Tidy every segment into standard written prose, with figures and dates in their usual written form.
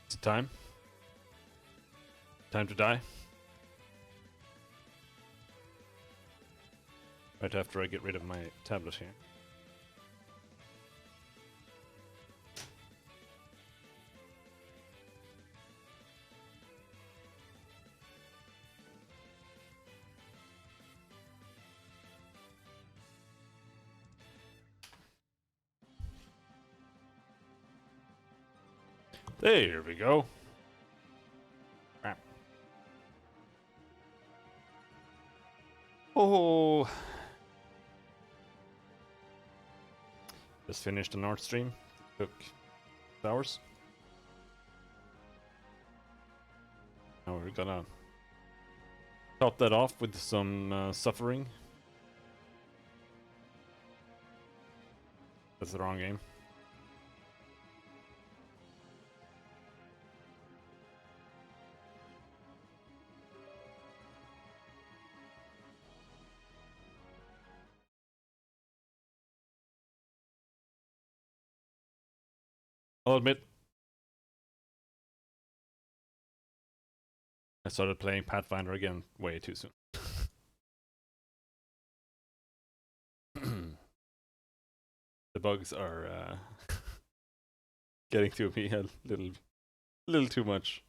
It's time. Time to die. Right after I get rid of my tablet here. There we go. Crap. Oh. Just finished the Nord Stream. Took hours. Now we're gonna top that off with some suffering. That's the wrong game. I'll admit, I started playing Pathfinder again way too soon. The bugs are getting to me a little too much.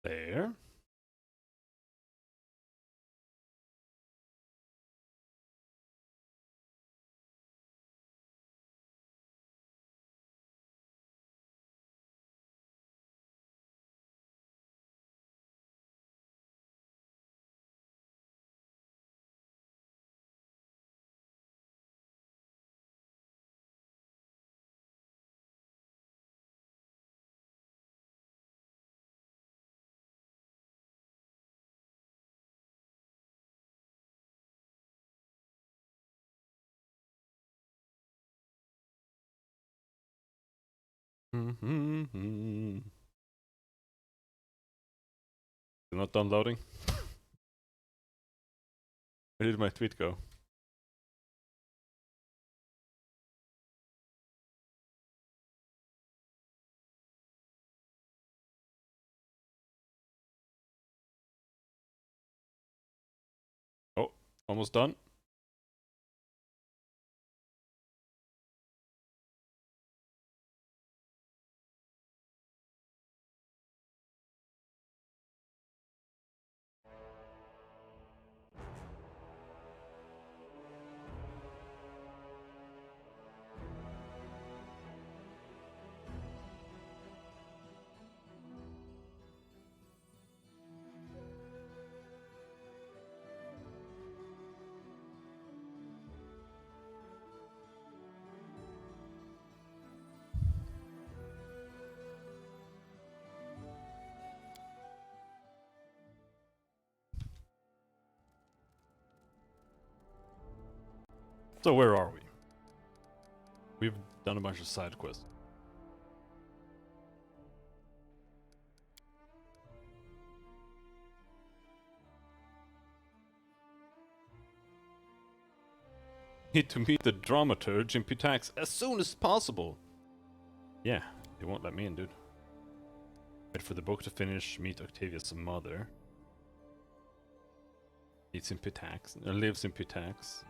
There. There. Mm-hmm. Still not done loading? Where did my tweet go? Oh, almost done. So where are we? We've done a bunch of side quests. Need to meet the dramaturge in Pitax as soon as possible. Yeah, they won't let me in, dude. Wait for the book to finish, meet Octavia's mother. Lives in Pitax.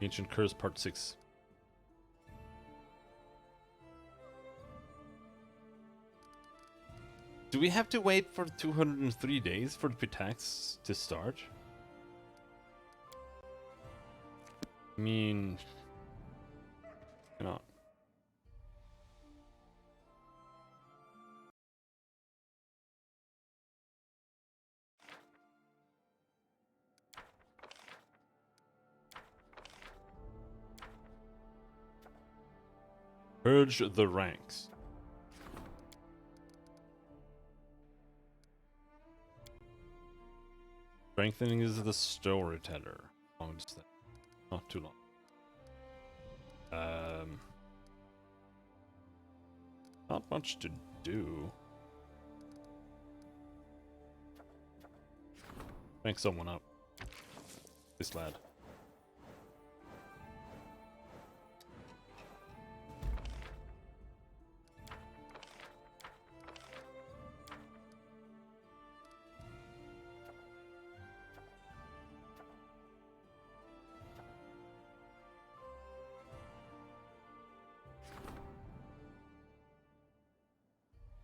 Ancient Curse Part 6. Do we have to wait for 203 days for the Pitax to start? I mean... Cannot. Purge the ranks. Strengthening is the storyteller. How long is that? Not too long. Not much to do. Rank someone up. This lad.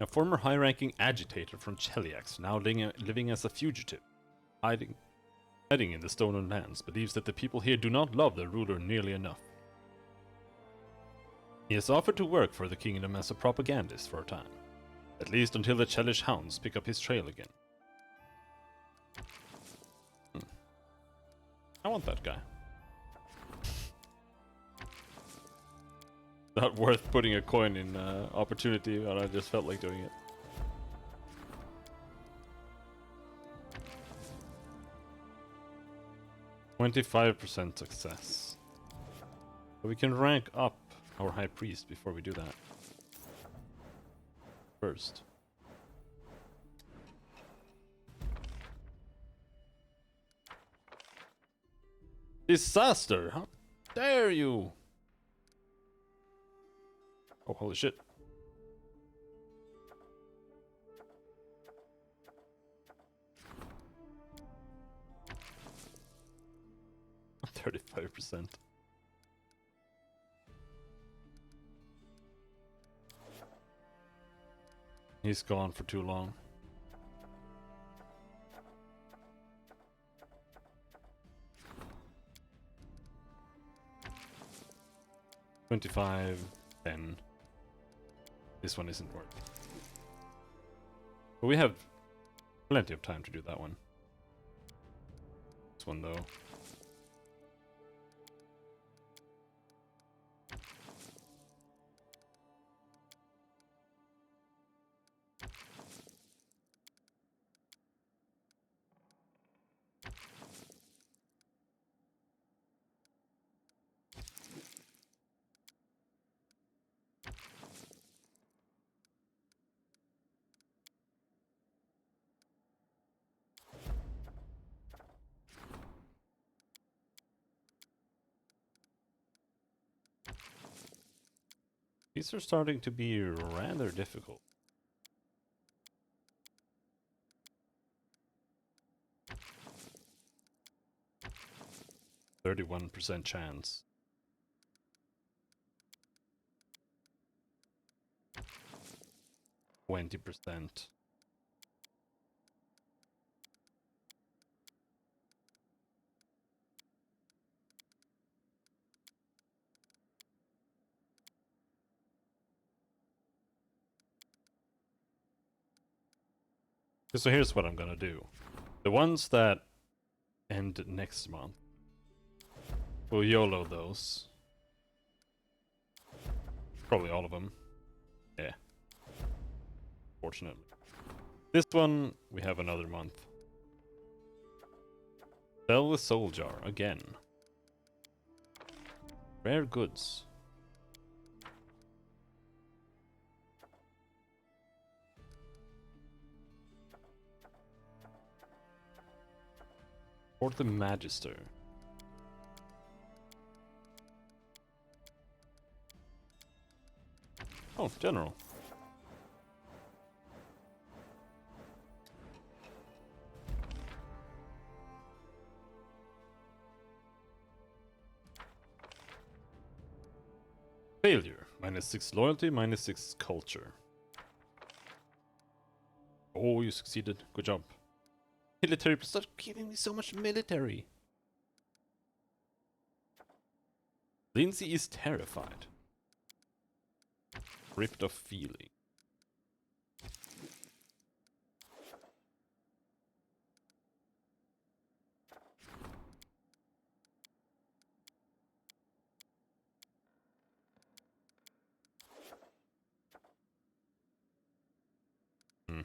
A former high-ranking agitator from Cheliax, now living as a fugitive, hiding in the Stolen Lands, believes that the people here do not love their ruler nearly enough. He has offered to work for the kingdom as a propagandist for a time, at least until the Chelish hounds pick up his trail again. I want that guy. Not worth putting a coin in opportunity, but I just felt like doing it. %25% success. But we can rank up our high priest before we do that. First. Disaster! How dare you! Oh, holy shit. %35%. He's gone for too long. $25, 10. This one isn't working. But we have plenty of time to do that one. This one though. These are starting to be rather difficult. %31% chance. %20%. So here's what I'm gonna do. The ones that end next month, we'll YOLO those. Probably all of them. Yeah. Fortunately. This one, we have another month. Sell the Soul Jar again. Rare goods. Or the Magister. Oh, General. Failure. -6 loyalty, -6 culture. Oh, you succeeded. Good job. Military, stop giving me so much military. Lindsay is terrified. Ripped of feeling. Hmm.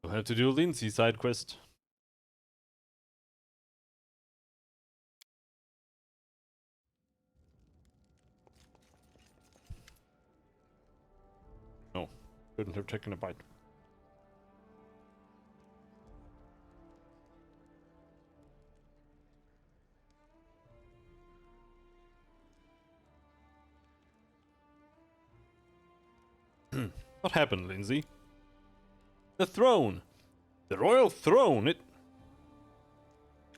We'll have to do a Lindsay side quest. No, couldn't have taken a bite. What happened, Lindsay? The throne! The royal throne! It...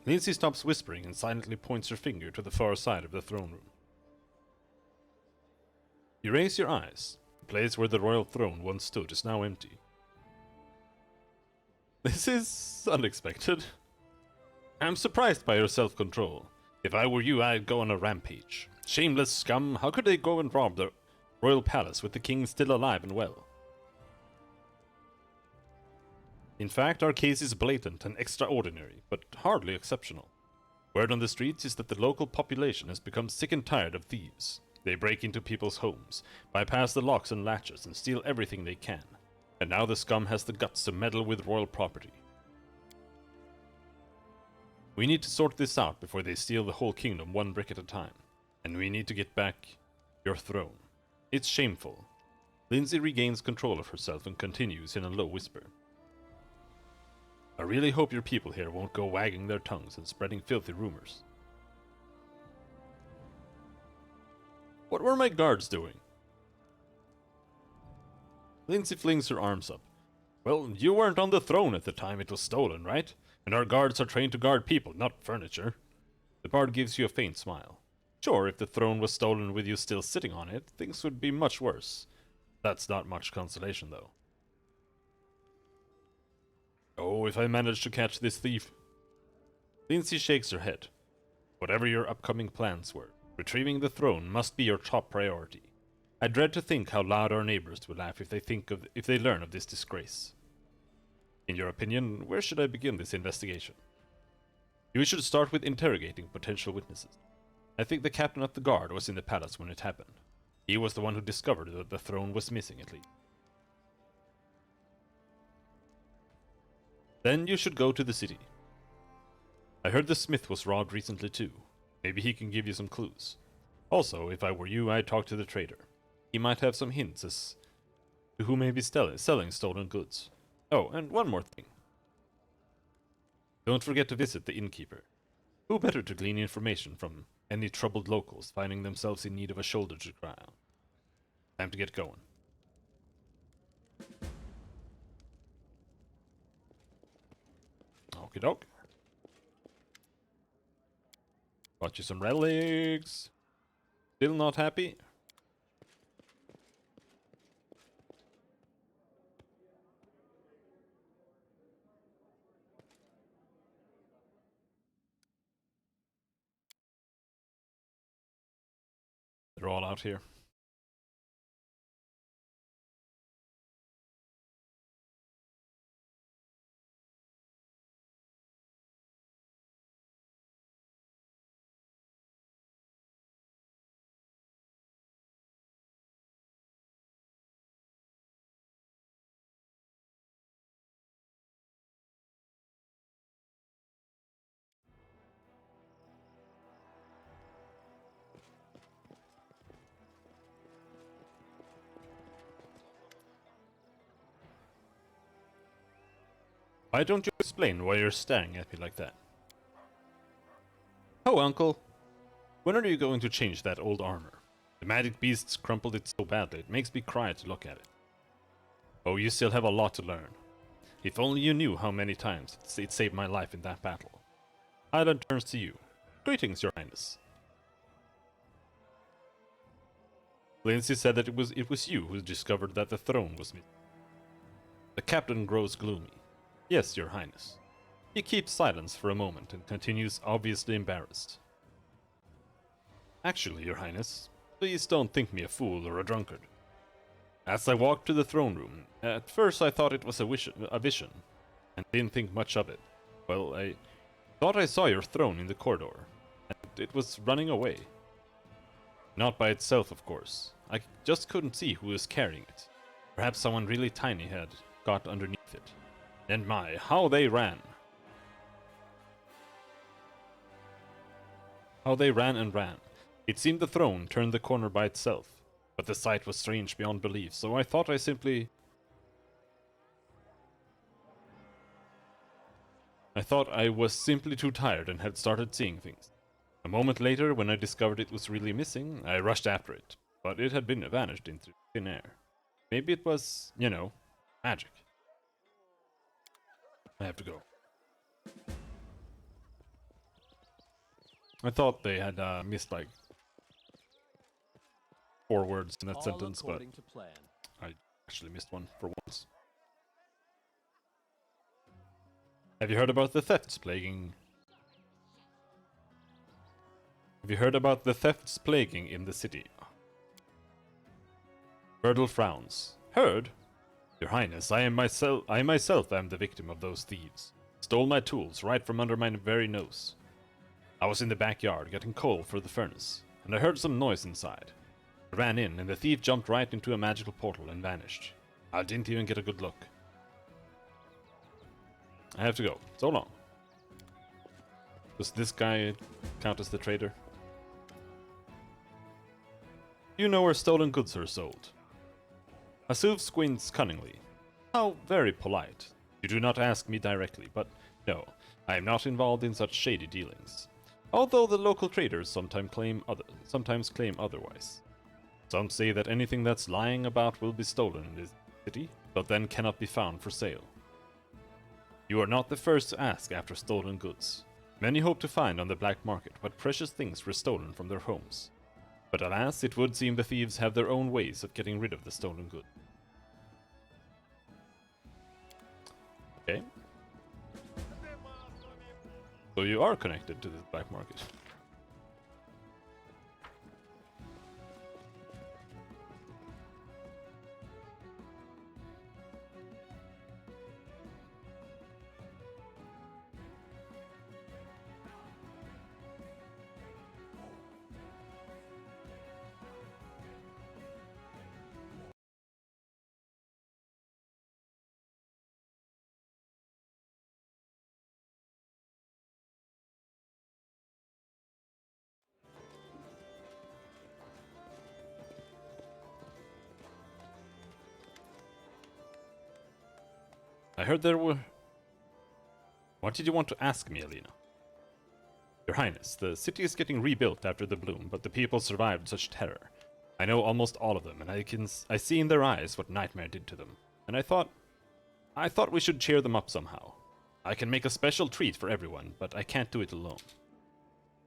Lindsay stops whispering and silently points her finger to the far side of the throne room. You raise your eyes. The place where the royal throne once stood is now empty. This is unexpected. I'm surprised by your self-control. If I were you, I'd go on a rampage. Shameless scum, how could they go and rob the royal palace with the king still alive and well? In fact, our case is blatant and extraordinary, but hardly exceptional. Word on the streets is that the local population has become sick and tired of thieves. They break into people's homes, bypass the locks and latches, and steal everything they can. And now the scum has the guts to meddle with royal property. We need to sort this out before they steal the whole kingdom one brick at a time. And we need to get back your throne. It's shameful. Lindsay regains control of herself and continues in a low whisper. I really hope your people here won't go wagging their tongues and spreading filthy rumors. What were my guards doing? Lindsay flings her arms up. Well, you weren't on the throne at the time it was stolen, right? And our guards are trained to guard people, not furniture. The bard gives you a faint smile. Sure, if the throne was stolen with you still sitting on it, things would be much worse. That's not much consolation, though. Oh, if I manage to catch this thief. Lindsay shakes her head. Whatever your upcoming plans were, retrieving the throne must be your top priority. I dread to think how loud our neighbors will laugh if they learn of this disgrace. In your opinion, where should I begin this investigation? You should start with interrogating potential witnesses. I think the captain of the guard was in the palace when it happened. He was the one who discovered that the throne was missing, at least. Then you should go to the city. I heard the smith was robbed recently too. Maybe he can give you some clues. Also, if I were you, I'd talk to the trader. He might have some hints as to who may be selling stolen goods. Oh, and one more thing. Don't forget to visit the innkeeper. Who better to glean information from any troubled locals finding themselves in need of a shoulder to cry on? Time to get going. Okie doke. Got you some relics. Still not happy? They're all out here. Why don't you explain why you're staring at me like that? Oh, uncle. When are you going to change that old armor? The magic beasts crumpled it so badly, it makes me cry to look at it. Oh, you still have a lot to learn. If only you knew how many times it saved my life in that battle. Highland turns to you. Greetings, Your Highness. Lindsay said that it was you who discovered that the throne was missing. The captain grows gloomy. Yes, Your Highness. He keeps silence for a moment and continues, obviously embarrassed. Actually, Your Highness, please don't think me a fool or a drunkard. As I walked to the throne room, at first I thought it was a vision, and didn't think much of it. Well, I thought I saw your throne in the corridor, and it was running away. Not by itself, of course. I just couldn't see who was carrying it. Perhaps someone really tiny had got underneath it. And my, how they ran! How they ran and ran. It seemed the throne turned the corner by itself, but the sight was strange beyond belief, so I thought I was simply too tired and had started seeing things. A moment later, when I discovered it was really missing, I rushed after it, but it had been vanished into thin air. Maybe it was, you know, magic. I have to go. I thought they had missed like 4 words in that sentence, but I actually missed one for once. Have you heard about the thefts plaguing? Have you heard about the thefts plaguing in the city? Birdle frowns. Heard? Your Highness, I myself am the victim of those thieves. Stole my tools right from under my very nose. I was in the backyard getting coal for the furnace, and I heard some noise inside. I ran in, and the thief jumped right into a magical portal and vanished. I didn't even get a good look. I have to go. So long. Does this guy count as the traitor? You know where stolen goods are sold. Asuv squints cunningly. How very polite. You do not ask me directly, but no, I am not involved in such shady dealings. Although the local traders sometimes claim otherwise. Some say that anything that's lying about will be stolen in this city, but then cannot be found for sale. You are not the first to ask after stolen goods. Many hope to find on the black market what precious things were stolen from their homes. But alas, it would seem the thieves have their own ways of getting rid of the stolen goods. Okay. So you are connected to this black market. I heard there were... What did you want to ask me, Alina? Your Highness, the city is getting rebuilt after the bloom, but the people survived such terror. I know almost all of them, and I see in their eyes what Nightmare did to them. And I thought we should cheer them up somehow. I can make a special treat for everyone, but I can't do it alone.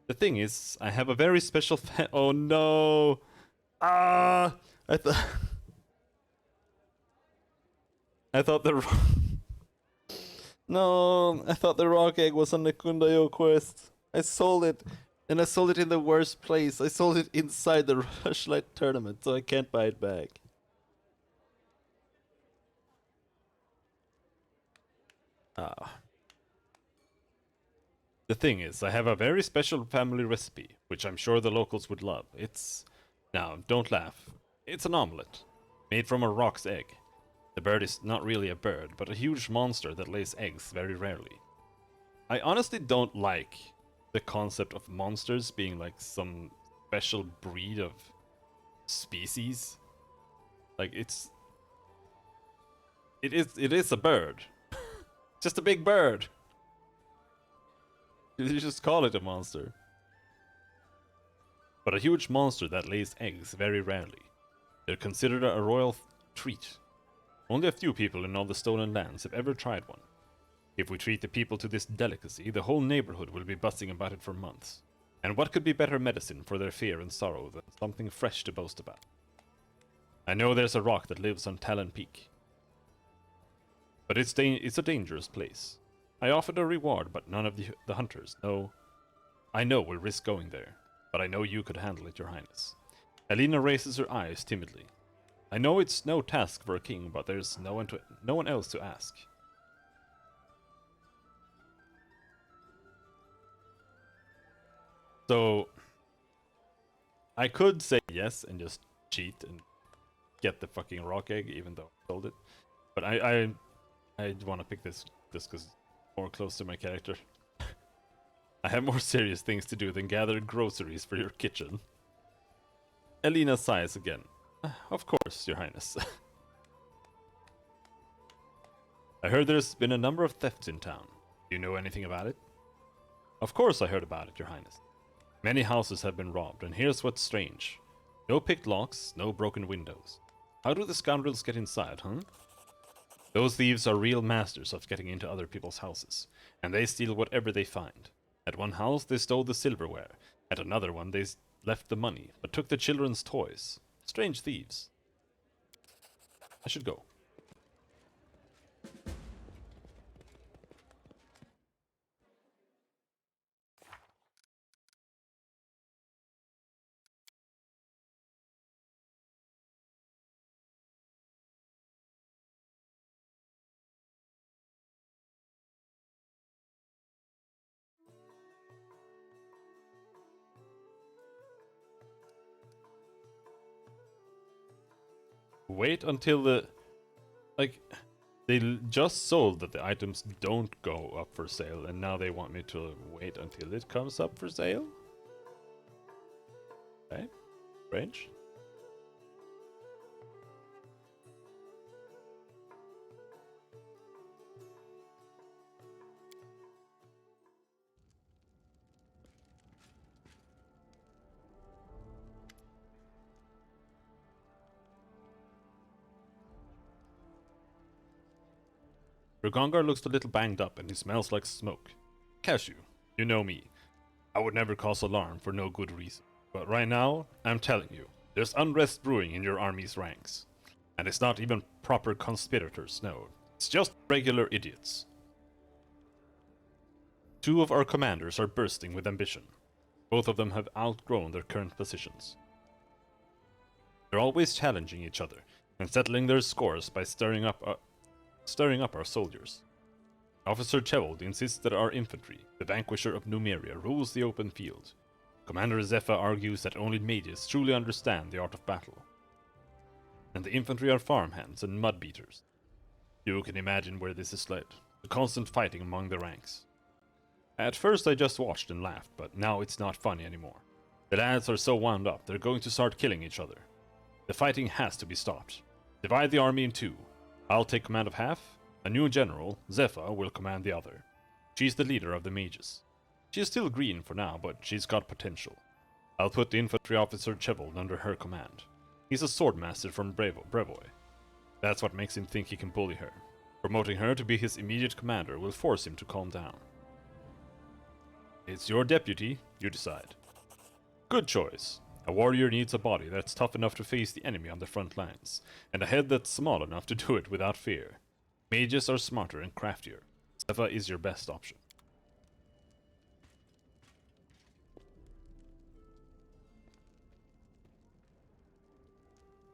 The thing is, I have a very special oh no! I thought the... No, I thought the rock egg was on the Kundayo quest. I sold it, and I sold it in the worst place. I sold it inside the Rushlight tournament, so I can't buy it back. The thing is, I have a very special family recipe, which I'm sure the locals would love. Now, don't laugh. It's an omelette, made from a rock's egg. The bird is not really a bird, but a huge monster that lays eggs very rarely. I honestly don't like the concept of monsters being like some special breed of species. Like it is a bird. Just a big bird. You just call it a monster. but a huge monster that lays eggs very rarely. They're considered a royal treat. Only a few people in all the Stolen Lands have ever tried one. If we treat the people to this delicacy, the whole neighborhood will be buzzing about it for months. And what could be better medicine for their fear and sorrow than something fresh to boast about? I know there's a rock that lives on Talon Peak, but it's a dangerous place. I offered a reward, but none of the hunters I know will risk going there, but I know you could handle it, Your Highness. Alina raises her eyes timidly. I know it's no task for a king, but there's no one else to ask. So I could say yes and just cheat and get the fucking rock egg, even though I sold it. But I want to pick this just because it's more close to my character. I have more serious things to do than gather groceries for your kitchen. Alina sighs again. Of course, Your Highness. I heard there's been a number of thefts in town. Do you know anything about it? Of course I heard about it, Your Highness. Many houses have been robbed, and here's what's strange. No picked locks, no broken windows. How do the scoundrels get inside, huh? Those thieves are real masters of getting into other people's houses, and they steal whatever they find. At one house they stole the silverware, at another one they left the money, but took the children's toys. Strange thieves. I should go. Wait until they just sold that the items don't go up for sale, and now they want me to wait until it comes up for sale? Okay, strange. Rugongar looks a little banged up and he smells like smoke. Cashew, you know me. I would never cause alarm for no good reason. But right now, I'm telling you, there's unrest brewing in your army's ranks. And it's not even proper conspirators, no. It's just regular idiots. Two of our commanders are bursting with ambition. Both of them have outgrown their current positions. They're always challenging each other and settling their scores by stirring up our soldiers. Officer Chevold insists that our infantry, the vanquisher of Numeria, rules the open field. Commander Zepha argues that only mages truly understand the art of battle. And the infantry are farmhands and mud-beaters. You can imagine where this has led. The constant fighting among the ranks. At first I just watched and laughed, but now it's not funny anymore. The lads are so wound up, they're going to start killing each other. The fighting has to be stopped. Divide the army in two. I'll take command of half. A new general, Zepha, will command the other. She's the leader of the mages. She is still green for now, but she's got potential. I'll put the infantry officer Chevold under her command. He's a swordmaster from Brevoy. That's what makes him think he can bully her. Promoting her to be his immediate commander will force him to calm down. It's your deputy, you decide. Good choice. A warrior needs a body that's tough enough to face the enemy on the front lines, and a head that's small enough to do it without fear. Mages are smarter and craftier. Zepha is your best option.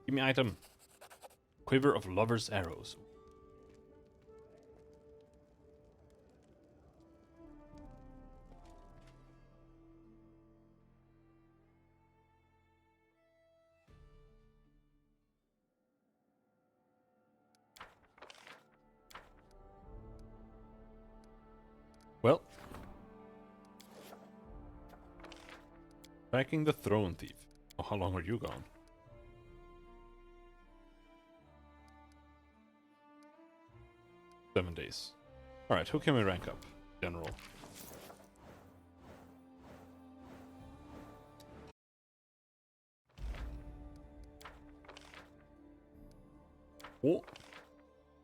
Give me item. Quiver of Lover's Arrows. Well. Tracking the Throne Thief. Oh, how long are you gone? Seven days. Alright, who can we rank up? General. Oh.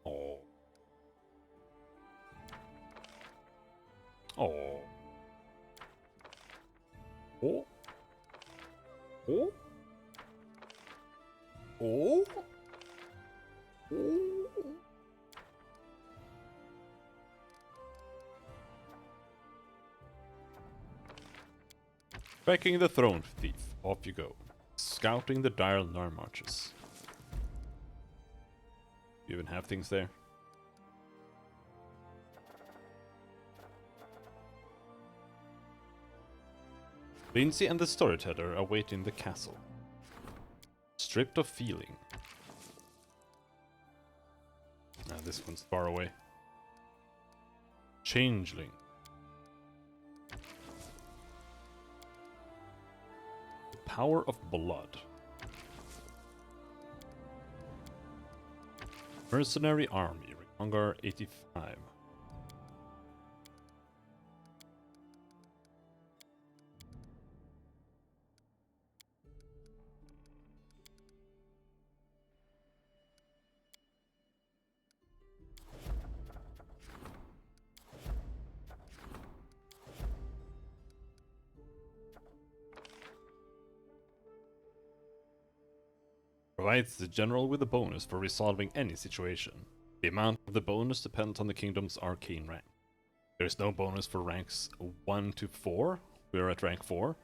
Oh. Oh. Oh. Oh. Oh. Oh. Tracking the throne thief, off you go. Scouting the dire Nar marches. You even have things there? Lindsay and the storyteller await in the castle. Stripped of feeling. Ah, this one's far away. Changeling. Power of blood. Mercenary army. Hunger 85. Provides the general with a bonus for resolving any situation. The amount of the bonus depends on the kingdom's arcane rank. There is no bonus for ranks 1 to 4. We are at rank 4.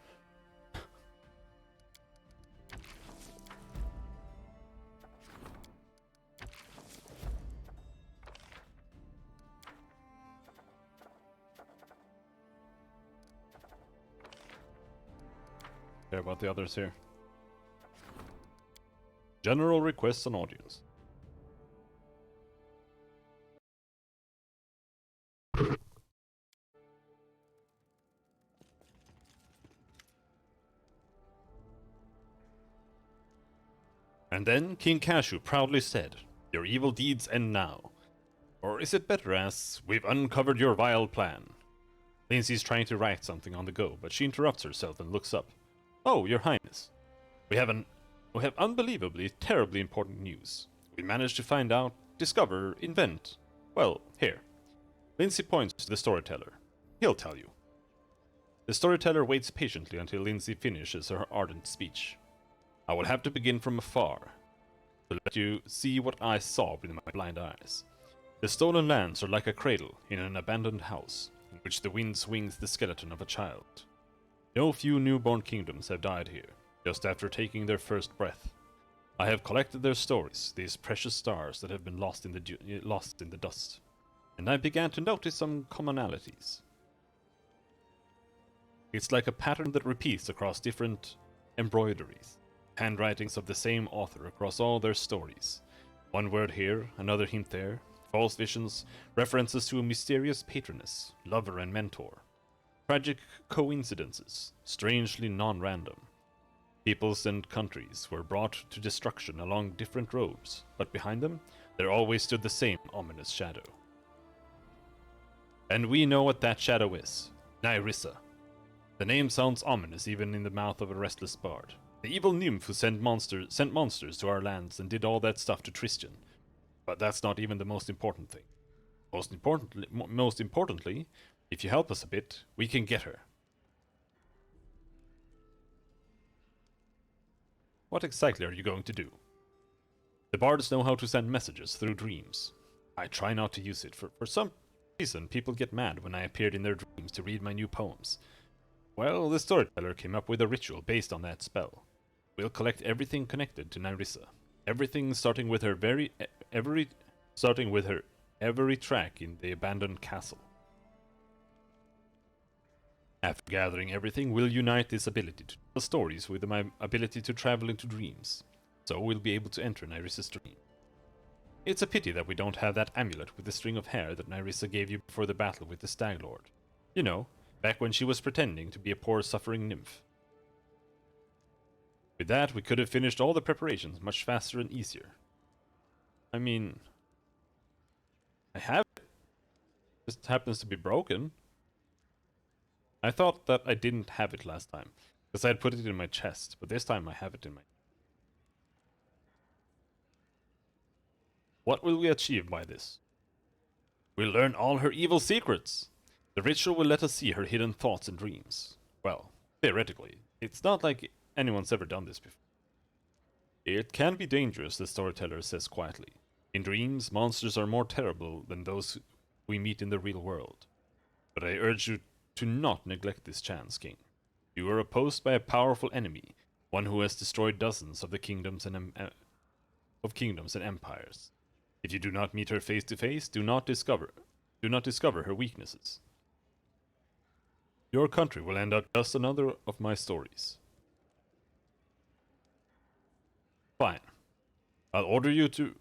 Care about the others here. General requests an audience. And then King Cashew proudly said, "Your evil deeds end now. Or is it better as, we've uncovered your vile plan." Lindsay's trying to write something on the go, but she interrupts herself and looks up. "Oh, your highness. We have unbelievably, terribly important news. We managed to find out, discover, invent. Well, here." Lindsay points to the storyteller. "He'll tell you." The storyteller waits patiently until Lindsay finishes her ardent speech. "I will have to begin from afar, to let you see what I saw with my blind eyes. The stolen lands are like a cradle in an abandoned house, in which the wind swings the skeleton of a child. No few newborn kingdoms have died here, just after taking their first breath. I have collected their stories, these precious stars that have been lost in the dust, and I began to notice some commonalities. It's like a pattern that repeats across different embroideries, handwritings of the same author across all their stories. One word here, another hint there, false visions, references to a mysterious patroness, lover and mentor. Tragic coincidences, strangely non-random. Peoples and countries were brought to destruction along different roads, but behind them, there always stood the same ominous shadow. And we know what that shadow is. Nyrissa. The name sounds ominous even in the mouth of a restless bard. The evil nymph who sent monsters to our lands and did all that stuff to Tristan. But that's not even the most important thing. Most importantly, if you help us a bit, we can get her." "What exactly are you going to do?" "The bards know how to send messages through dreams. I try not to use it. For some reason, people get mad when I appeared in their dreams to read my new poems. Well, the storyteller came up with a ritual based on that spell. We'll collect everything connected to Nyrissa. Everything starting with her every track in the abandoned castle. After gathering everything, we'll unite this ability to tell stories with my ability to travel into dreams. So we'll be able to enter Nyrissa's dream. It's a pity that we don't have that amulet with the string of hair that Nyrissa gave you before the battle with the Stag Lord. You know, back when she was pretending to be a poor suffering nymph. With that, we could have finished all the preparations much faster and easier. I mean, I have it. It just happens to be broken. I thought that I didn't have it last time, because I had put it in my chest, but this time I have it in my... What will we achieve by this? We'll learn all her evil secrets. The ritual will let us see her hidden thoughts and dreams. Well, theoretically, it's not like anyone's ever done this before. It can be dangerous, the storyteller says quietly. In dreams, monsters are more terrible than those we meet in the real world. But I urge you to not neglect this chance, King. You are opposed by a powerful enemy, one who has destroyed dozens of the kingdoms and empires. If you do not meet her face to face, do not discover her weaknesses. Your country will end up just another of my stories. Fine. I'll order you to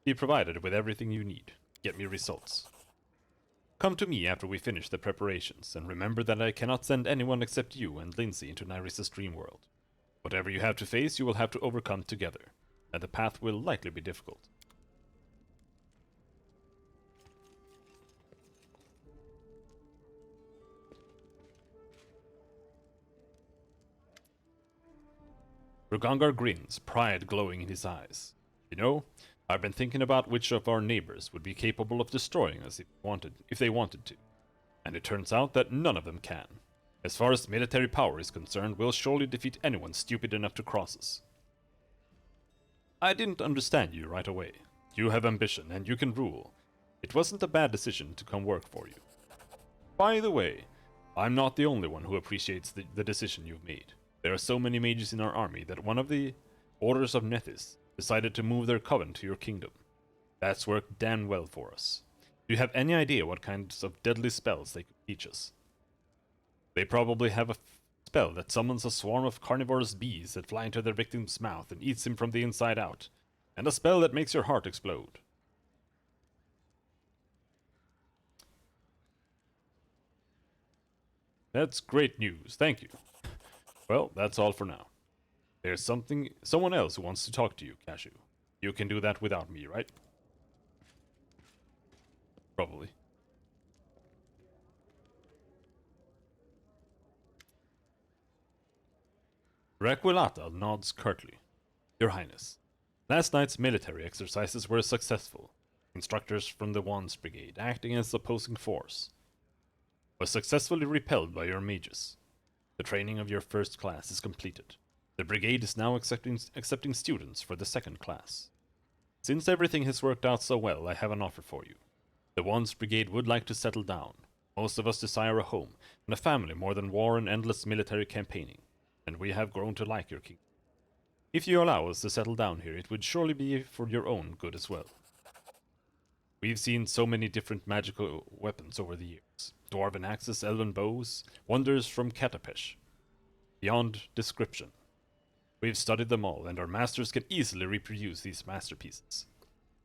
be provided with everything you need. Get me results. Come to me after we finish the preparations, and remember that I cannot send anyone except you and Lindsay into Nyris's dream world. Whatever you have to face, you will have to overcome together, and the path will likely be difficult. Rugangar grins, pride glowing in his eyes. You know, I've been thinking about which of our neighbors would be capable of destroying us if they wanted to. And it turns out that none of them can. As far as military power is concerned, we'll surely defeat anyone stupid enough to cross us. I didn't understand you right away. You have ambition, and you can rule. It wasn't a bad decision to come work for you. By the way, I'm not the only one who appreciates the decision you've made. There are so many mages in our army that one of the Orders of Nethys decided to move their coven to your kingdom. That's worked damn well for us. Do you have any idea what kinds of deadly spells they could teach us? They probably have a spell that summons a swarm of carnivorous bees that fly into their victim's mouth and eats him from the inside out, and a spell that makes your heart explode. That's great news, thank you. Well, that's all for now. There's someone else who wants to talk to you, Cashew. You can do that without me, right? Probably. Requilata nods curtly. Your Highness, last night's military exercises were successful. Instructors from the Wands Brigade, acting as opposing force, was successfully repelled by your mages. The training of your first class is completed. The brigade is now accepting students for the second class. Since everything has worked out so well, I have an offer for you. The Wands Brigade would like to settle down. Most of us desire a home and a family more than war and endless military campaigning, and we have grown to like your king. If you allow us to settle down here, it would surely be for your own good as well. We've seen so many different magical weapons over the years. Dwarven axes, elven bows, wonders from Katapesh. Beyond description. We've studied them all, and our masters can easily reproduce these masterpieces.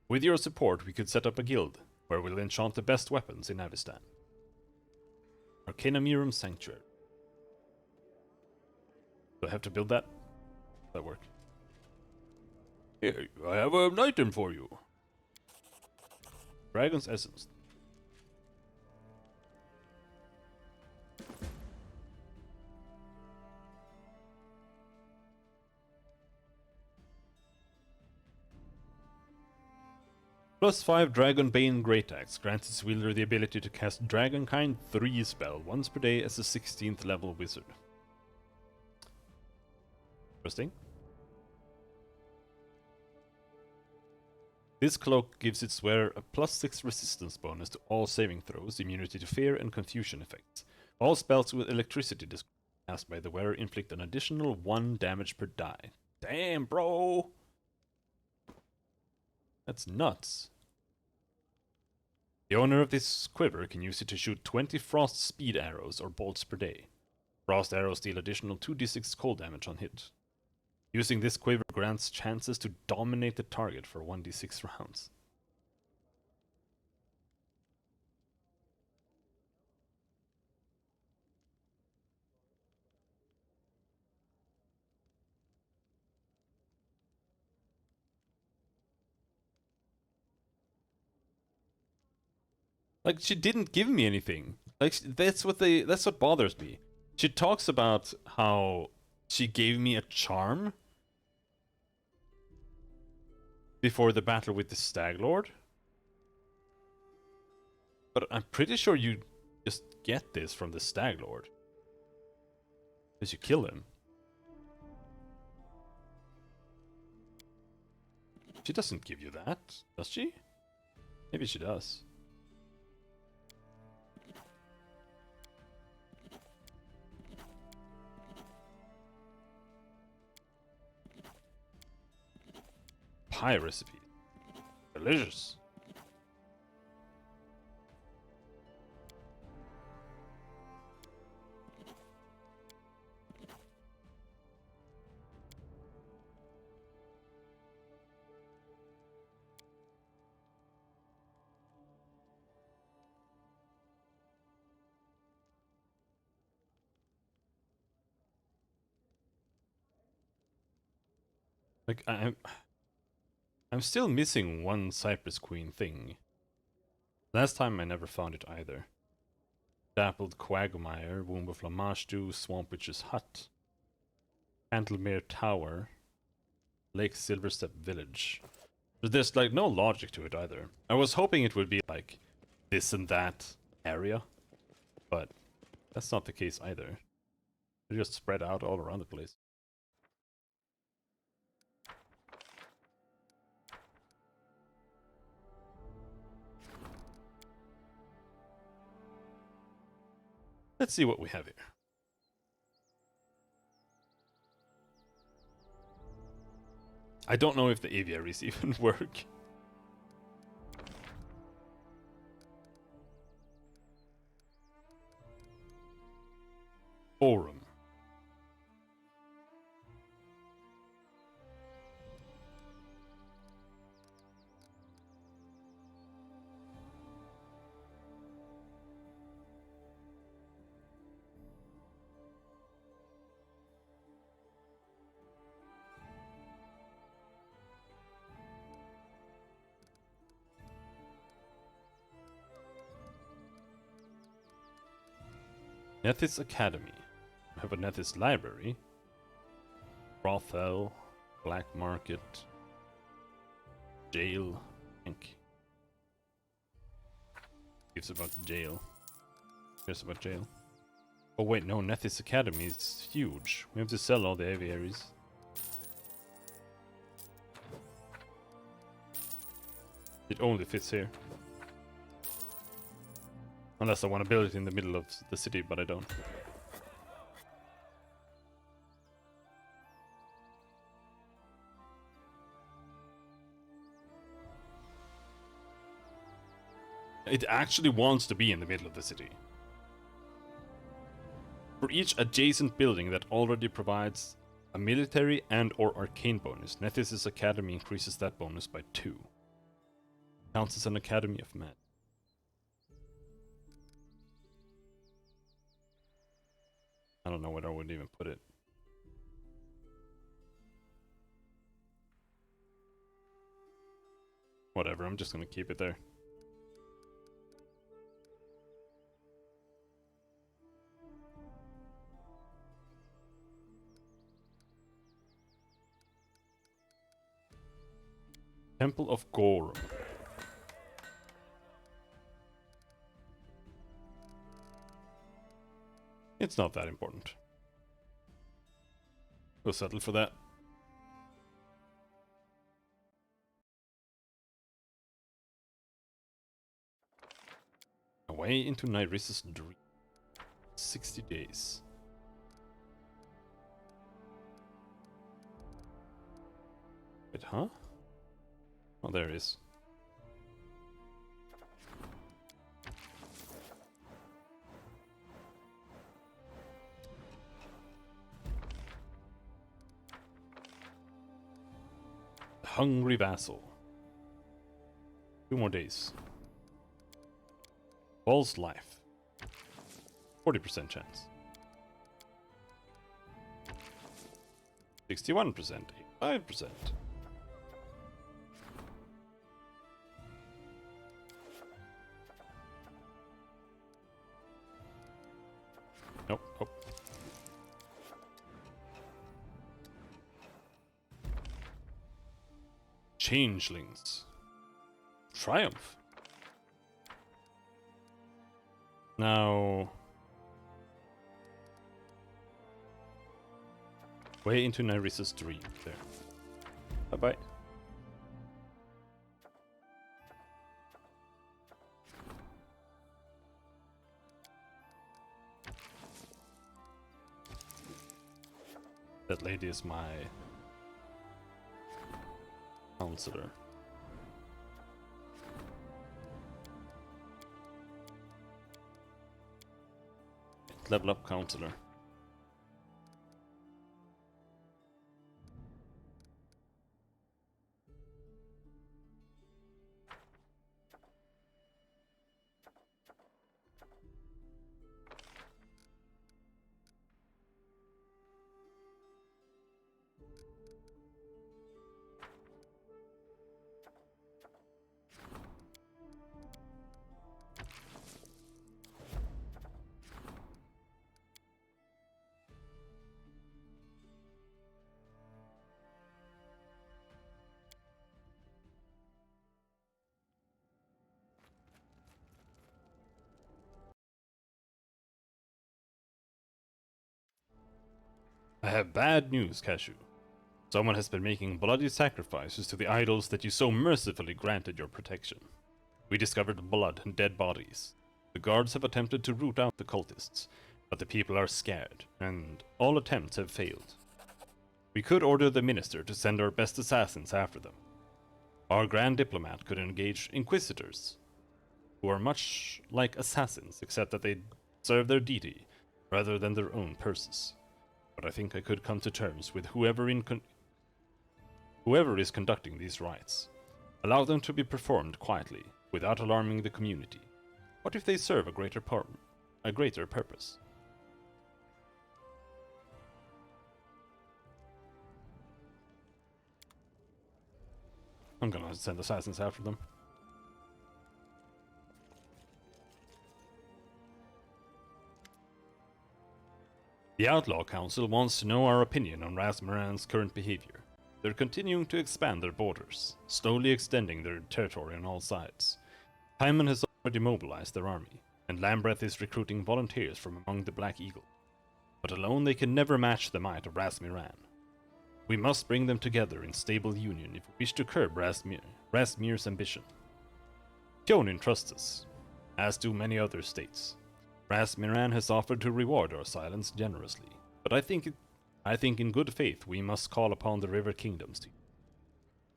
With your support, we could set up a guild, where we'll enchant the best weapons in Avistan. Arcanamirum Sanctuary. Do I have to build that? Does that work? Here, I have an item for you. Dragon's Essence. +5 Dragonbane Great Axe grants its wielder the ability to cast Dragonkind 3 spell once per day as a 16th level wizard. Interesting. This cloak gives its wearer a +6 resistance bonus to all saving throws, immunity to fear, and confusion effects. All spells with electricity cast by the wearer inflict an additional 1 damage per die. Damn, bro! That's nuts. The owner of this quiver can use it to shoot 20 frost speed arrows or bolts per day. Frost arrows deal additional 2d6 cold damage on hit. Using this quiver grants chances to dominate the target for 1d6 rounds. Like, she didn't give me anything. Like, that's what bothers me. She talks about how she gave me a charm. before the battle with the Stag Lord. But I'm pretty sure you just get this from the Stag Lord. Because you kill him. She doesn't give you that, does she? Maybe she does. Pie recipe. Delicious. Like, I'm still missing one Cypress Queen thing. Last time I never found it either. Dappled Quagmire, Womb of Lamashtu, Swamp Witch's Hut, Candlemere Tower, Lake Silverstep Village. But there's like no logic to it either. I was hoping it would be like this and that area, but that's not the case either. They're just spread out all around the place. Let's see what we have here. I don't know if the aviaries even work. Forum. Nethys Academy. We have a Nethys Library. Brothel. Black Market. Jail. I think. Gives about jail. Here's about jail. Oh wait, no, Nethys Academy is huge. We have to sell all the aviaries. It only fits here. Unless I want to build it in the middle of the city, but I don't. It actually wants to be in the middle of the city. For each adjacent building that already provides a military and or arcane bonus, Nethys' Academy increases that bonus by 2. Counts as an Academy of Magic. I don't know where I would even put it. Whatever, I'm just gonna keep it there. Temple of Gorum. It's not that important. We'll settle for that. Away into Nyris's dream. 60 days. Wait, huh? Oh, there it is. Hungry Vassal. 2 more days. False Life. 40% chance. 61%. 85%. Nope. Oh. Changelings. Triumph. Now... way into Neris's dream. There. Bye-bye. That lady is my counselor. Level up counselor. I have bad news, Cashew. Someone has been making bloody sacrifices to the idols that you so mercifully granted your protection. We discovered blood and dead bodies. The guards have attempted to root out the cultists, but the people are scared, and all attempts have failed. We could order the minister to send our best assassins after them. Our grand diplomat could engage inquisitors, who are much like assassins, except that they serve their deity rather than their own purses. But I think I could come to terms with whoever is conducting these rites. Allow them to be performed quietly, without alarming the community. What if they serve a greater purpose? I'm gonna send assassins after them. The Outlaw Council wants to know our opinion on Rasmuran's current behavior. They're continuing to expand their borders, slowly extending their territory on all sides. Timon has already mobilized their army, and Lambeth is recruiting volunteers from among the Black Eagle. But alone they can never match the might of Rasmuran. We must bring them together in stable union if we wish to curb Rasmir's ambition. Kyonin trusts us, as do many other states. Rasmiran has offered to reward our silence generously, but I think in good faith we must call upon the River Kingdoms to.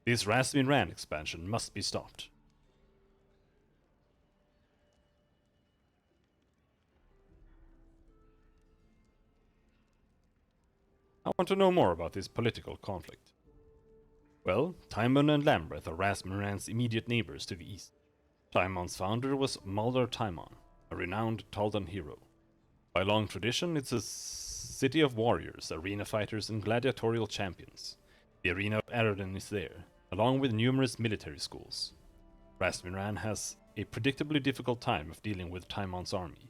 This Rasmiran expansion must be stopped. I want to know more about this political conflict. Well, Timon and Lambeth are Rasmiran's immediate neighbors to the east. Timon's founder was Mulder Timon, a renowned Taldan hero. By long tradition, it's a city of warriors, arena fighters, and gladiatorial champions. The arena of Aroden is there, along with numerous military schools. Rasmiran has a predictably difficult time of dealing with Timon's army,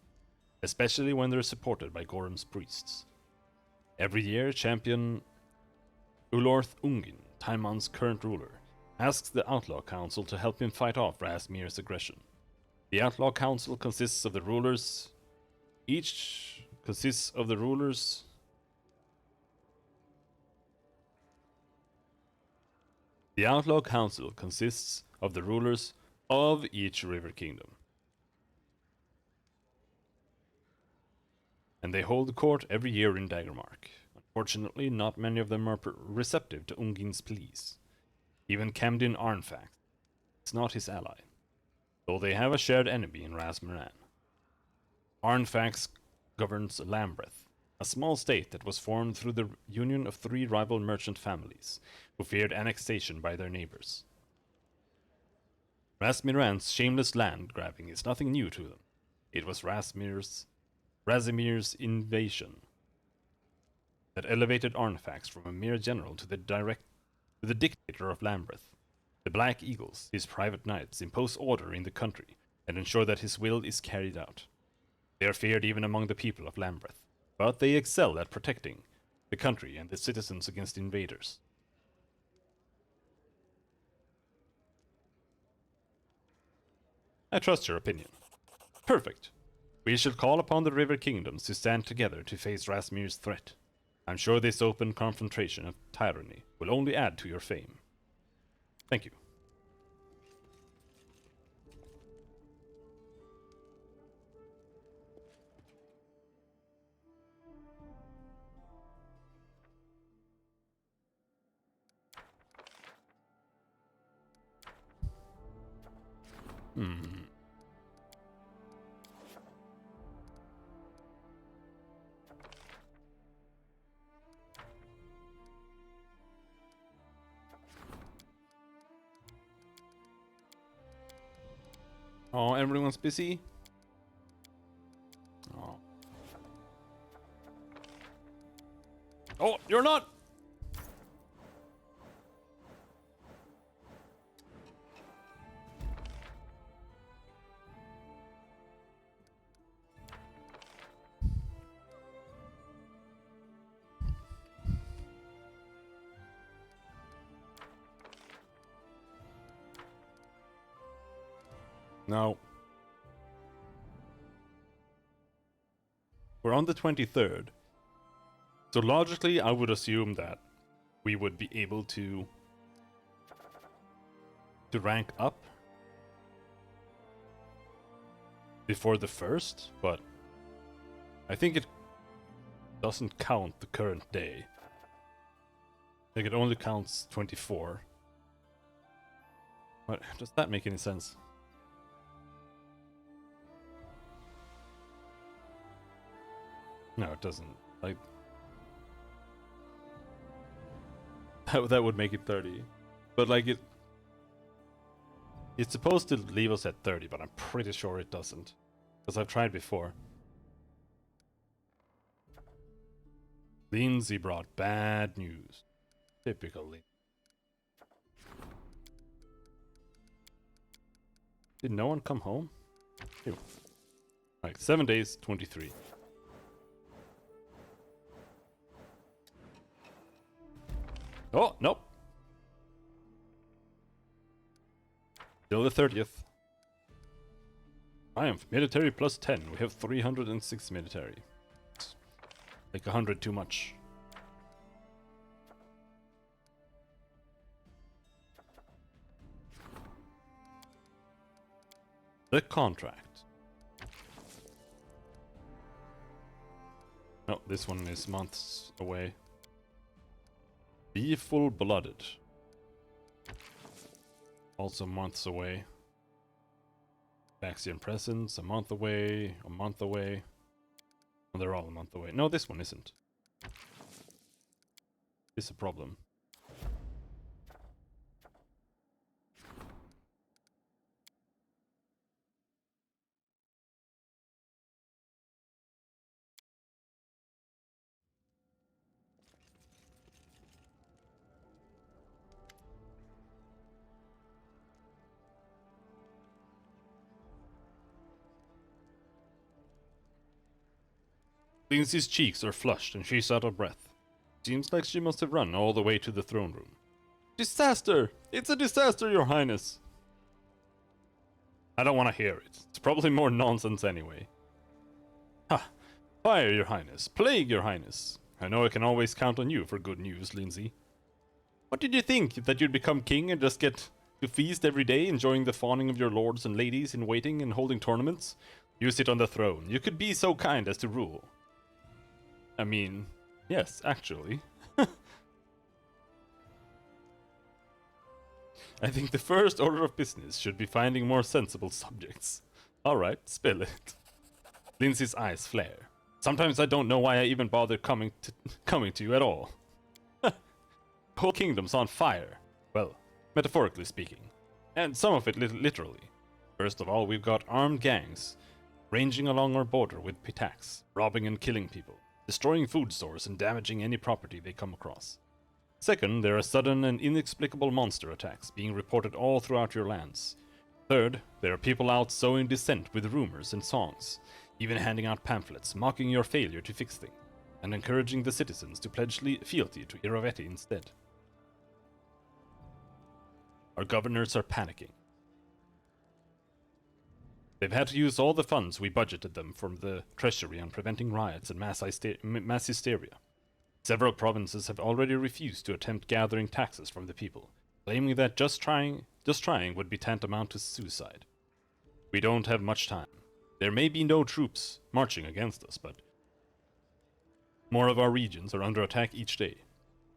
especially when they're supported by Gorham's priests. Every year, champion Ulorth Ungin, Timon's current ruler, asks the Outlaw Council to help him fight off Rasmir's aggression. The Outlaw Council consists of the rulers. Each consists of the rulers. The Outlaw Council consists of the rulers of each river kingdom. And they hold court every year in Daggermark. Unfortunately, not many of them are receptive to Ungin's pleas. Even Camden Arnfax is not his ally, though they have a shared enemy in Rasmuran. Arnfax governs Lambeth, a small state that was formed through the union of 3 rival merchant families, who feared annexation by their neighbors. Rasmiran's shameless land grabbing is nothing new to them. It was Razimir's invasion that elevated Arnfax from a mere general to the dictator of Lambeth. The Black Eagles, his private knights, impose order in the country and ensure that his will is carried out. They are feared even among the people of Lambeth, but they excel at protecting the country and its citizens against invaders. I trust your opinion. Perfect. We shall call upon the River Kingdoms to stand together to face Rasmir's threat. I'm sure this open confrontation of tyranny will only add to your fame. Thank you. Oh, everyone's busy? Oh. Oh, you're not! No. We're on the 23rd. So logically, I would assume that we would be able to rank up before the 1st, but I think it doesn't count the current day. I think it only counts 24. What? Does that make any sense? No, it doesn't. Like, that would make it 30. But like it's supposed to leave us at 30, but I'm pretty sure it doesn't. Because I've tried before. Lindsay brought bad news. Typical Lindsay. Did no one come home? Ew. Alright, 7 days, 23. Oh, nope. Still the 30th. Triumph. Military plus 10. We have 306 military. It's like 100 too much. The contract. No, this one is months away. Be full-blooded. Also months away. Vaxian Presence, a month away, a month away. Oh, they're all a month away. No, this one isn't. It's a problem. Lindsay's cheeks are flushed and she's out of breath. Seems like she must have run all the way to the throne room. Disaster! It's a disaster, Your Highness! I don't want to hear it. It's probably more nonsense anyway. Ha! Fire, Your Highness! Plague, Your Highness! I know I can always count on you for good news, Lindsay. What did you think? That you'd become king and just get to feast every day, enjoying the fawning of your lords and ladies in waiting and holding tournaments? You sit on the throne. You could be so kind as to rule. I mean, yes, actually. I think the first order of business should be finding more sensible subjects. Alright, spill it. Lindsay's eyes flare. Sometimes I don't know why I even bother coming to you at all. The whole kingdom's on fire. Well, metaphorically speaking. And some of it literally. First of all, we've got armed gangs ranging along our border with pitaks, robbing and killing people, destroying food stores and damaging any property they come across. Second, there are sudden and inexplicable monster attacks being reported all throughout your lands. Third, there are people out sowing dissent with rumors and songs, even handing out pamphlets mocking your failure to fix things, and encouraging the citizens to pledge fealty to Irovetti instead. Our governors are panicking. They've had to use all the funds we budgeted them from the treasury on preventing riots and mass hysteria. Several provinces have already refused to attempt gathering taxes from the people, claiming that just trying would be tantamount to suicide. We don't have much time. There may be no troops marching against us, but more of our regions are under attack each day.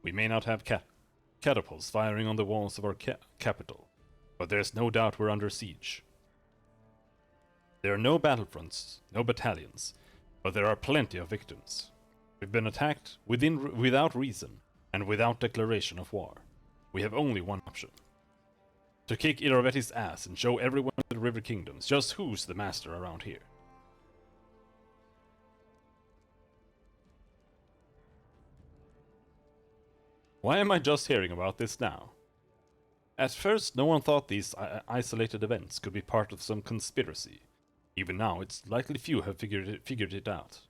We may not have catapults firing on the walls of our capital, but there's no doubt we're under siege. There are no battlefronts, no battalions, but there are plenty of victims. We've been attacked without reason, and without declaration of war. We have only one option. To kick Iravetti's ass and show everyone in the River Kingdoms just who's the master around here. Why am I just hearing about this now? At first, no one thought these isolated events could be part of some conspiracy. Even now, it's likely few have figured it out.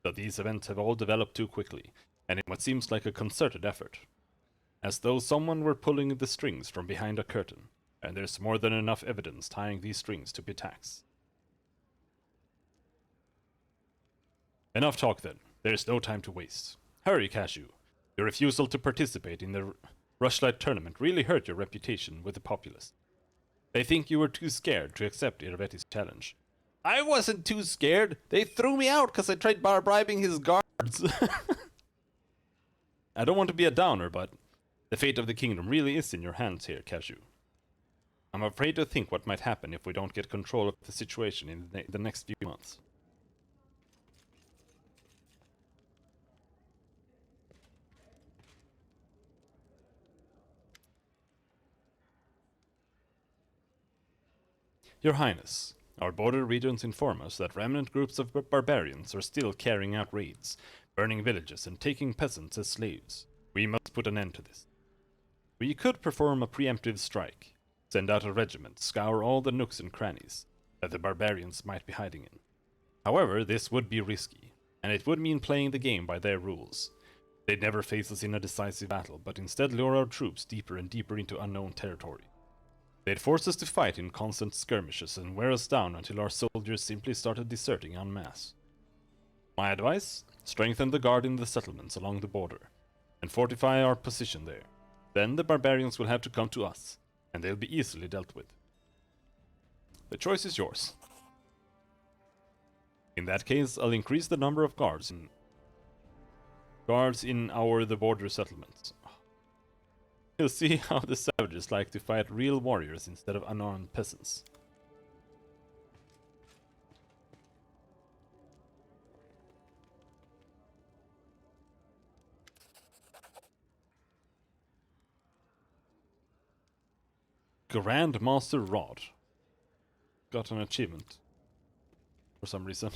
That these events have all developed too quickly, and in what seems like a concerted effort. As though someone were pulling the strings from behind a curtain, and there's more than enough evidence tying these strings to Pitax. Enough talk then. There is no time to waste. Hurry, Cashew. Your refusal to participate in the Rushlight tournament really hurt your reputation with the populace. They think you were too scared to accept Iravetti's challenge. I wasn't too scared. They threw me out because I tried bribing his guards. I don't want to be a downer, but the fate of the kingdom really is in your hands here, Cashew. I'm afraid to think what might happen if we don't get control of the situation in the next few months. Your Highness, our border regions inform us that remnant groups of barbarians are still carrying out raids, burning villages and taking peasants as slaves. We must put an end to this. We could perform a preemptive strike, send out a regiment, scour all the nooks and crannies that the barbarians might be hiding in. However, this would be risky, and it would mean playing the game by their rules. They'd never face us in a decisive battle, but instead lure our troops deeper and deeper into unknown territory. They'd force us to fight in constant skirmishes and wear us down until our soldiers simply started deserting en masse. My advice? Strengthen the guard in the settlements along the border, and fortify our position there. Then the barbarians will have to come to us, and they'll be easily dealt with. The choice is yours. In that case, I'll increase the number of guards in the border settlements. You'll see how the savages like to fight real warriors instead of unarmed peasants. Grandmaster Rod. Got an achievement. For some reason.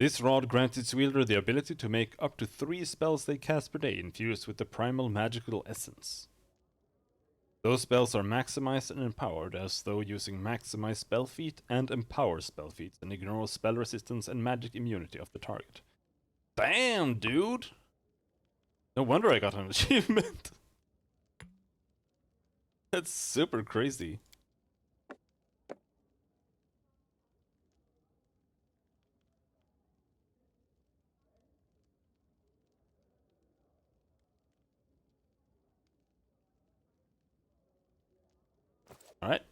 This rod grants its wielder the ability to make up to 3 spells they cast per day infused with the primal magical essence. Those spells are maximized and empowered as though using maximize spell feat and empower spell feats and ignore spell resistance and magic immunity of the target. Damn, dude! No wonder I got an achievement. That's super crazy. Alright.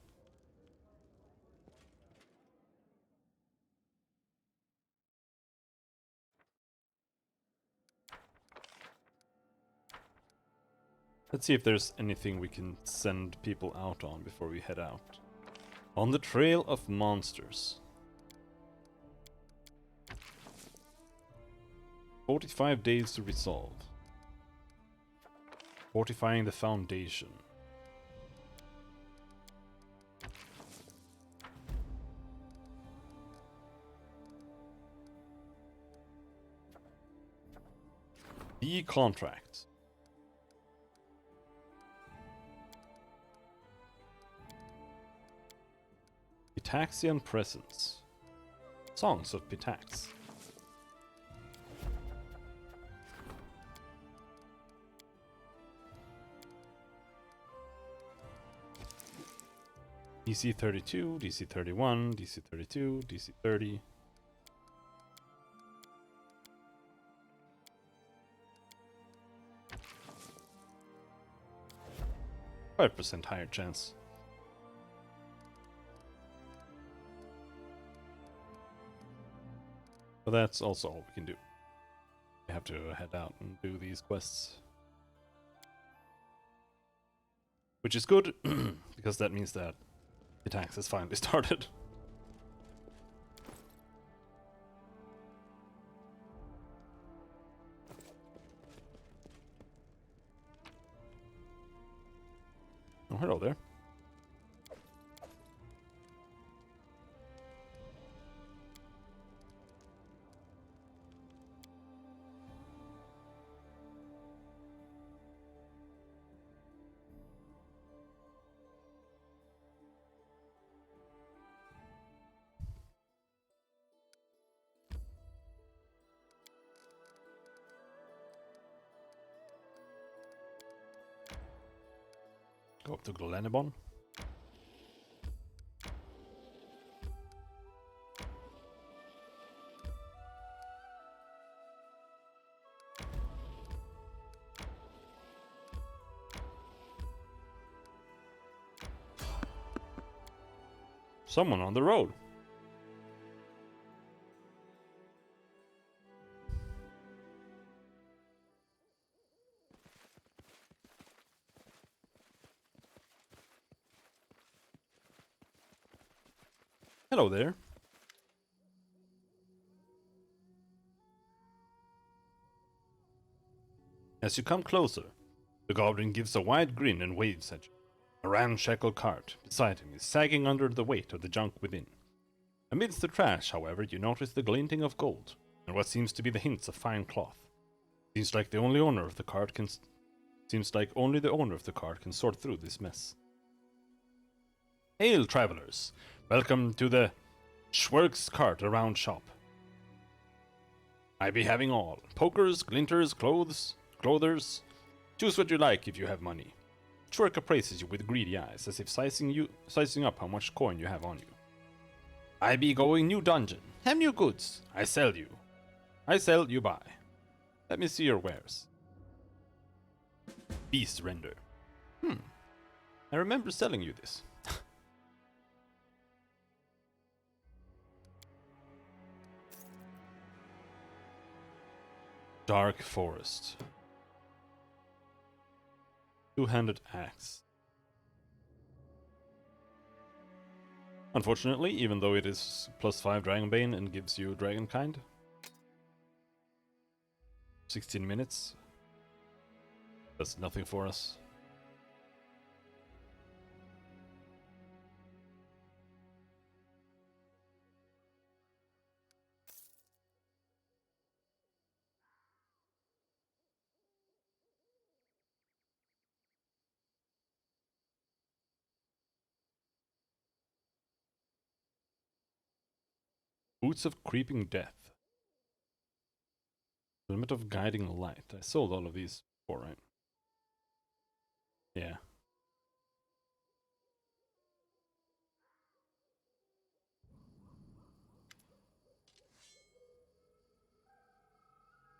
Let's see if there's anything we can send people out on before we head out. On the Trail of Monsters. 45 days to resolve. Fortifying the foundation. The contract. Pitaxian Presence. Songs of Pitax. DC 32, DC 31, DC 32, DC 30. %5 higher chance. But that's also all we can do. We have to head out and do these quests. Which is good, because that means that the tax has finally started. Oh, hello there. Go up to Glenebon. Someone on the road. Hello there. As you come closer, the goblin gives a wide grin and waves at you. A ramshackle cart beside him is sagging under the weight of the junk within. Amidst the trash, however, you notice the glinting of gold and what seems to be the hints of fine cloth. Seems like only the owner of the cart can sort through this mess. Hail, travelers! Welcome to the Schwerk's Cart Around shop. I be having all. Pokers, glinters, clothers. Choose what you like if you have money. Schwerk appraises you with greedy eyes, as if sizing up how much coin you have on you. I be going new dungeon. Have new goods. I sell you. I sell, you buy. Let me see your wares. Beast render. I remember selling you this. Dark Forest. Two-handed axe. Unfortunately, even though it is +5 Dragonbane and gives you Dragonkind. 16 minutes. That's nothing for us. Boots of Creeping Death. Limit of Guiding Light. I sold all of these before, right? Yeah.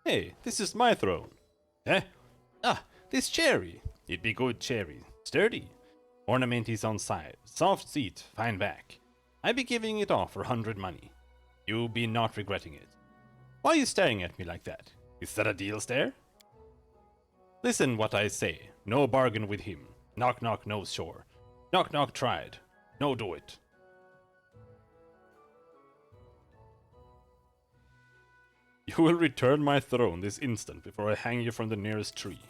Hey, this is my throne. Eh? Ah, this cherry. It be good cherry. Sturdy. Ornament is on side. Soft seat, fine back. I be giving it off for 100 money. You be not regretting it. Why are you staring at me like that? Is that a deal stare? Listen what I say. No bargain with him. Knock knock no sure. Knock knock tried. No do it. You will return my throne this instant before I hang you from the nearest tree.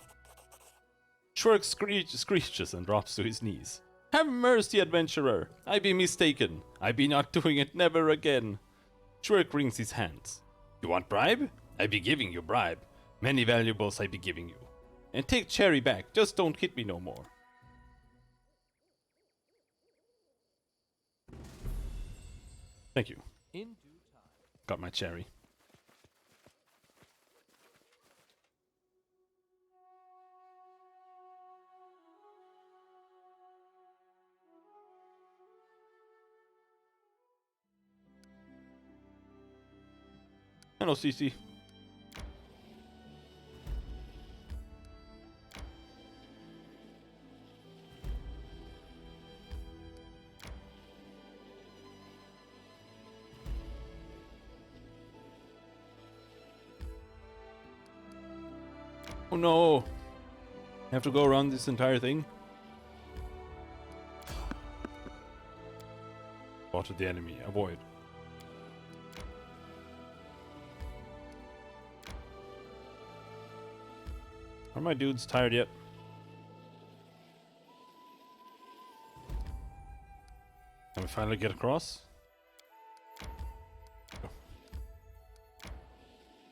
Schwerk screeches and drops to his knees. Have mercy, adventurer! I be mistaken. I be not doing it never again. Schwerk wrings his hands. You want bribe? I be giving you bribe. Many valuables I be giving you. And take cherry back, just don't hit me no more. Thank you. In due time. Got my cherry. Hello, CC. Oh no! I have to go around this entire thing? Spotted the enemy. Avoid. Are my dudes tired yet? Can we finally get across? Oh.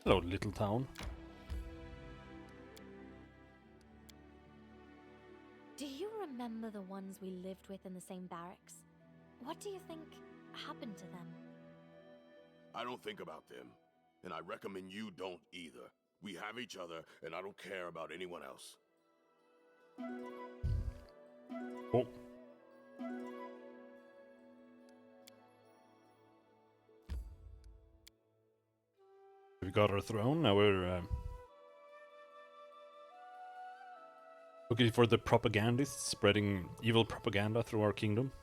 Hello, little town. Do you remember the ones we lived with in the same barracks? What do you think happened to them? I don't think about them, and I recommend you don't either. We have each other, and I don't care about anyone else. Oh. We got our throne, now we're looking for the propagandists spreading evil propaganda through our kingdom.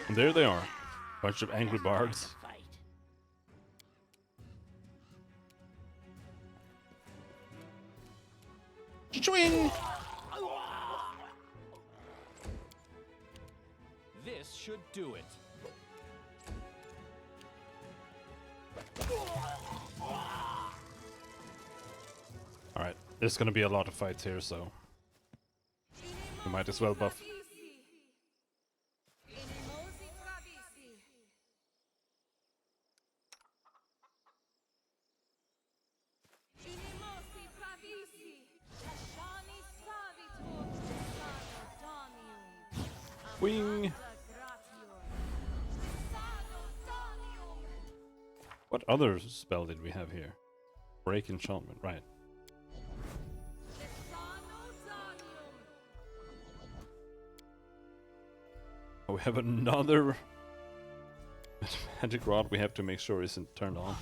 And there they are, bunch of angry bards. Swing! This should do it. Alright, there's gonna be a lot of fights here, so we might as well buff. Wing! What other spell did we have here? Break enchantment, right. Oh, we have another magic rod we have to make sure isn't turned on.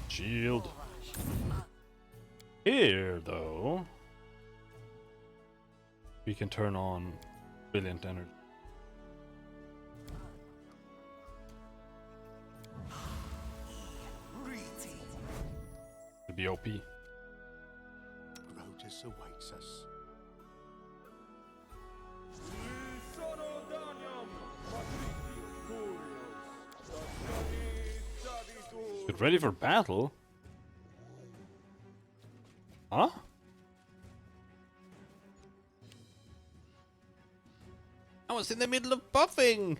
Shield. Here, though, we can turn on brilliant energy. To be OP. Rotus awaits us. Get ready for battle? Huh? I was in the middle of buffing!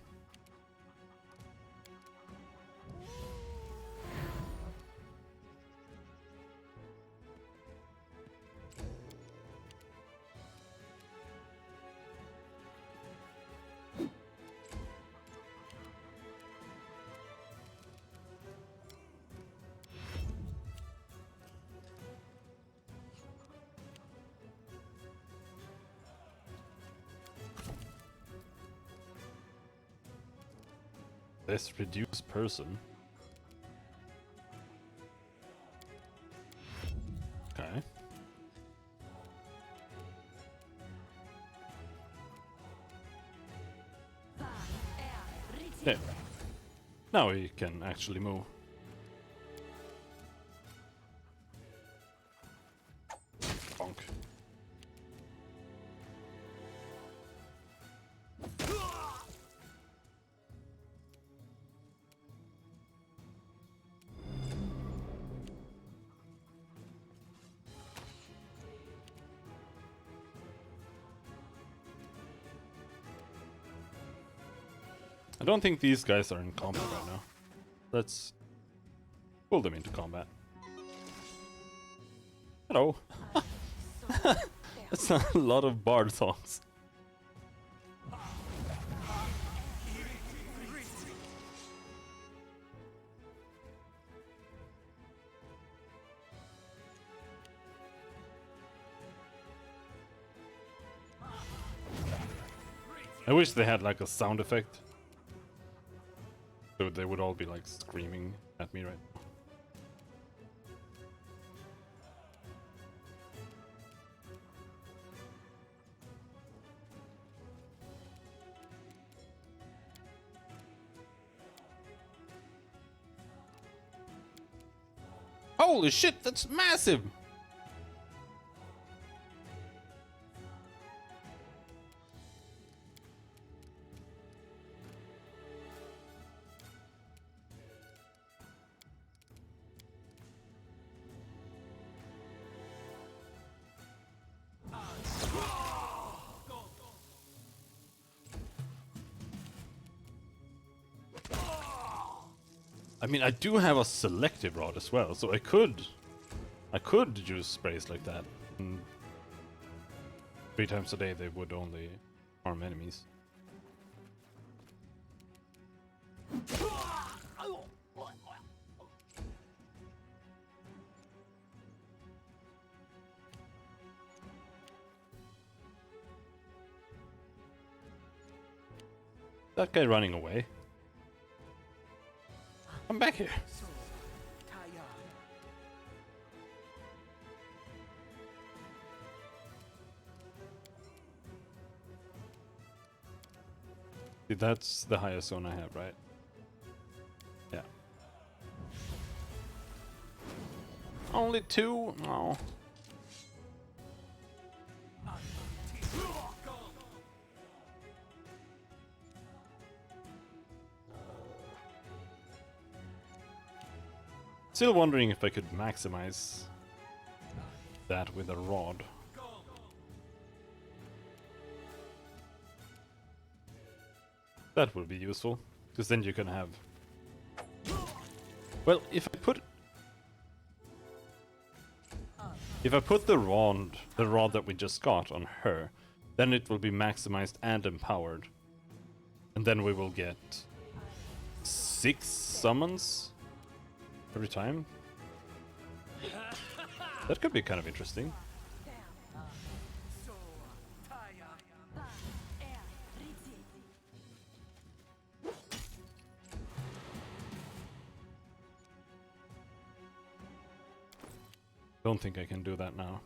This reduced person. Okay. There. Now we can actually move. Bonk. I don't think these guys are in combat right now. Let's pull them into combat. Hello. That's a lot of bard songs. I wish they had like a sound effect. So they would all be like screaming at me right now. Holy shit, that's massive! I mean, I do have a selective rod as well, so I could use sprays like that. And 3 times a day they would only harm enemies. That guy running away. Come back here. See, that's the highest zone I have, right? Yeah. Only 2? No. Still wondering if I could maximize that with a rod. That would be useful, because then you can have... Well, if I put the rod that we just got on her, then it will be maximized and empowered. And then we will get 6 summons every time. That could be kind of interesting. Don't think I can do that now.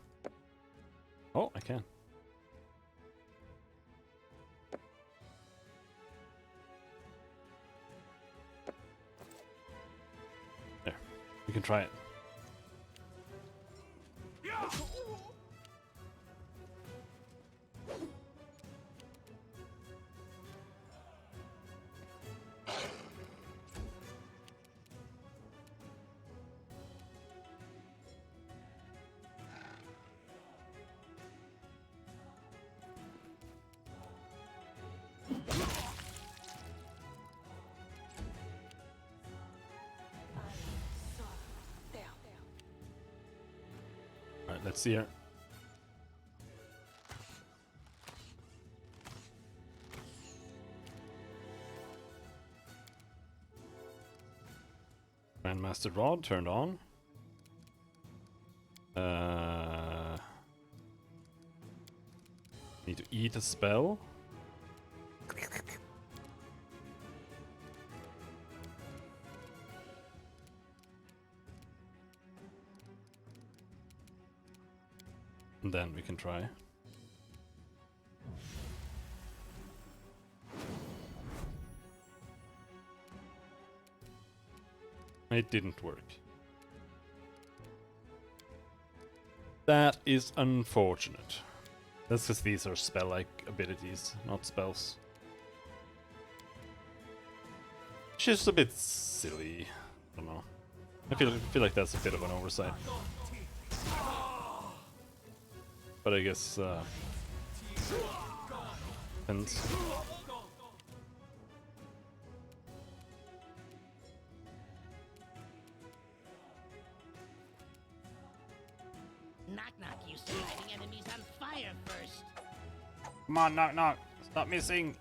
Oh, I can. There. We can try it. Alright, let's see here. Grandmaster Rod turned on. Need to eat a spell. And then we can try. It didn't work. That is unfortunate. That's because these are spell-like abilities, not spells. It's just a bit silly. I don't know. I feel like that's a bit of an oversight. But I guess depends. Knock knock, you surviving enemies on fire first. Come on, knock knock. Stop missing.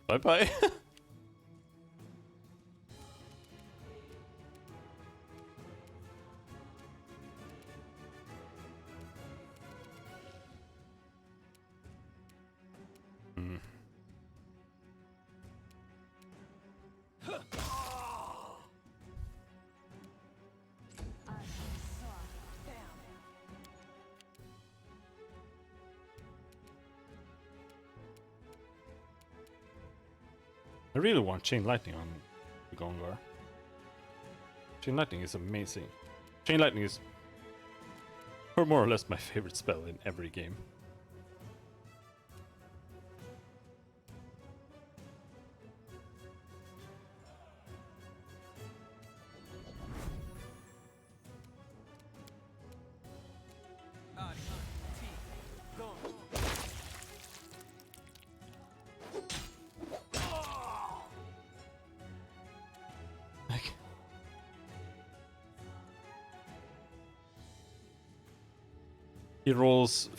Bye bye. I really want Chain Lightning on Gongar. Chain Lightning is amazing. Chain Lightning is more or less my favorite spell in every game. He rolls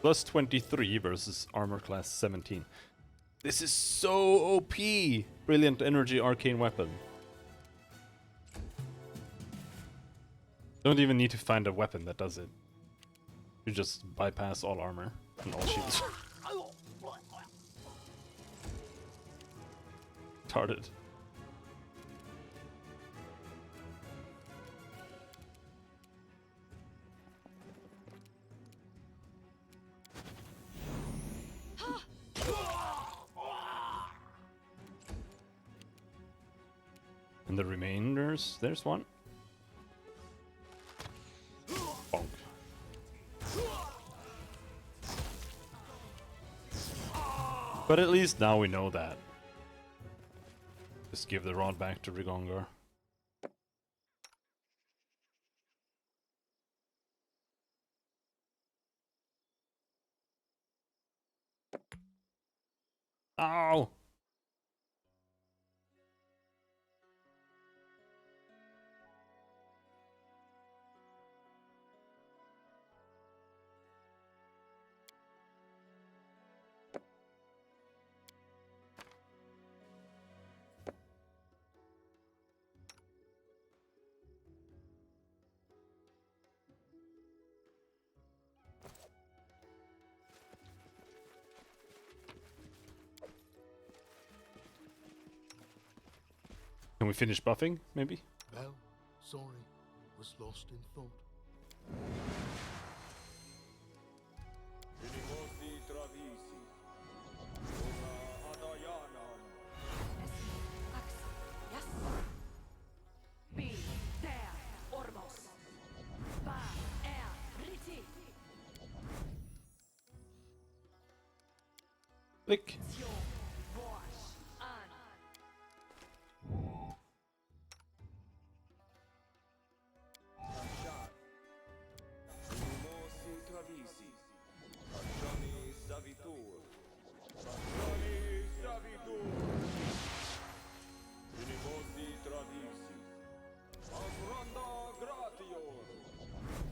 plus 23 versus armor class 17. This is so OP! Brilliant energy arcane weapon. Don't even need to find a weapon that does it. You just bypass all armor and all shields. Retarded. And the remainders, there's one. Bonk. But at least now we know that. Just give the rod back to Rigongar. Ow! Can we finish buffing, maybe? Well, sorry, was lost in thought. Click.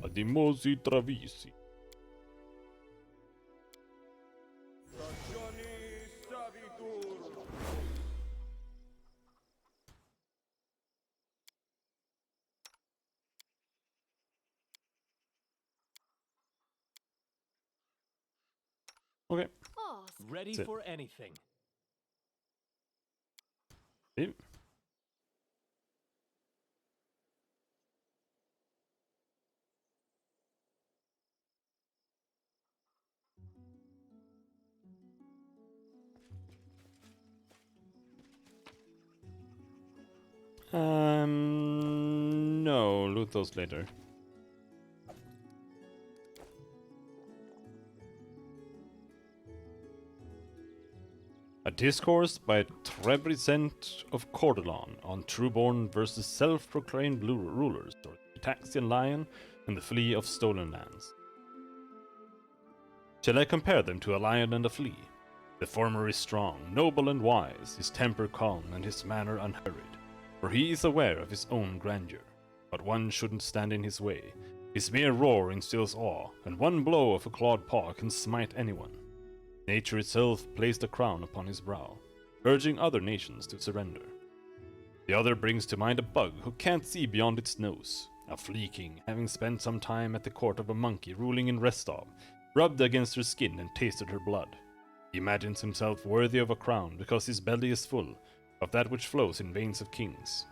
Adimosi Travisi. Okay. Oh, Ready That's it. for anything. See? No, loot those later. A discourse by Trebrizent of Cordelon on Trueborn versus self-proclaimed rulers, or the Taxian Lion and the Flea of Stolen Lands. Shall I compare them to a lion and a flea? The former is strong, noble and wise, his temper calm and his manner unhurried, for he is aware of his own grandeur. But one shouldn't stand in his way. His mere roar instills awe, and one blow of a clawed paw can smite anyone. Nature itself placed a crown upon his brow. urging other nations to surrender. The other brings to mind a bug who can't see beyond its nose. A flea king, having spent some time at the court of a monkey ruling in Restov, rubbed against her skin and tasted her blood. He imagines himself worthy of a crown because his belly is full of that which flows in veins of kings.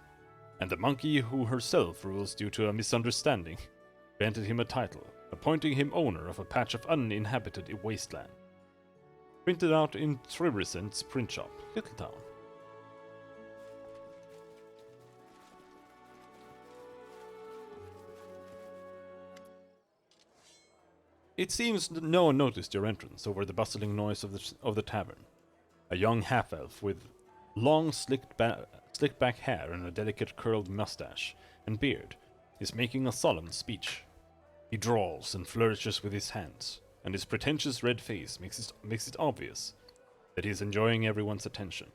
And the monkey who herself rules due to a misunderstanding granted him a title, appointing him owner of a patch of uninhabited wasteland. Printed out in Trebresent's print shop, Little Town. It seems no one noticed your entrance over the bustling noise of the tavern. A young half-elf with long slicked back hair and a delicate curled mustache and beard is making a solemn speech. He drawls and flourishes with his hands, and his pretentious red face makes it obvious that he is enjoying everyone's attention.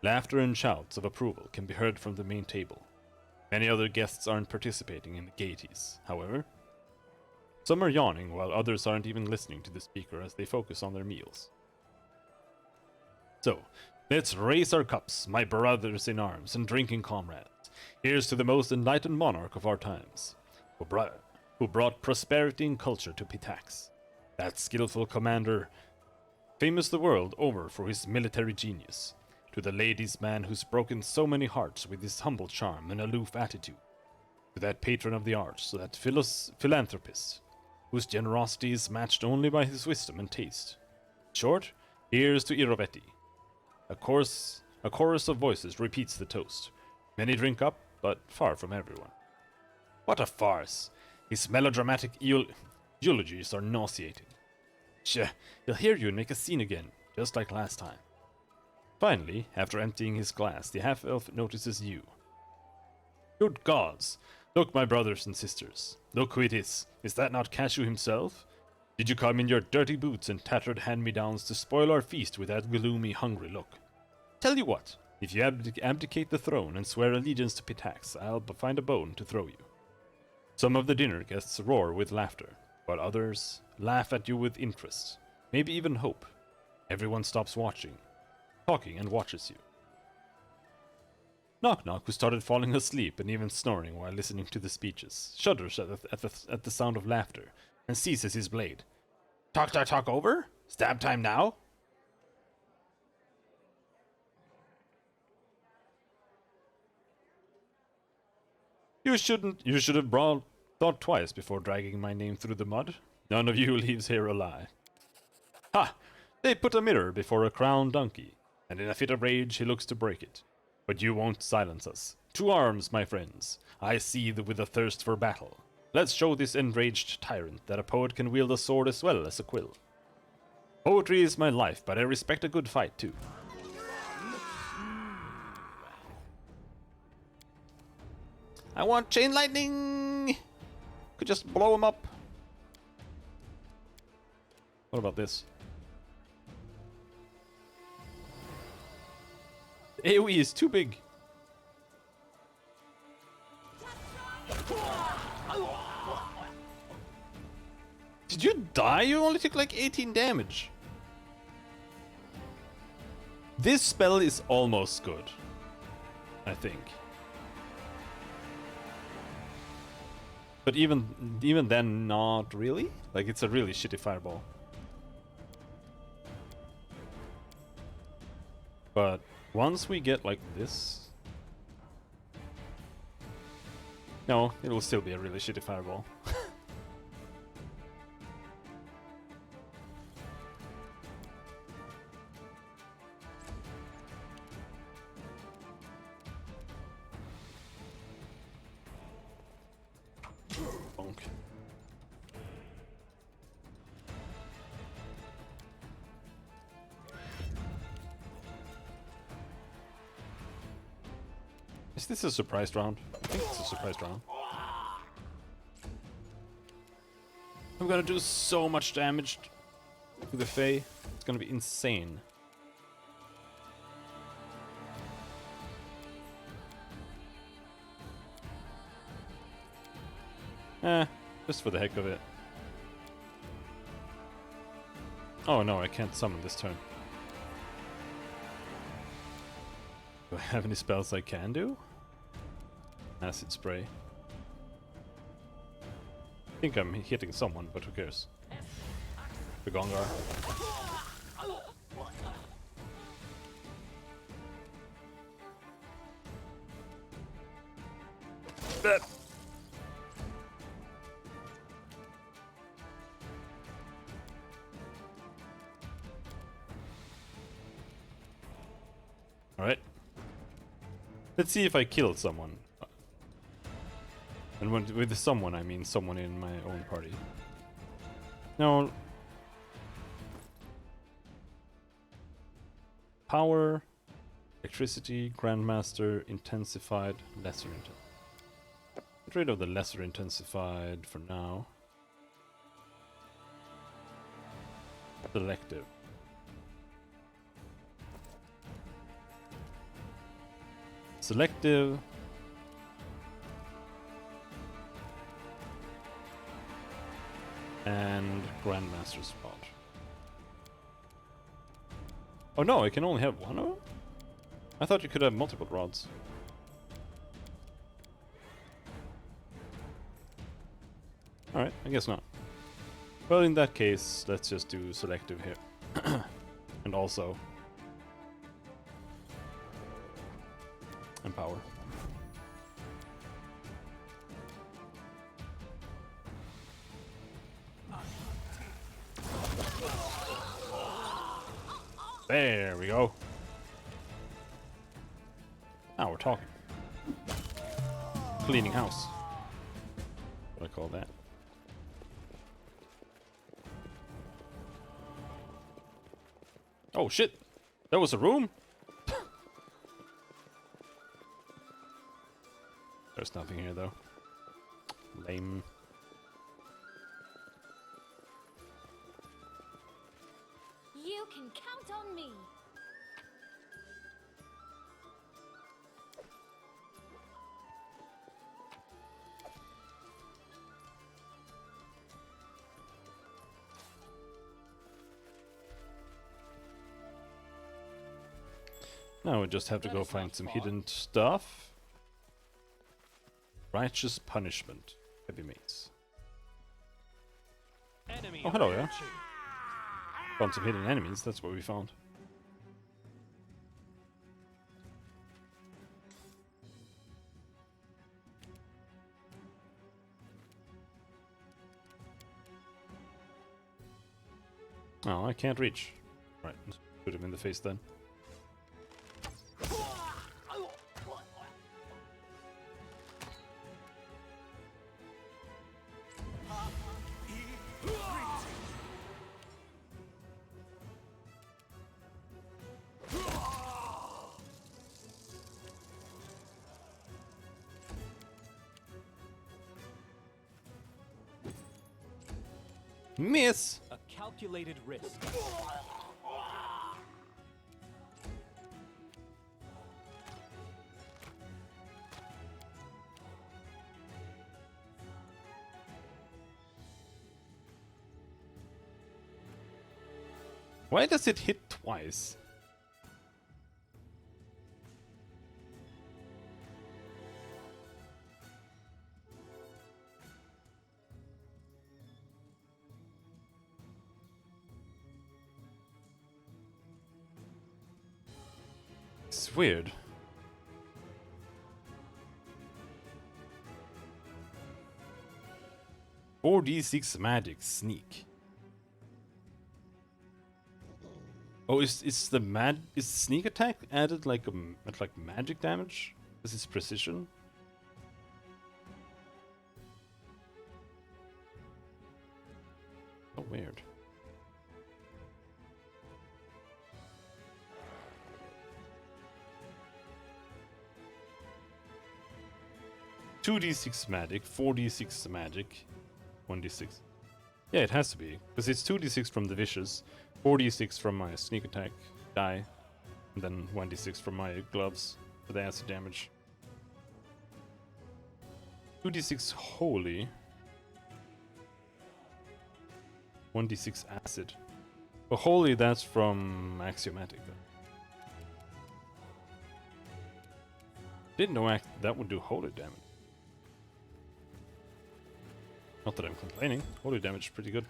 Laughter and shouts of approval can be heard from the main table. Many other guests aren't participating in the gaieties, however. Some are yawning, while others aren't even listening to the speaker as they focus on their meals. So, let's raise our cups, my brothers in arms and drinking comrades. Here's to the most enlightened monarch of our times, who brought prosperity and culture to Pitax. That skillful commander, famous the world over for his military genius. To the ladies' man who's broken so many hearts with his humble charm and aloof attitude. To that patron of the arts, to that philanthropist, whose generosity is matched only by his wisdom and taste. In short, here's to Irovetti. A chorus of voices repeats the toast. Many drink up, but far from everyone. What a farce! His melodramatic eulogies are nauseating. He'll hear you and make a scene again, just like last time. Finally, after emptying his glass, the half-elf notices you. Good gods! Look, my brothers and sisters. Look who it is. Is that not Cashew himself? Did you come in your dirty boots and tattered hand-me-downs to spoil our feast with that gloomy, hungry look? Tell you what, if you abdicate the throne and swear allegiance to Pitax, I'll find a bone to throw you. Some of the dinner guests roar with laughter, while others laugh at you with interest, maybe even hope. Everyone stops talking and watches you. Knock-Knock, who started falling asleep and even snoring while listening to the speeches, shudders at the sound of laughter and seizes his blade. Talk over? Stab time now? You should have thought twice before dragging my name through the mud. None of you leaves here alive. Ha! They put a mirror before a crowned donkey, and in a fit of rage he looks to break it. But you won't silence us. To arms, my friends. I seethe with a thirst for battle. Let's show this enraged tyrant that a poet can wield a sword as well as a quill. Poetry is my life, but I respect a good fight too. I want chain lightning! Could just blow him up. What about this? AoE is too big. Did you die? You only took like 18 damage. This spell is almost good, I think. But even then, not really. Like, it's a really shitty fireball. But once we get like this... No, it will still be a really shitty fireball. Bonk. Is this a surprise round? I think it's a surprise round. I'm gonna do so much damage to the Fae. It's gonna be insane. Just for the heck of it. Oh no, I can't summon this turn. Do I have any spells I can do? Acid spray. I think I'm hitting someone, but who cares? The Gongar. Alright. Let's see if I killed someone. And with someone, I mean someone in my own party. No. Power, electricity, Grandmaster, intensified, lesser intensified. Get rid of the lesser intensified for now. Selective. Selective. And Grandmaster spot. Oh no, I can only have one of them? I thought you could have multiple rods. Alright, I guess not. Well, in that case, let's just do selective here. And also... and power. There we go. Now we're talking. Cleaning house. What I call that. Oh shit! That was a room? There's nothing here though. Lame. You can count on me. Now we just have to go find some hidden stuff. Righteous punishment. Heavy mace. Enemy Oh, hello, yeah. approaching. Found some hidden enemies, that's what we found. Oh, I can't reach. Right, shoot him in the face then. Miss! A calculated risk. Why does it hit twice? It's weird. Four D6 magic sneak. Oh, is sneak attack added like magic damage? Is this precision? Oh, weird. Two D6 magic, 4D6 magic, 1D6. Yeah, it has to be, because it's 2D6 from the vicious, 4D6 from my sneak attack die, and then 1D6 from my gloves for the acid damage. 2D6 holy, 1D6 acid. But holy, that's from axiomatic though. Didn't know that would do holy damage. Not that I'm complaining. Holy damage is pretty good.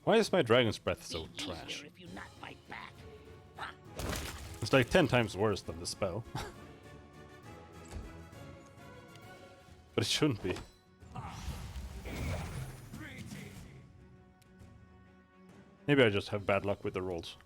Why is my Dragon's Breath so Be trash? easier if you not fight back. It's like 10 times worse than the spell. But it shouldn't be. Maybe I just have bad luck with the rolls.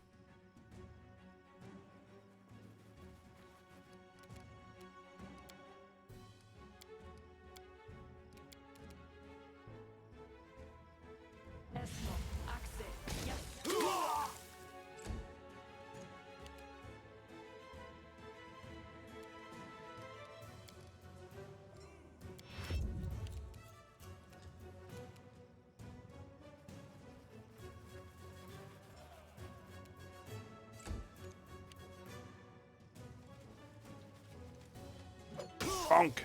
Bonk!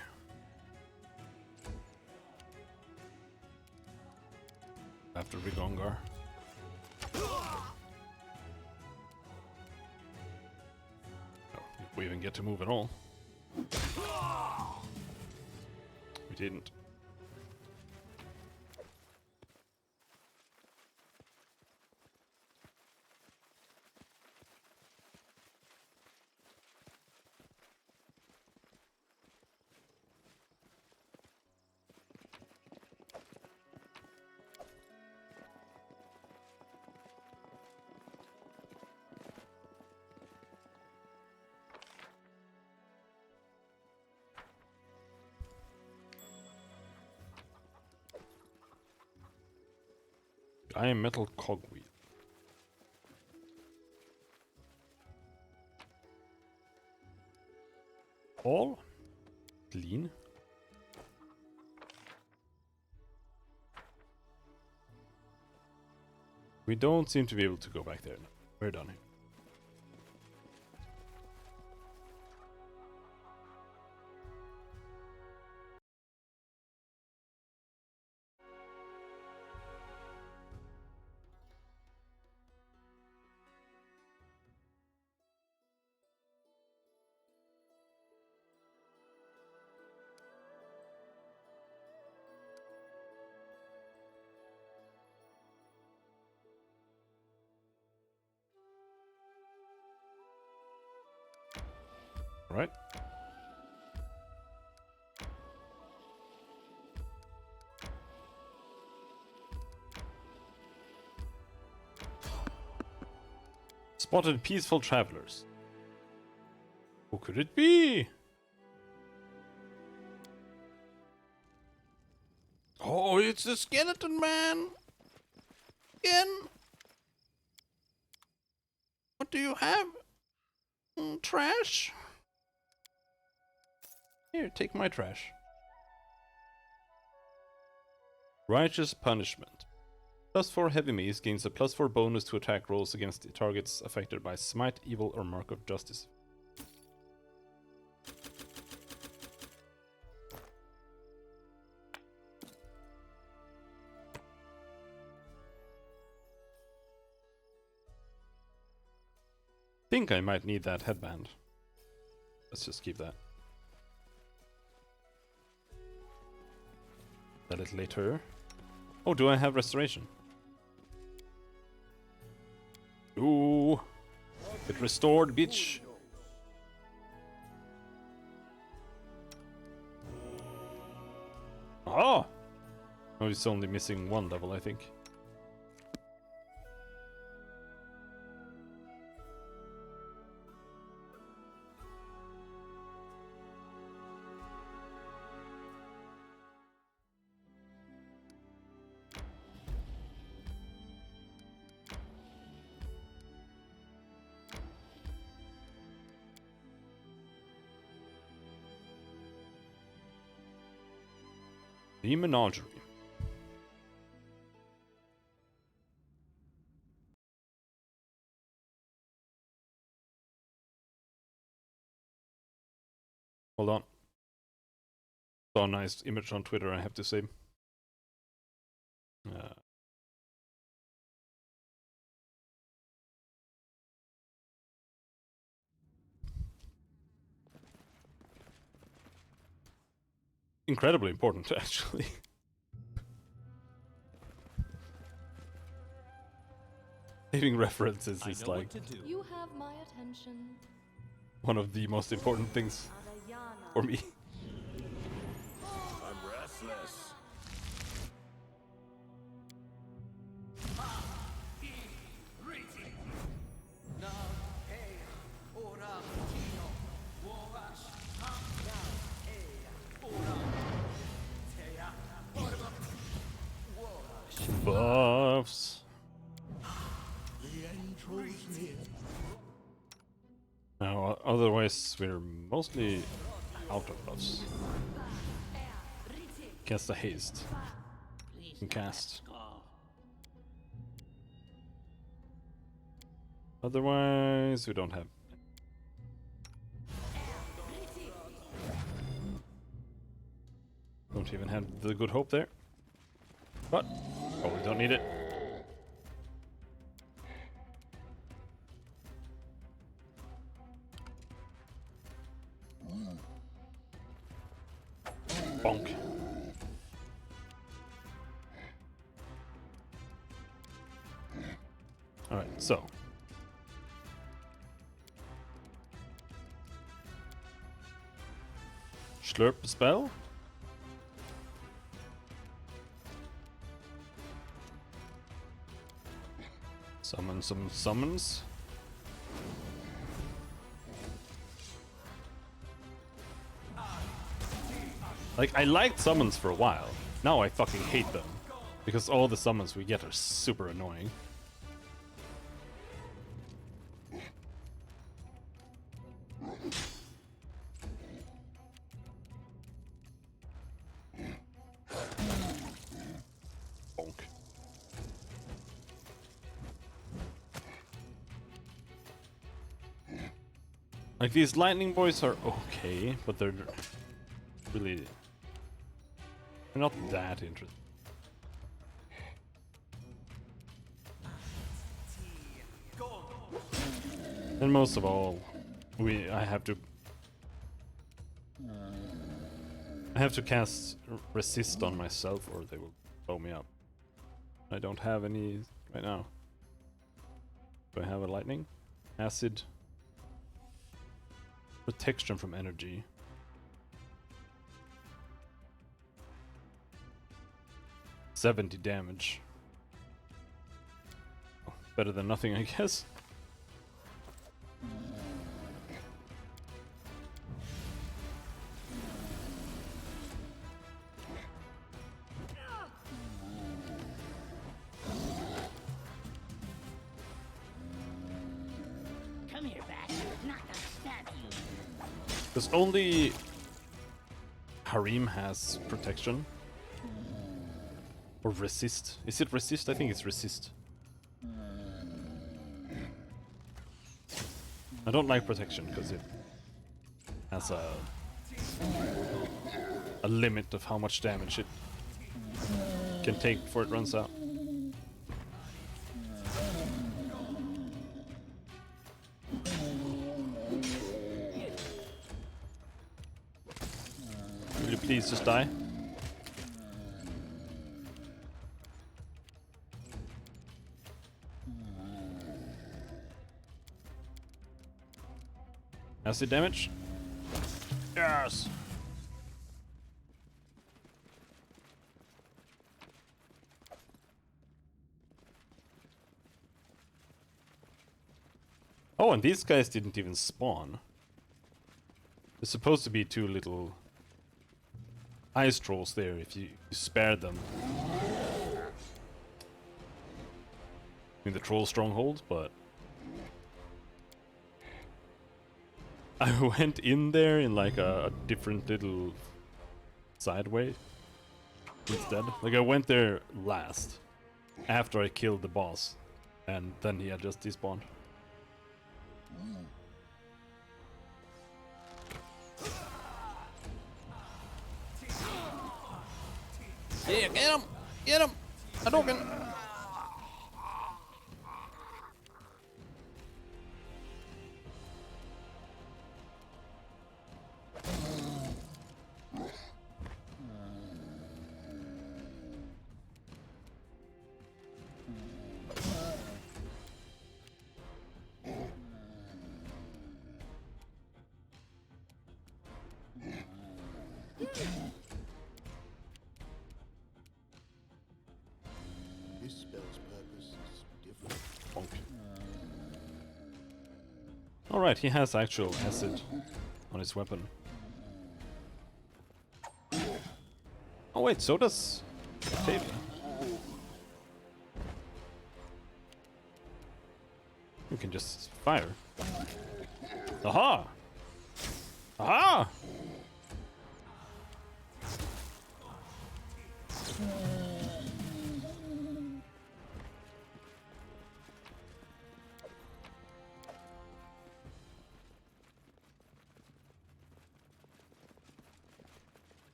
After Rigongar. Oh, if we even get to move at all. We didn't. I am metal cogwheel. All clean. We don't seem to be able to go back there. We're done here. Right. Spotted peaceful travelers. Who could it be? Oh, it's the skeleton man. Again. What do you have? Trash? Here, take my trash. Righteous Punishment. +4 heavy mace gains a +4 bonus to attack rolls against the targets affected by Smite, Evil, or Mark of Justice. Think I might need that headband. Let's just keep that. A little later. Oh, do I have restoration? Ooh. Get restored, bitch. Oh! Oh, he's only missing one level, I think. The Menagerie. Hold on. Saw a nice image on Twitter, I have to say. Incredibly important, actually. Saving references is like You have my attention. one of the most important things for me. I'm restless. Buffs. The end draws near. Now, otherwise, we're mostly out of buffs. Cast a haste. Please Can not that cast. skull. Otherwise, we don't have. Don't even have the good hope there. But, probably don't need it. Bonk. Alright, so. Slurp spell. Summon some summons. Like, I liked summons for a while. Now I fucking hate them. Because all the summons we get are super annoying. Bonk. Like, these lightning boys are okay, but they're really... they're not that interesting. And most of all, I have to cast resist on myself or they will blow me up. I don't have any right now. Do I have a lightning? Acid. Protection from energy. $70 damage. Oh, better than nothing, I guess. Come here, bastard. Not gonna stab you. Because only Harim has protection. Or resist. Is it resist? I think it's resist. I don't like protection because it has a limit of how much damage it can take before it runs out. Will you please just die? Acid damage? Yes! Oh, and these guys didn't even spawn. There's supposed to be two little ice trolls there if you spare them in the troll stronghold, but I went in there in like a different little side way instead. Like I went there last after I killed the boss and then he had just despawned. Yeah, get him! Get him! Hadouken! This spell's purpose is different. Bonk. Alright, he has actual acid on his weapon. Oh wait, so does Octavia. You can just fire. Aha! Aha!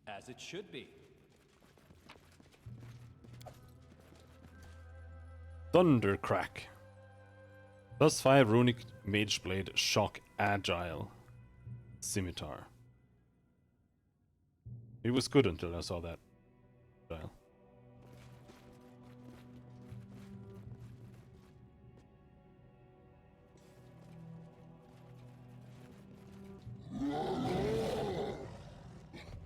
As it should be. Thundercrack. Plus 5 runic mage blade shock agile scimitar. It was good until I saw that. Agile.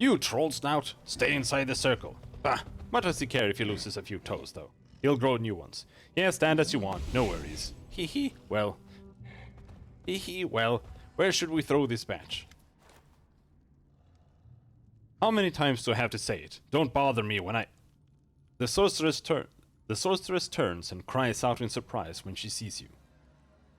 You troll snout, stay inside the circle. Bah, what does he care if he loses a few toes, though? He'll grow new ones. Yeah, stand as you want, no worries. Hee hee, well. Hee hee, well, where should we throw this batch? How many times do I have to say it? Don't bother me when I... The sorceress turns and cries out in surprise when she sees you.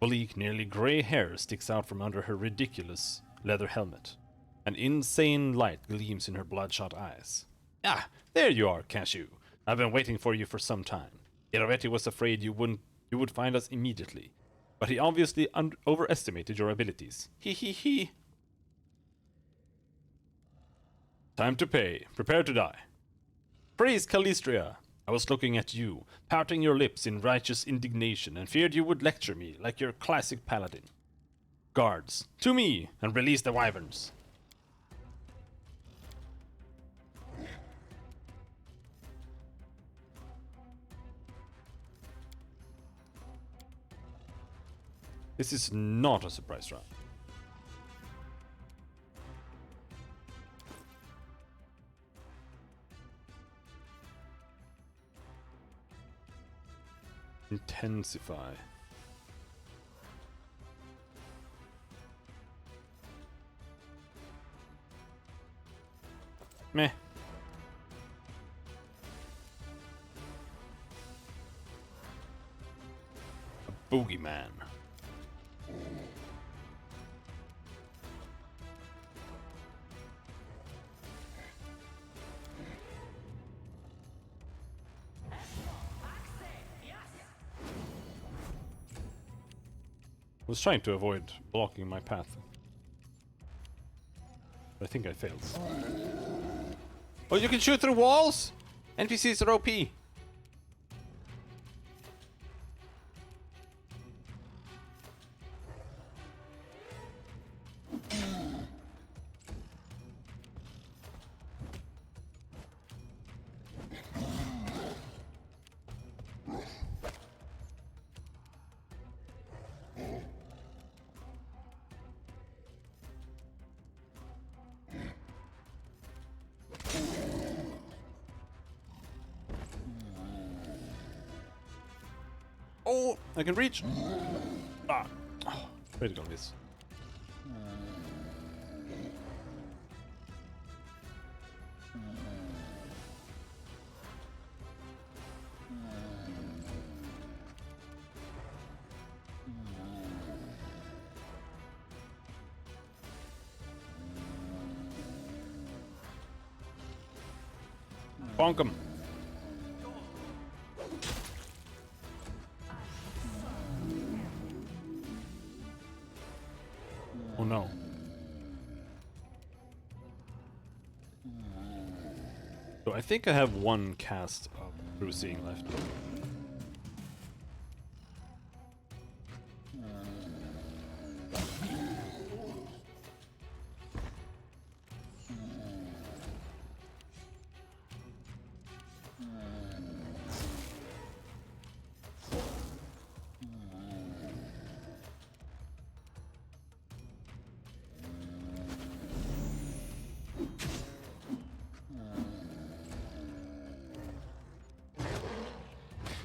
Bleak, nearly grey hair sticks out from under her ridiculous leather helmet. An insane light gleams in her bloodshot eyes. Ah, there you are, Cashew. I've been waiting for you for some time. Iravetti was afraid you would find us immediately, but he obviously overestimated your abilities. Hee hee hee. Time to pay. Prepare to die. Praise Calistria. I was looking at you, pouting your lips in righteous indignation, and feared you would lecture me like your classic paladin. Guards, to me, and release the wyverns. This is not a surprise round. Intensify. Meh. A boogeyman. I was trying to avoid blocking my path. I think I failed. Oh, you can shoot through walls? NPCs are OP. Oh, I can reach. Ah, oh, critical miss. Bonk him. Oh no. So I think I have one cast of True Seeing left.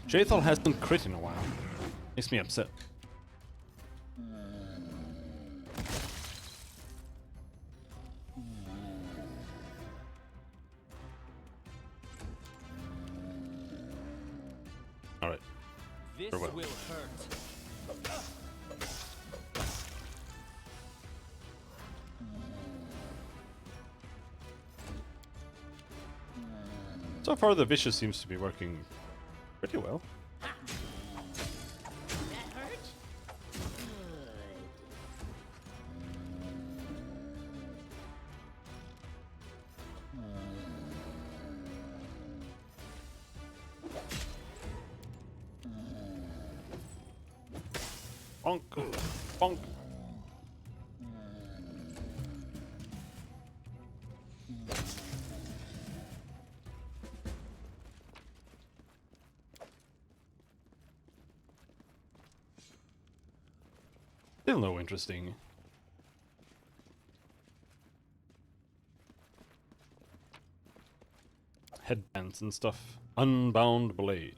Jaethal hasn't crit in a while. Makes me upset. Alright. This Farewell. will hurt. So far the Vicious seems to be working pretty well. That hurt? Good. Bonk! Bonk! Still no interesting. Headbands and stuff. Unbound Blade.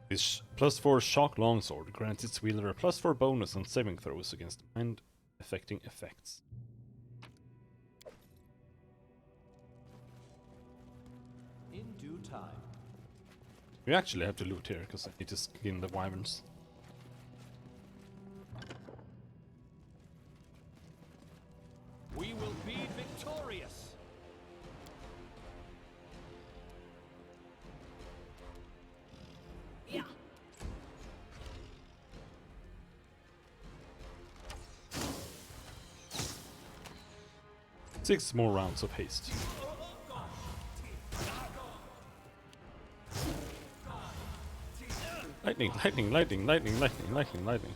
This +4 shock longsword grants its wielder a +4 bonus on saving throws against mind-affecting effects. In due time. We actually have to loot here because I need to skin the wyverns. We will be victorious. Yeah. Six more rounds of haste. Lightning, lightning, lightning, lightning, lightning, lightning, lightning.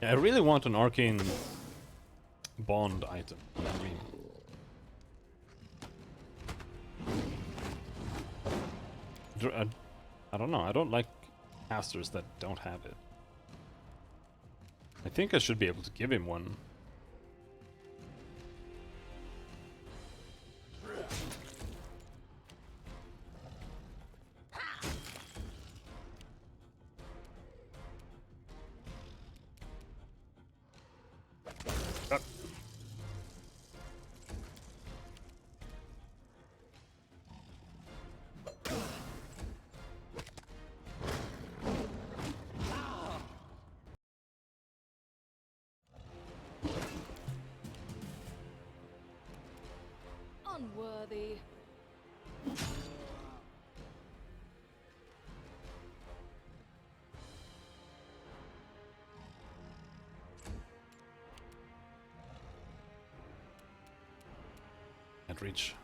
Yeah, I really want an arcane bond item. I mean, I don't know. I don't like casters that don't have it. I think I should be able to give him one. Unworthy. Can't reach.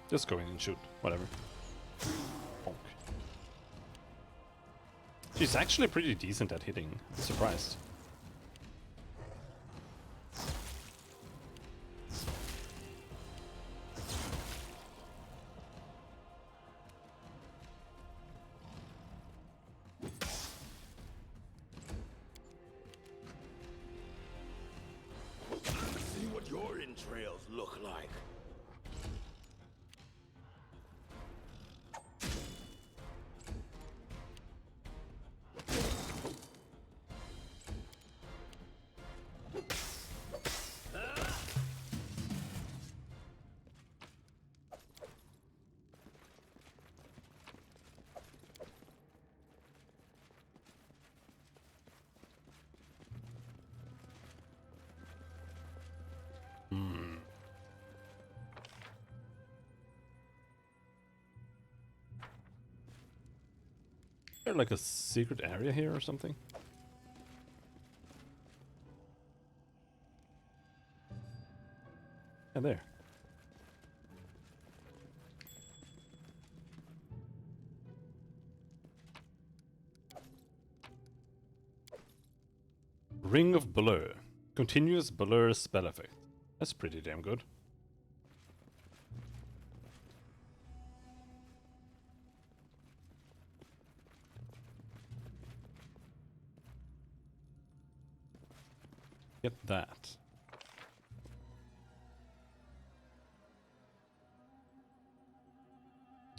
Just go in and shoot. Whatever. Bonk. She's actually pretty decent at hitting. I'm surprised. See what your entrails look like. Is there like a secret area here or something? Yeah, there. Ring of Blur. Continuous blur spell effect. That's pretty damn good. Get that.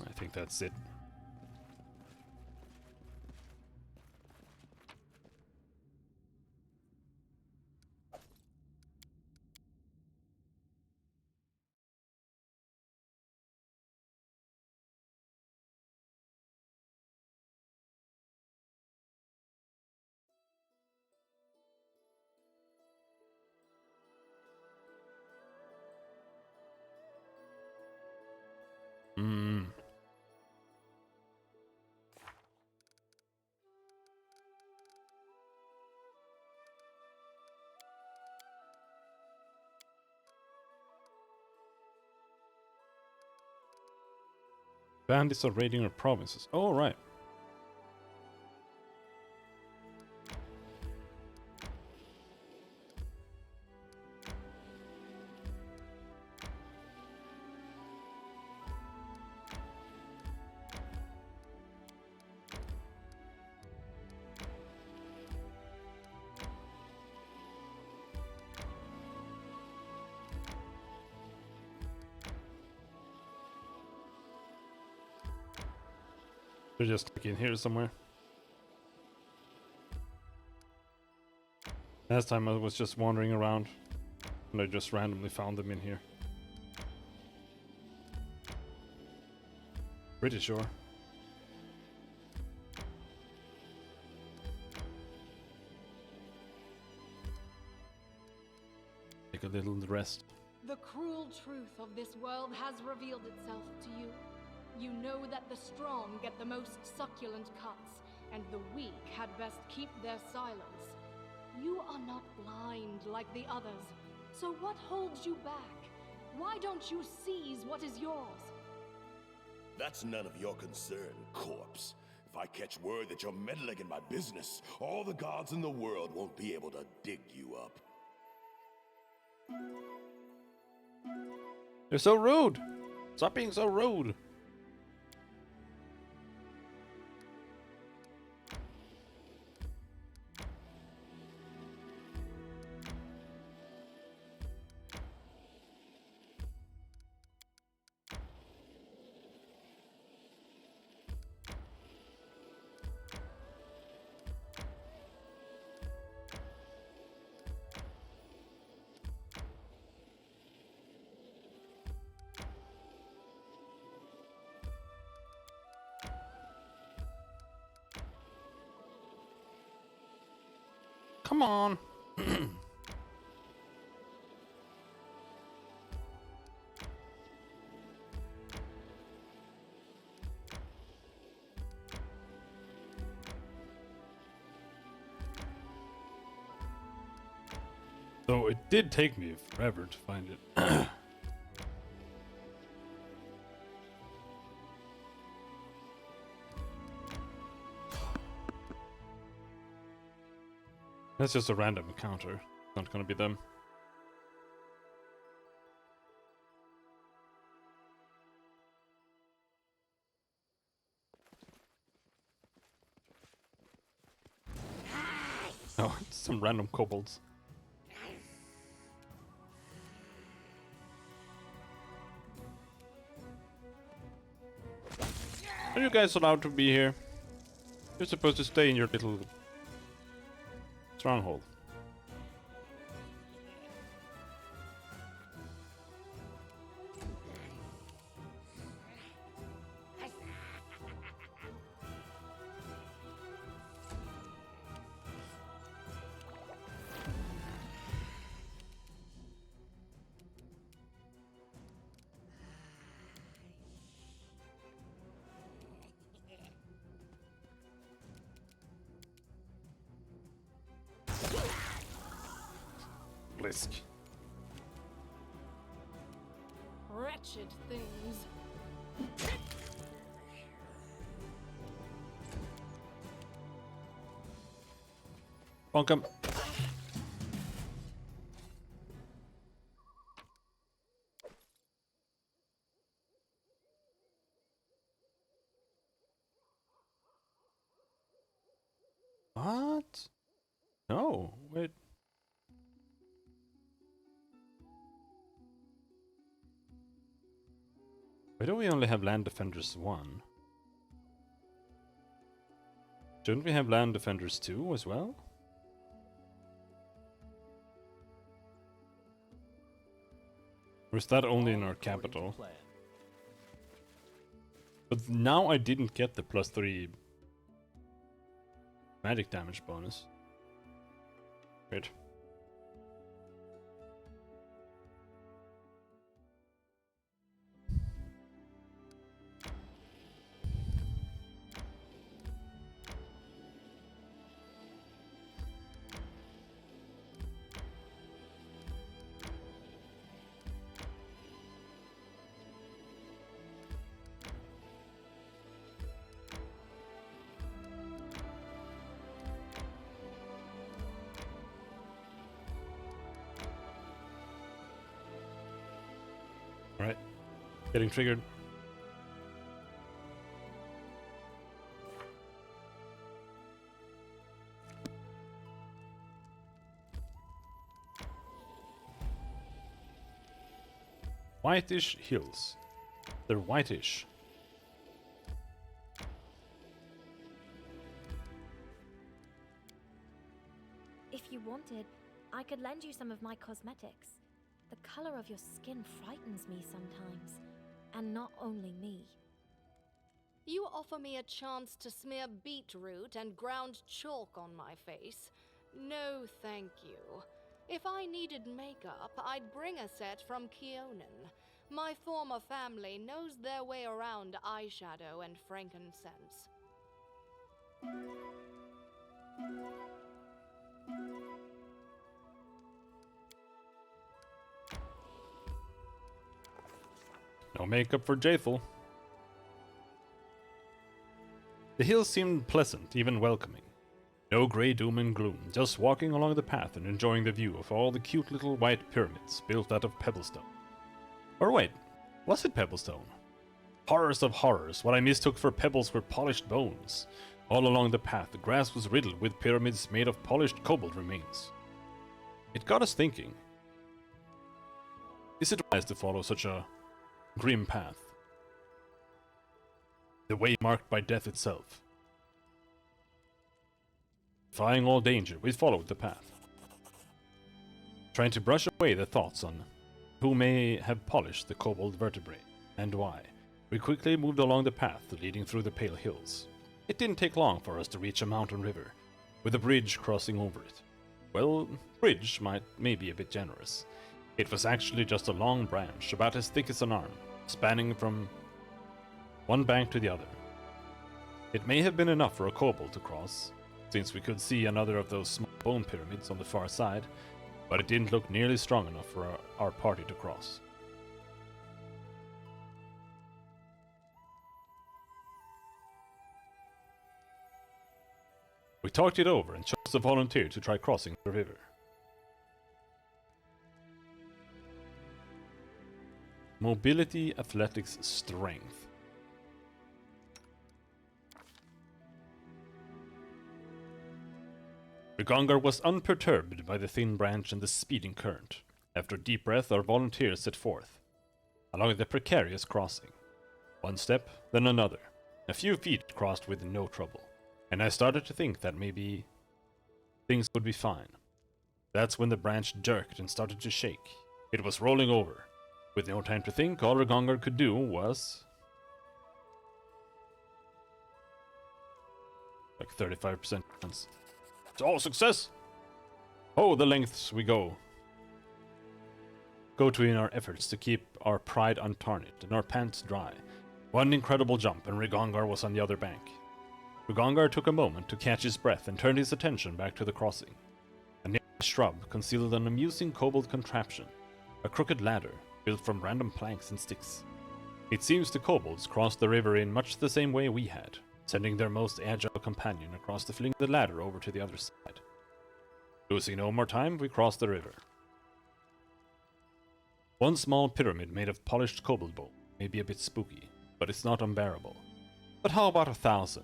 I think that's it. Hmm. Bandits are raiding our provinces. Oh, right. They're just like in here somewhere. Last time I was just wandering around and I just randomly found them in here. Pretty sure. Take a little rest. The cruel truth of this world has revealed itself to you. You know that the strong get the most succulent cuts, and the weak had best keep their silence. You are not blind like the others, so what holds you back? Why don't you seize what is yours? That's none of your concern, corpse. If I catch word that you're meddling in my business, all the gods in the world won't be able to dig you up. They're so rude! Stop being so rude! Come on! Though it did take me forever to find it. That's just a random encounter. It's not gonna be them. Oh, it's some random kobolds. Are you guys allowed to be here? You're supposed to stay in your little stronghold. Blisk. wretched things. Bonk him. What? No, wait. Why do we only have Land Defenders 1? Shouldn't we have Land Defenders 2 as well? Or is that only in our capital? But now I didn't get the +3 magic damage bonus. Great. Alright. Getting triggered. Whitish hills. They're whitish. If you wanted, I could lend you some of my cosmetics. The color of your skin frightens me sometimes. And not only me. You offer me a chance to smear beetroot and ground chalk on my face? No, thank you. If I needed makeup, I'd bring a set from Keonan. My former family knows their way around eyeshadow and frankincense. No makeup for Jaethel. The hills seemed pleasant, even welcoming. No grey doom and gloom, just walking along the path and enjoying the view of all the cute little white pyramids built out of pebblestone. Or wait, was it pebblestone? Horrors of horrors, what I mistook for pebbles were polished bones. All along the path, the grass was riddled with pyramids made of polished kobold remains. It got us thinking. Is it wise to follow such a grim path? The way marked by death itself. Defying all danger, we followed the path, trying to brush away the thoughts on who may have polished the kobold vertebrae, and why. We quickly moved along the path leading through the pale hills. It didn't take long for us to reach a mountain river, with a bridge crossing over it. Well, bridge may be a bit generous. It was actually just a long branch, about as thick as an arm, spanning from one bank to the other. It may have been enough for a kobold to cross, since we could see another of those small bone pyramids on the far side, but it didn't look nearly strong enough for our party to cross. We talked it over and chose a volunteer to try crossing the river. Mobility, athletics, strength. Rigongar was unperturbed by the thin branch and the speeding current. After a deep breath, our volunteers set forth along the precarious crossing. One step, then another. A few feet crossed with no trouble, and I started to think that maybe things would be fine. That's when the branch jerked and started to shake. It was rolling over. With no time to think, all Rigongar could do was like 35% chance. It's all success! Oh, the lengths we go to in our efforts to keep our pride untarnished and our pants dry. One incredible jump and Rigongar was on the other bank. Rigongar took a moment to catch his breath and turned his attention back to the crossing. A nearby shrub concealed an amusing kobold contraption, a crooked ladder, built from random planks and sticks. It seems the kobolds crossed the river in much the same way we had, sending their most agile companion across to fling the ladder over to the other side. Losing no more time, we crossed the river. One small pyramid made of polished kobold bone may be a bit spooky, but it's not unbearable. But how about 1,000?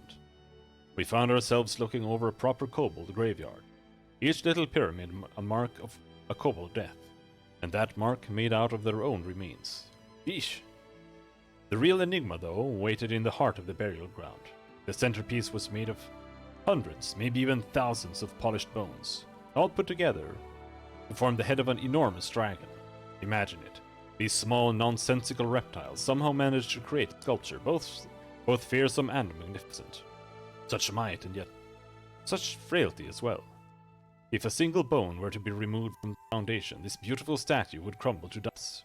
We found ourselves looking over a proper kobold graveyard. Each little pyramid a mark of a kobold death, and that mark made out of their own remains. Yeesh! The real enigma, though, waited in the heart of the burial ground. The centerpiece was made of hundreds, maybe even thousands of polished bones, all put together to form the head of an enormous dragon. Imagine it. These small, nonsensical reptiles somehow managed to create a sculpture both fearsome and magnificent. Such might, and yet such frailty as well. If a single bone were to be removed from the foundation, this beautiful statue would crumble to dust.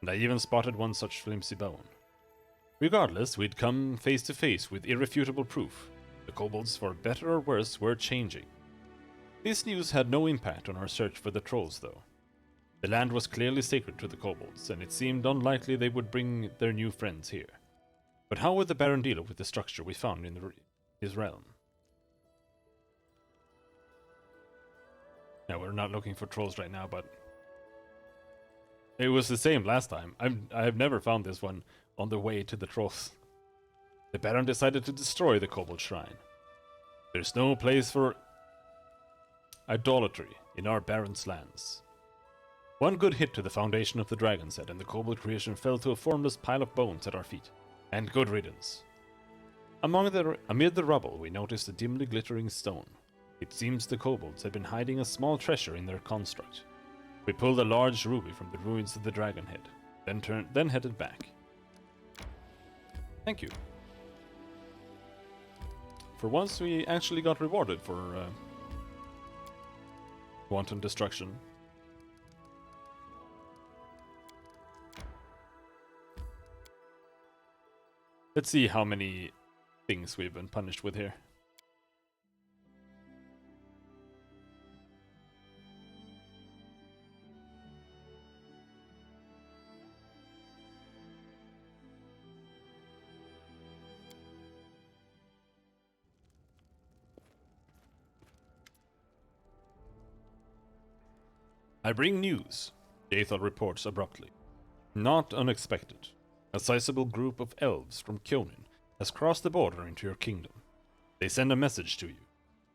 And I even spotted one such flimsy bone. Regardless, we'd come face to face with irrefutable proof. The kobolds, for better or worse, were changing. This news had no impact on our search for the trolls, though. The land was clearly sacred to the kobolds, and it seemed unlikely they would bring their new friends here. But how would the Baron deal with the structure we found in his realm? Now, we're not looking for trolls right now, but it was the same last time. I have never found this one on the way to the trolls. The Baron decided to destroy the kobold shrine. There's no place for idolatry in our Baron's lands. One good hit to the foundation of the dragon's head, and the kobold creation fell to a formless pile of bones at our feet. And good riddance. Amid the rubble, we noticed a dimly glittering stone. It seems the kobolds had been hiding a small treasure in their construct. We pulled a large ruby from the ruins of the dragon head, then headed back. Thank you. For once, we actually got rewarded for wanton destruction. Let's see how many things we've been punished with here. I bring news, Jaethal reports abruptly. Not unexpected. A sizable group of elves from Kyonin has crossed the border into your kingdom. They send a message to you.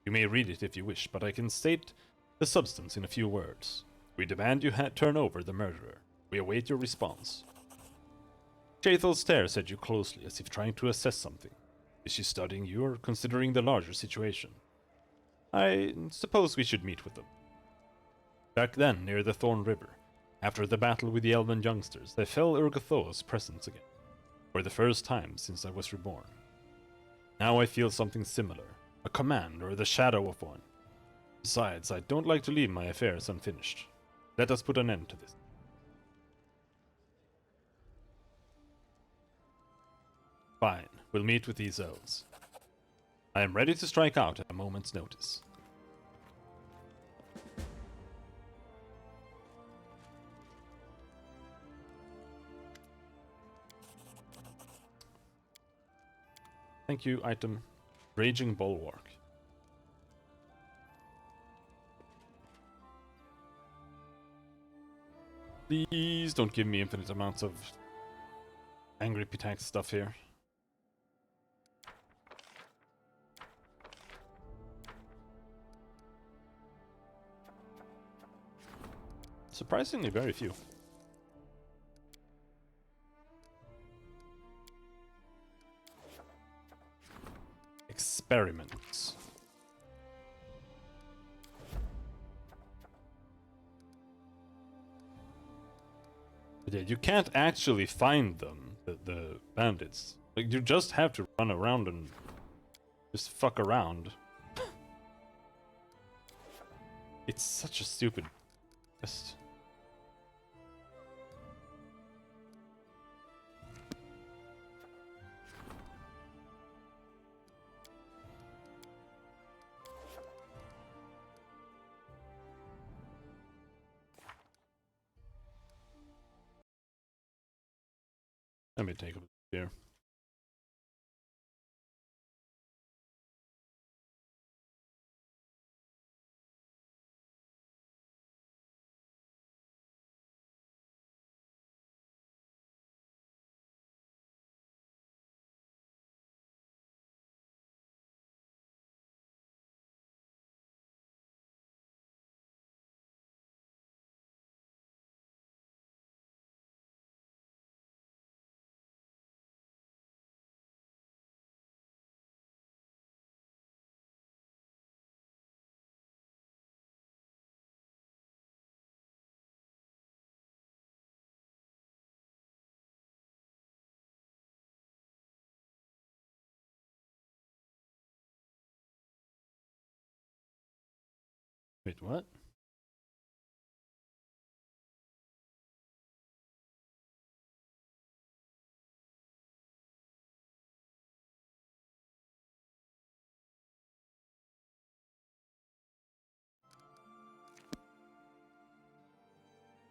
You may read it if you wish, but I can state the substance in a few words. We demand you turn over the murderer. We await your response. Jaethal stares at you closely, as if trying to assess something. Is she studying you or considering the larger situation? I suppose we should meet with them. Back then, near the Thorn River, after the battle with the elven youngsters, I felt Urgathoa's presence again, for the first time since I was reborn. Now I feel something similar, a command or the shadow of one. Besides, I don't like to leave my affairs unfinished. Let us put an end to this. Fine, we'll meet with these elves. I am ready to strike out at a moment's notice. Thank you, item. Raging Bulwark. Please don't give me infinite amounts of angry Pitax stuff here. Surprisingly very few. Experiments. But yeah, you can't actually find them, the bandits. Like, you just have to run around and just fuck around. It's such a stupid quest. Let me take a look here. Wait, what?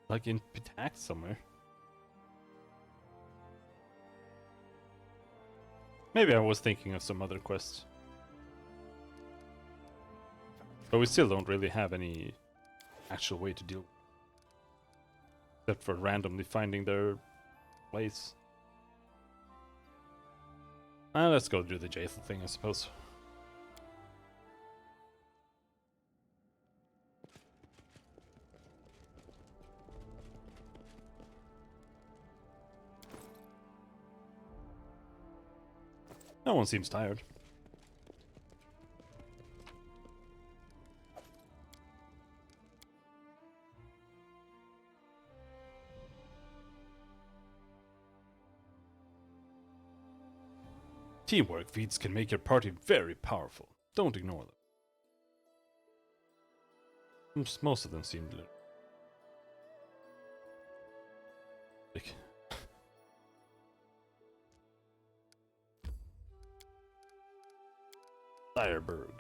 Like in Pitac somewhere. Maybe I was thinking of some other quest. But we still don't really have any actual way to deal with it, except for randomly finding their place. Let's go do the Jathel thing, I suppose. No one seems tired. Teamwork feats can make your party very powerful. Don't ignore them. Most of them seem like Fireberg.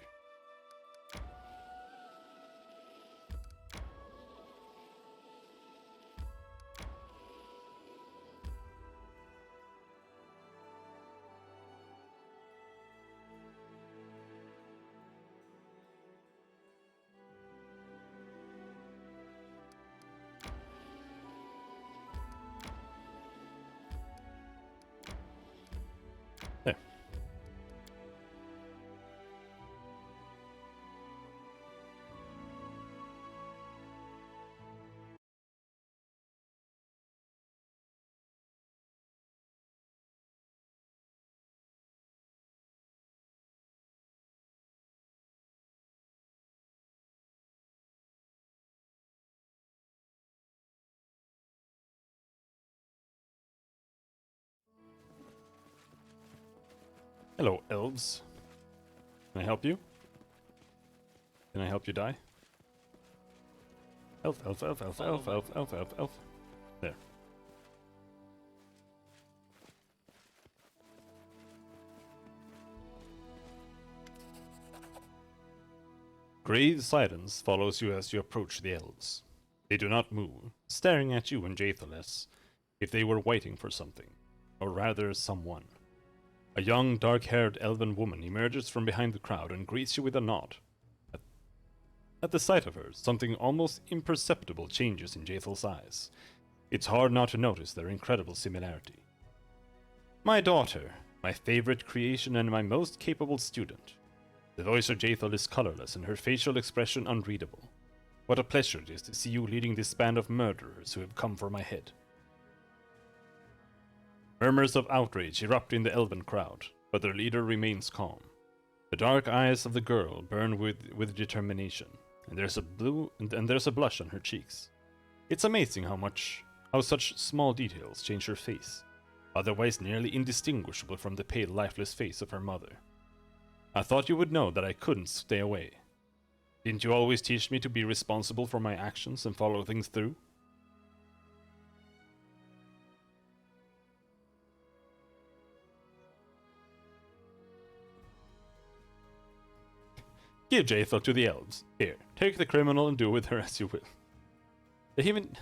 There. Hello, elves. Can I help you? Can I help you die? Elf, elf, elf, elf, elf, elf, elf, elf, elf. There. Grave silence follows you as you approach the elves. They do not move, staring at you and Jathel as if they were waiting for something, or rather someone. A young, dark-haired elven woman emerges from behind the crowd and greets you with a nod. At the sight of her, something almost imperceptible changes in Jathel's eyes. It's hard not to notice their incredible similarity. My daughter, my favorite creation and my most capable student. The voice of Jathel is colorless and her facial expression unreadable. What a pleasure it is to see you leading this band of murderers who have come for my head. Murmurs of outrage erupt in the elven crowd, but their leader remains calm. The dark eyes of the girl burn with determination, and there's a blush on her cheeks. It's amazing how such small details change her face, otherwise nearly indistinguishable from the pale, lifeless face of her mother. I thought you would know that I couldn't stay away. Didn't you always teach me to be responsible for my actions and follow things through? Give Jathel to the elves. Here, take the criminal and do with her as you will. They even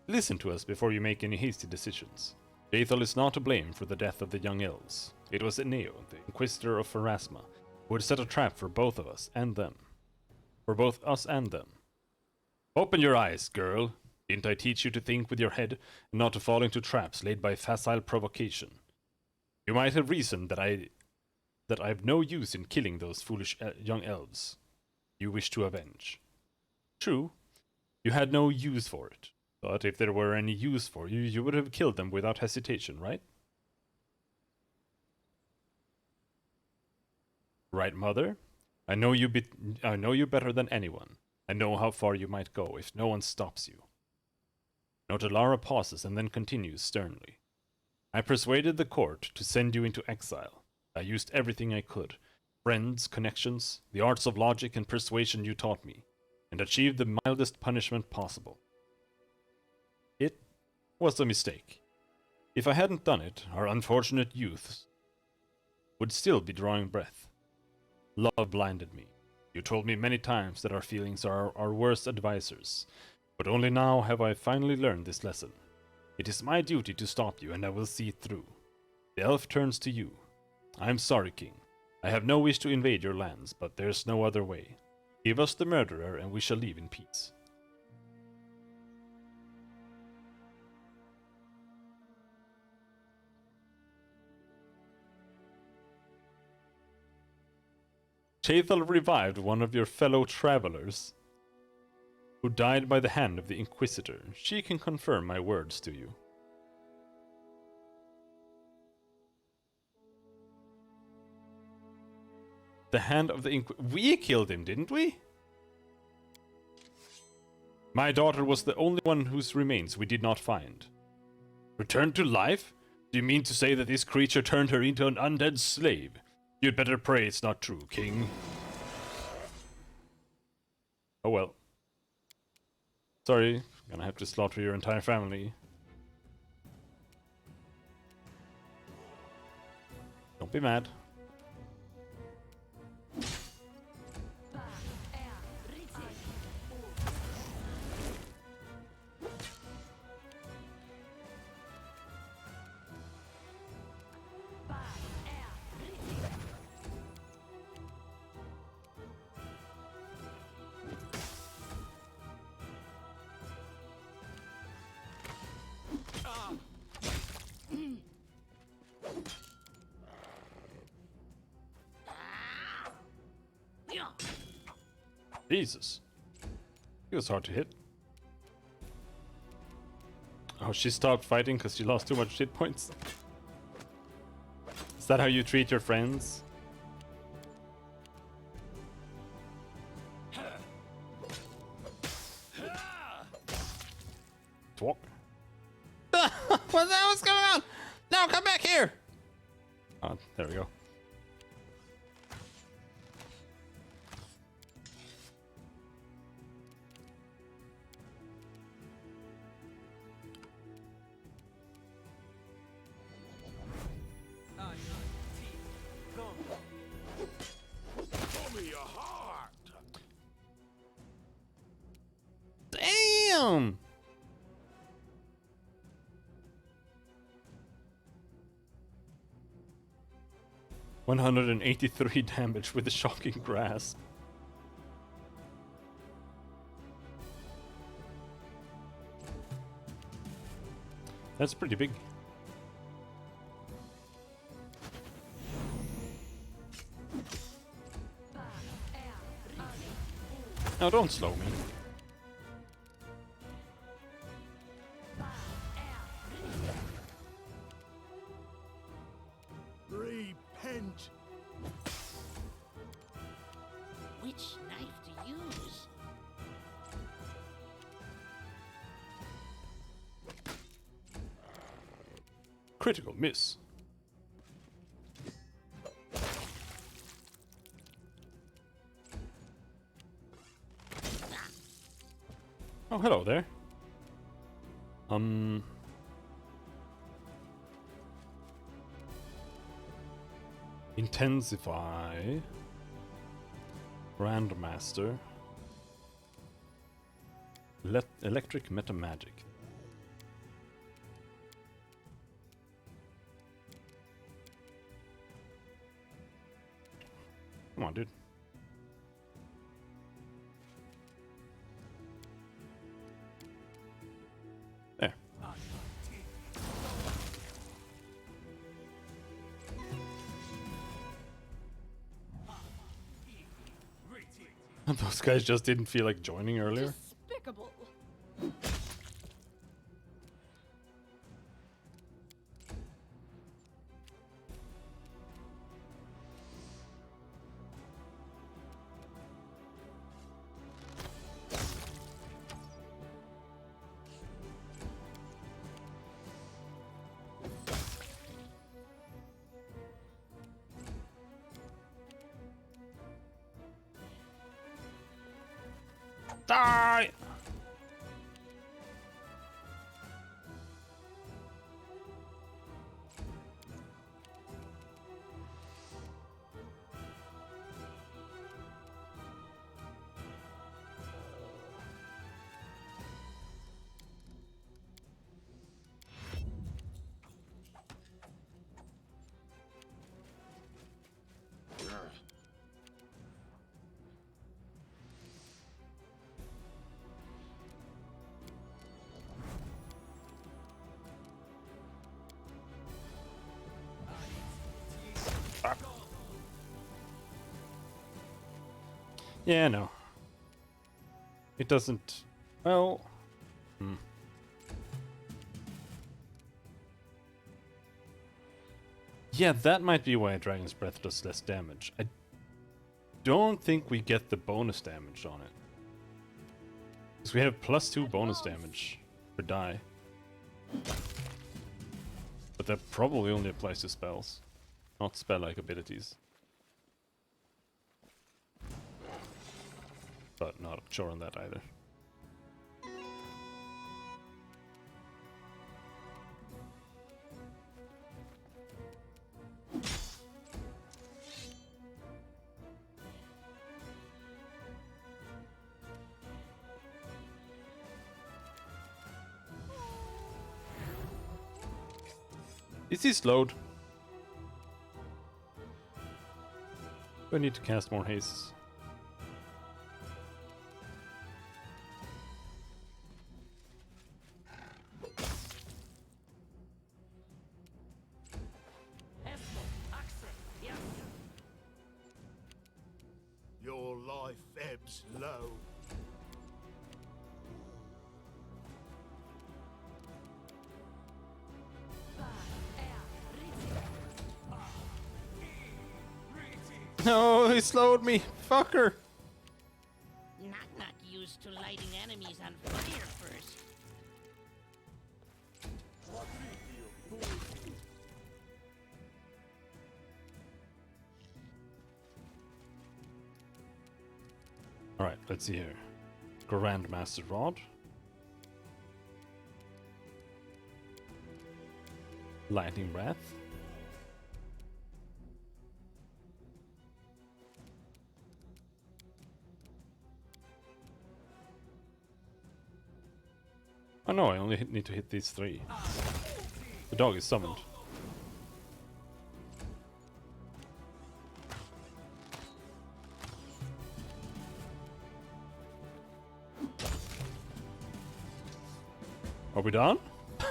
listen to us before you make any hasty decisions. Jaethal is not to blame for the death of the young elves. It was Eneo, the Inquisitor of Pharasma, who had set a trap for both of us and them. For both us and them. Open your eyes, girl. Didn't I teach you to think with your head and not to fall into traps laid by facile provocation? You might have reasoned that I've no use in killing those foolish young elves you wish to avenge. True, you had no use for it, but if there were any use for you, you would have killed them without hesitation, right? Right, mother? I know you better than anyone. I know how far you might go if no one stops you. Notalara pauses and then continues sternly. I persuaded the court to send you into exile. I used everything I could. Friends, connections, the arts of logic and persuasion you taught me, and achieved the mildest punishment possible. It was a mistake. If I hadn't done it, our unfortunate youths would still be drawing breath. Love blinded me. You told me many times that our feelings are our worst advisors, but only now have I finally learned this lesson. It is my duty to stop you, and I will see it through. The elf turns to you. I am sorry, King. I have no wish to invade your lands, but there's no other way. Give us the murderer, and we shall leave in peace. Jaethal revived one of your fellow travelers who died by the hand of the Inquisitor. She can confirm my words to you. The hand of the We killed him, didn't we? My daughter was the only one whose remains we did not find. Returned to life? Do you mean to say that this creature turned her into an undead slave? You'd better pray it's not true, King. Oh well. Sorry, gonna have to slaughter your entire family. Don't be mad. Jesus. He was hard to hit. Oh, she stopped fighting because she lost too much hit points. Is that how you treat your friends? What? What the hell is going on? No, come back here! Oh, there we go. Show me your heart. Damn! $183 damage with a shocking grasp. That's pretty big. No, don't slow me. Repent. Which knife to use? Critical miss. Oh, hello there. Intensify. Grandmaster. Electric Meta Magic. on, dude. There. Those guys just didn't feel like joining earlier. Despicable. Die! Yeah, no. It doesn't... Well... Yeah, that might be why Dragon's Breath does less damage. I don't think we get the bonus damage on it. Because we have +2 bonus damage per die. But that probably only applies to spells, not spell-like abilities. But not sure on that either. Is he slowed? Do I need to cast more hastes? Your life ebbs low. No, he slowed me, fucker. Knock-knock used to lighting enemies on fire first. Alright, let's see here. Grandmaster Rod. Lightning Breath. Oh no, I only need to hit these 3. The dog is summoned. Are we done? I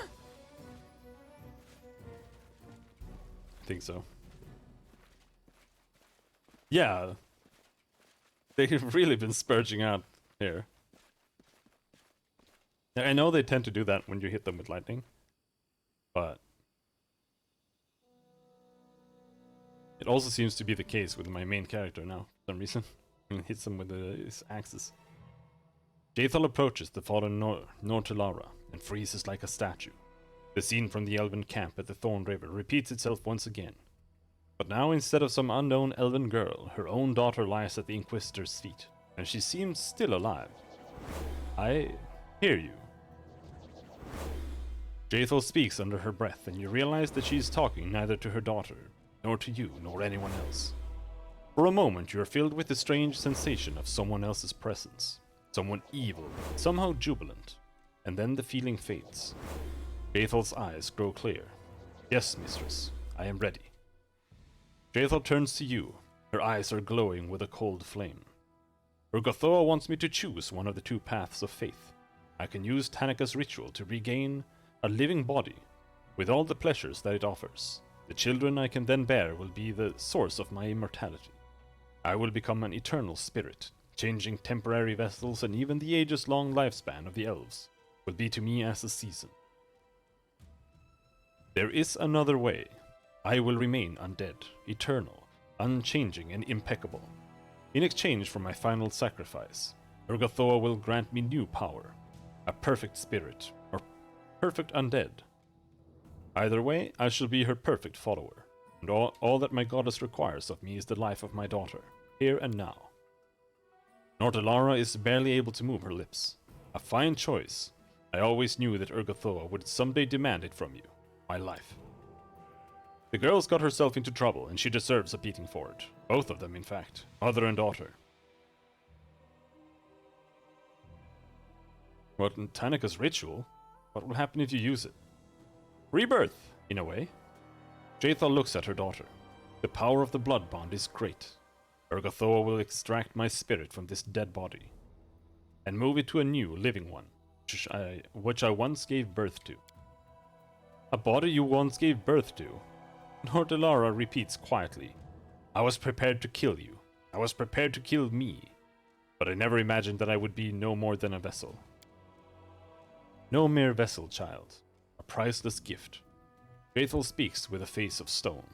think so. Yeah. They've really been spurging out here. I know they tend to do that when you hit them with lightning, but it also seems to be the case with my main character now, for some reason. He hits them with his axes. Jaethal approaches the fallen Nortelara and freezes like a statue. The scene from the elven camp at the Thorn River repeats itself once again. But now, instead of some unknown elven girl, her own daughter lies at the Inquisitor's feet, and she seems still alive. I hear you. Jaethal speaks under her breath, and you realize that she is talking neither to her daughter, nor to you, nor anyone else. For a moment, you are filled with the strange sensation of someone else's presence. Someone evil, somehow jubilant. And then the feeling fades. Jaethal's eyes grow clear. Yes, mistress, I am ready. Jaethal turns to you, Her eyes are glowing with a cold flame. Urgathoa wants me to choose one of the two paths of faith. I can use Tanaka's ritual to regain a living body, with all the pleasures that it offers. The children I can then bear will be the source of my immortality. I will become an eternal spirit, changing temporary vessels, and even the ages-long lifespan of the elves will be to me as a season. There is another way. I will remain undead, eternal, unchanging, and impeccable. In exchange for my final sacrifice, Urgathoa will grant me new power, a perfect spirit, or perfect undead. Either way, I shall be her perfect follower, and all that my goddess requires of me is the life of my daughter, here and now. Nortalara is barely able to move her lips. A fine choice. I always knew that Urgathoa would someday demand it from you, my life. The girl's got herself into trouble, and she deserves a beating for it. Both of them, in fact. Mother and daughter. What, in Tanaka's ritual? What will happen if you use it? Rebirth, in a way. Jaethal looks at her daughter. The power of the blood bond is great. Urgathoa will extract my spirit from this dead body, and move it to a new, living one, which I once gave birth to. A body you once gave birth to? Nortalara repeats quietly. I was prepared to kill you. I was prepared to kill me. But I never imagined that I would be no more than a vessel. No mere vessel, child. A priceless gift. Jaethal speaks with a face of stone.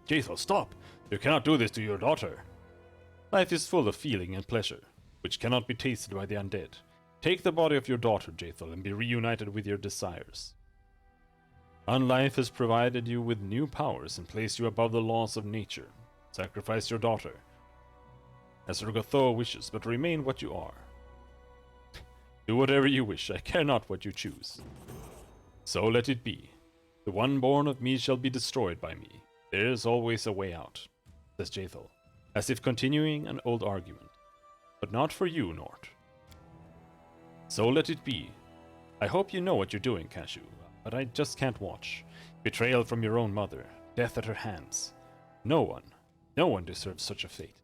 Jaethal, stop! You cannot do this to your daughter. Life is full of feeling and pleasure, which cannot be tasted by the undead. Take the body of your daughter, Jaethal, and be reunited with your desires. Unlife has provided you with new powers and placed you above the laws of nature. Sacrifice your daughter, as Urgathoa wishes, but remain what you are. Do whatever you wish, I care not what you choose. So let it be. The one born of me shall be destroyed by me. There is always a way out, says Jaethal, as if continuing an old argument. But not for you, Nort. So let it be. I hope you know what you're doing, Cashew, but I just can't watch. Betrayal from your own mother, death at her hands. No one deserves such a fate.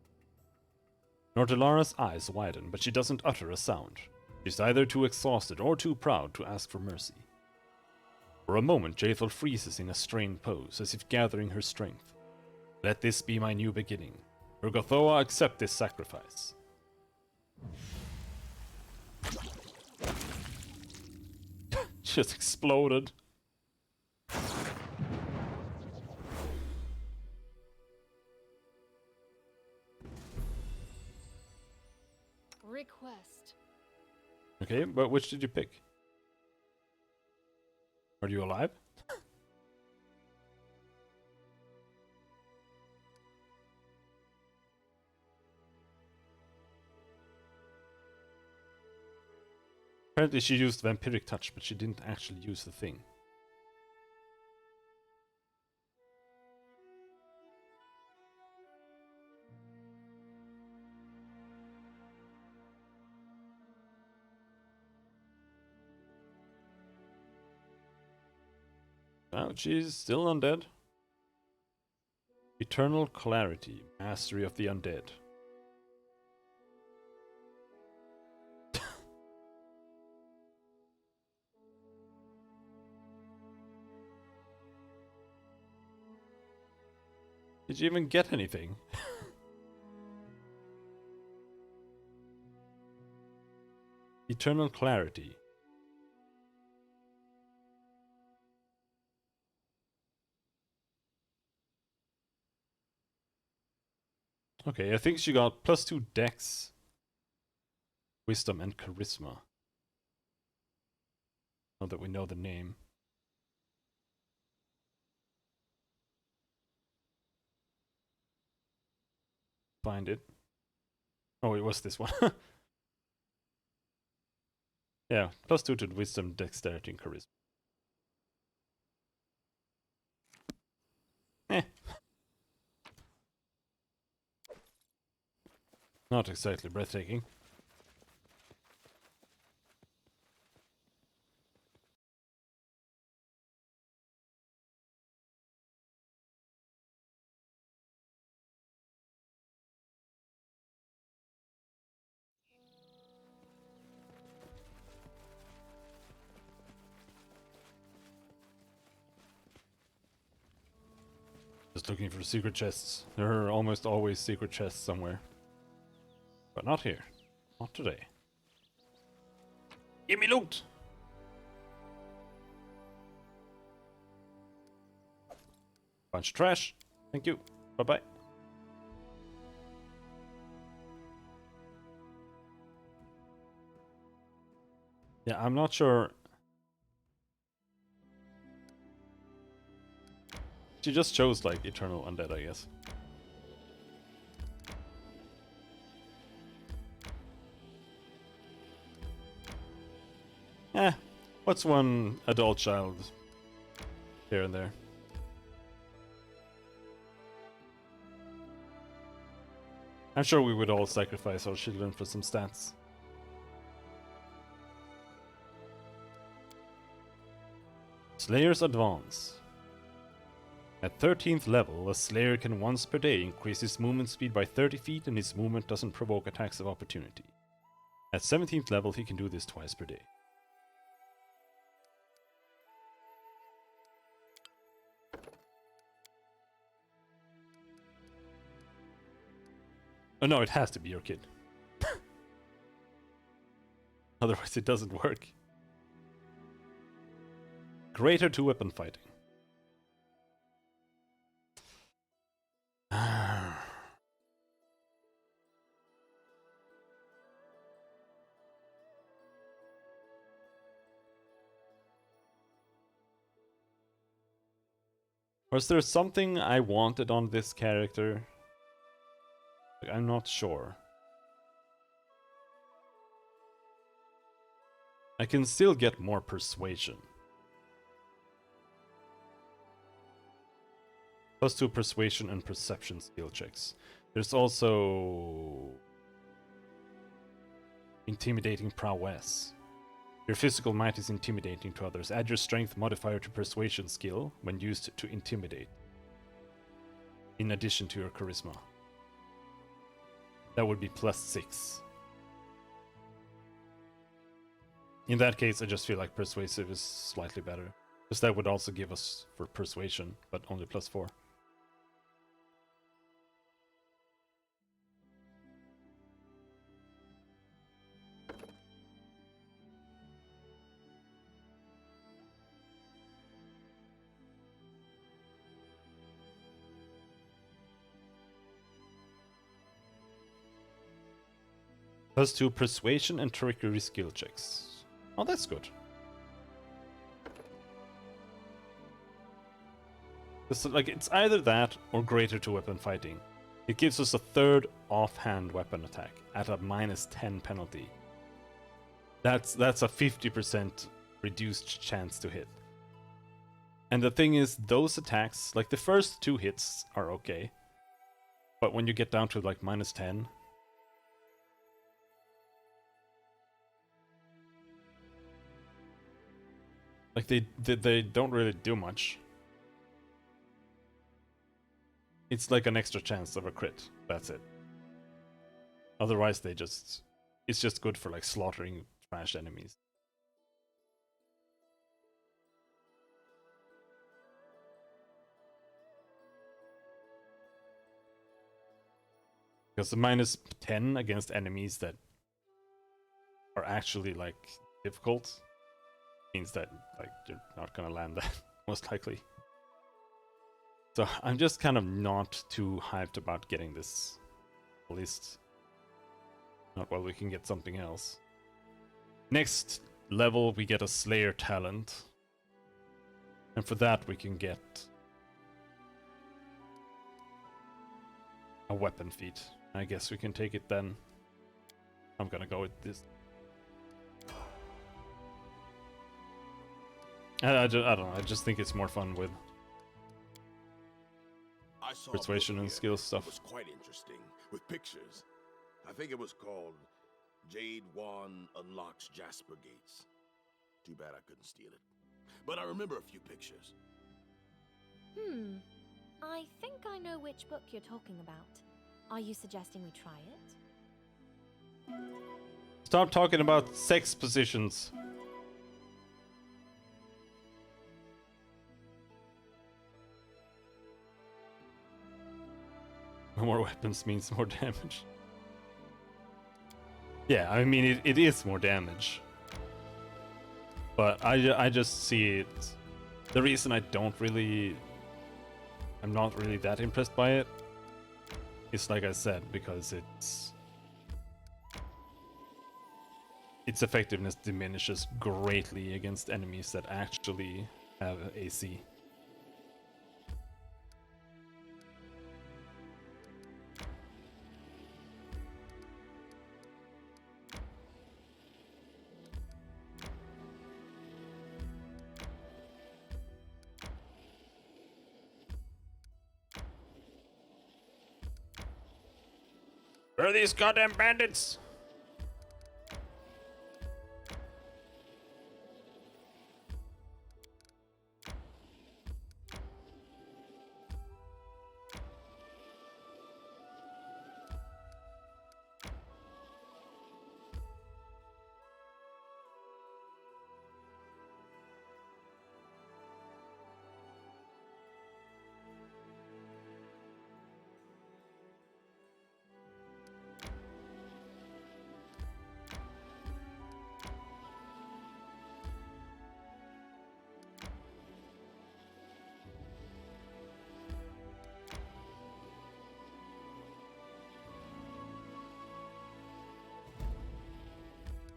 Nortalara's eyes widen, but she doesn't utter a sound. She's either too exhausted or too proud to ask for mercy. For a moment, Jaethal freezes in a strained pose, as if gathering her strength. Let this be my new beginning. Urgathoa, accept this sacrifice. Just exploded. Request. Okay, but which did you pick? Are you alive? Apparently she used vampiric touch, but she didn't actually use the thing. Oh, she's still undead. Eternal clarity, mastery of the undead. Did you even get anything? Eternal clarity. Okay, I think she got +2 dex, wisdom, and charisma. Now that we know the name. Find it. Oh, it was this one. Yeah, +2 to wisdom, dexterity, and charisma. Eh. Not exactly breathtaking. just looking for secret chests. There are almost always secret chests somewhere. But not here. Not today. Give me loot! Bunch of trash. Thank you. Bye-bye. Yeah, I'm not sure. She just chose, like, Eternal Undead, I guess. What's one adult child here and there? I'm sure we would all sacrifice our children for some stats. Slayer's Advance. At 13th level, a Slayer can once per day increase his movement speed by 30 feet and his movement doesn't provoke attacks of opportunity. At 17th level, he can do this twice per day. Oh no, it has to be your kid. Otherwise it doesn't work. Greater two-weapon fighting. Was there something I wanted on this character? I'm not sure. I can still get more persuasion. +2 persuasion and perception skill checks. There's also intimidating prowess. Your physical might is intimidating to others. Add your strength modifier to persuasion skill when used to intimidate, in addition to your charisma. That would be +6. In that case, I just feel like persuasive is slightly better. Because that would also give us for persuasion, but only +4. +2 persuasion and trickery skill checks. Oh, that's good. It's either that or greater two-weapon fighting. It gives us a third offhand weapon attack at a -10 penalty. That's a 50% reduced chance to hit. And the thing is, those attacks, like the first 2 hits are okay. But when you get down to like -10, like they don't really do much. It's like an extra chance of a crit. That's it. Otherwise, it's just good for like slaughtering trash enemies. Because the -10 against enemies that are actually like difficult means that like you're not gonna land that most likely. So I'm just kind of not too hyped about getting this, at least not while we can get something else. Next level we get a Slayer talent, and for that we can get a weapon feat. I guess we can take it then. I'm gonna go with this. I don't know, I just think it's more fun with persuasion and skill stuff. It was quite interesting, with pictures. I think it was called Jade Wand Unlocks Jasper Gates. Too bad I couldn't steal it. But I remember a few pictures. I think I know which book you're talking about. Are you suggesting we try it? Stop talking about sex positions. More weapons means more damage. Yeah, I mean, it is more damage. But I just see it... The reason I'm not really that impressed by it is, like I said, because its effectiveness diminishes greatly against enemies that actually have AC. Where are these goddamn bandits?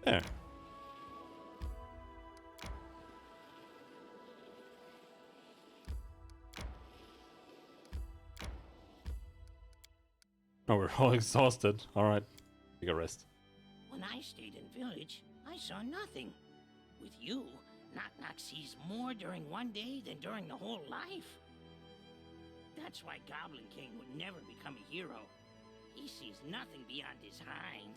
There. Oh, we're all exhausted. Alright. Take a rest. When I stayed in village, I saw nothing. With you, Knock Knock sees more during one day than during the whole life. That's why Goblin King would never become a hero. He sees nothing beyond his hind.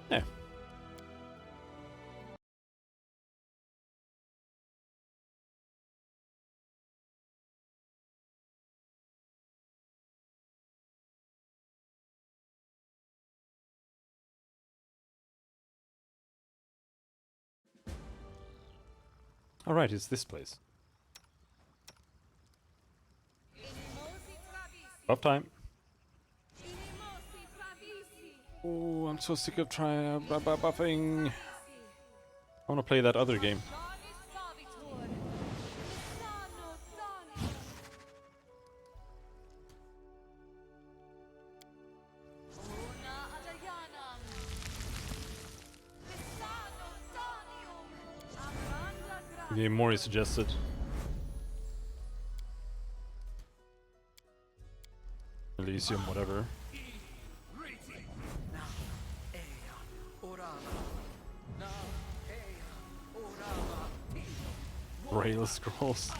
There. Alright, it's this place. Buff time. Oh, I'm so sick of trying buffing. I want to play that other game. Game Mori suggested. Elysium, whatever. Rail scrolls.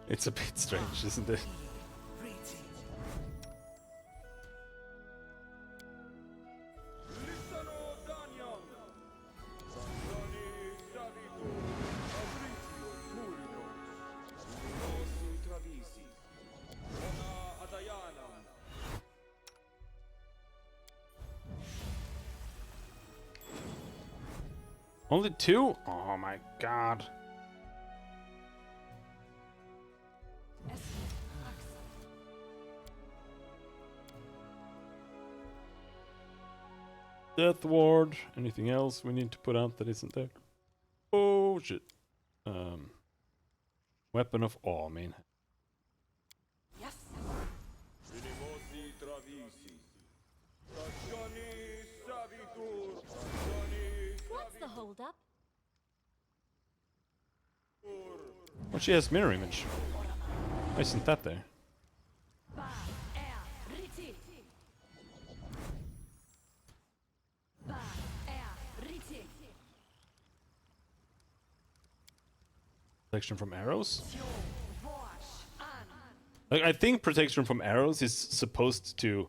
It's a bit strange, isn't it? Only two? Oh my god. Death Ward. Anything else we need to put out that isn't there? Oh shit. Weapon of Awe, main. Yes. What's the holdup? Oh, she has mirror image. Why isn't that there? Protection from arrows? Like, I think protection from arrows is supposed to,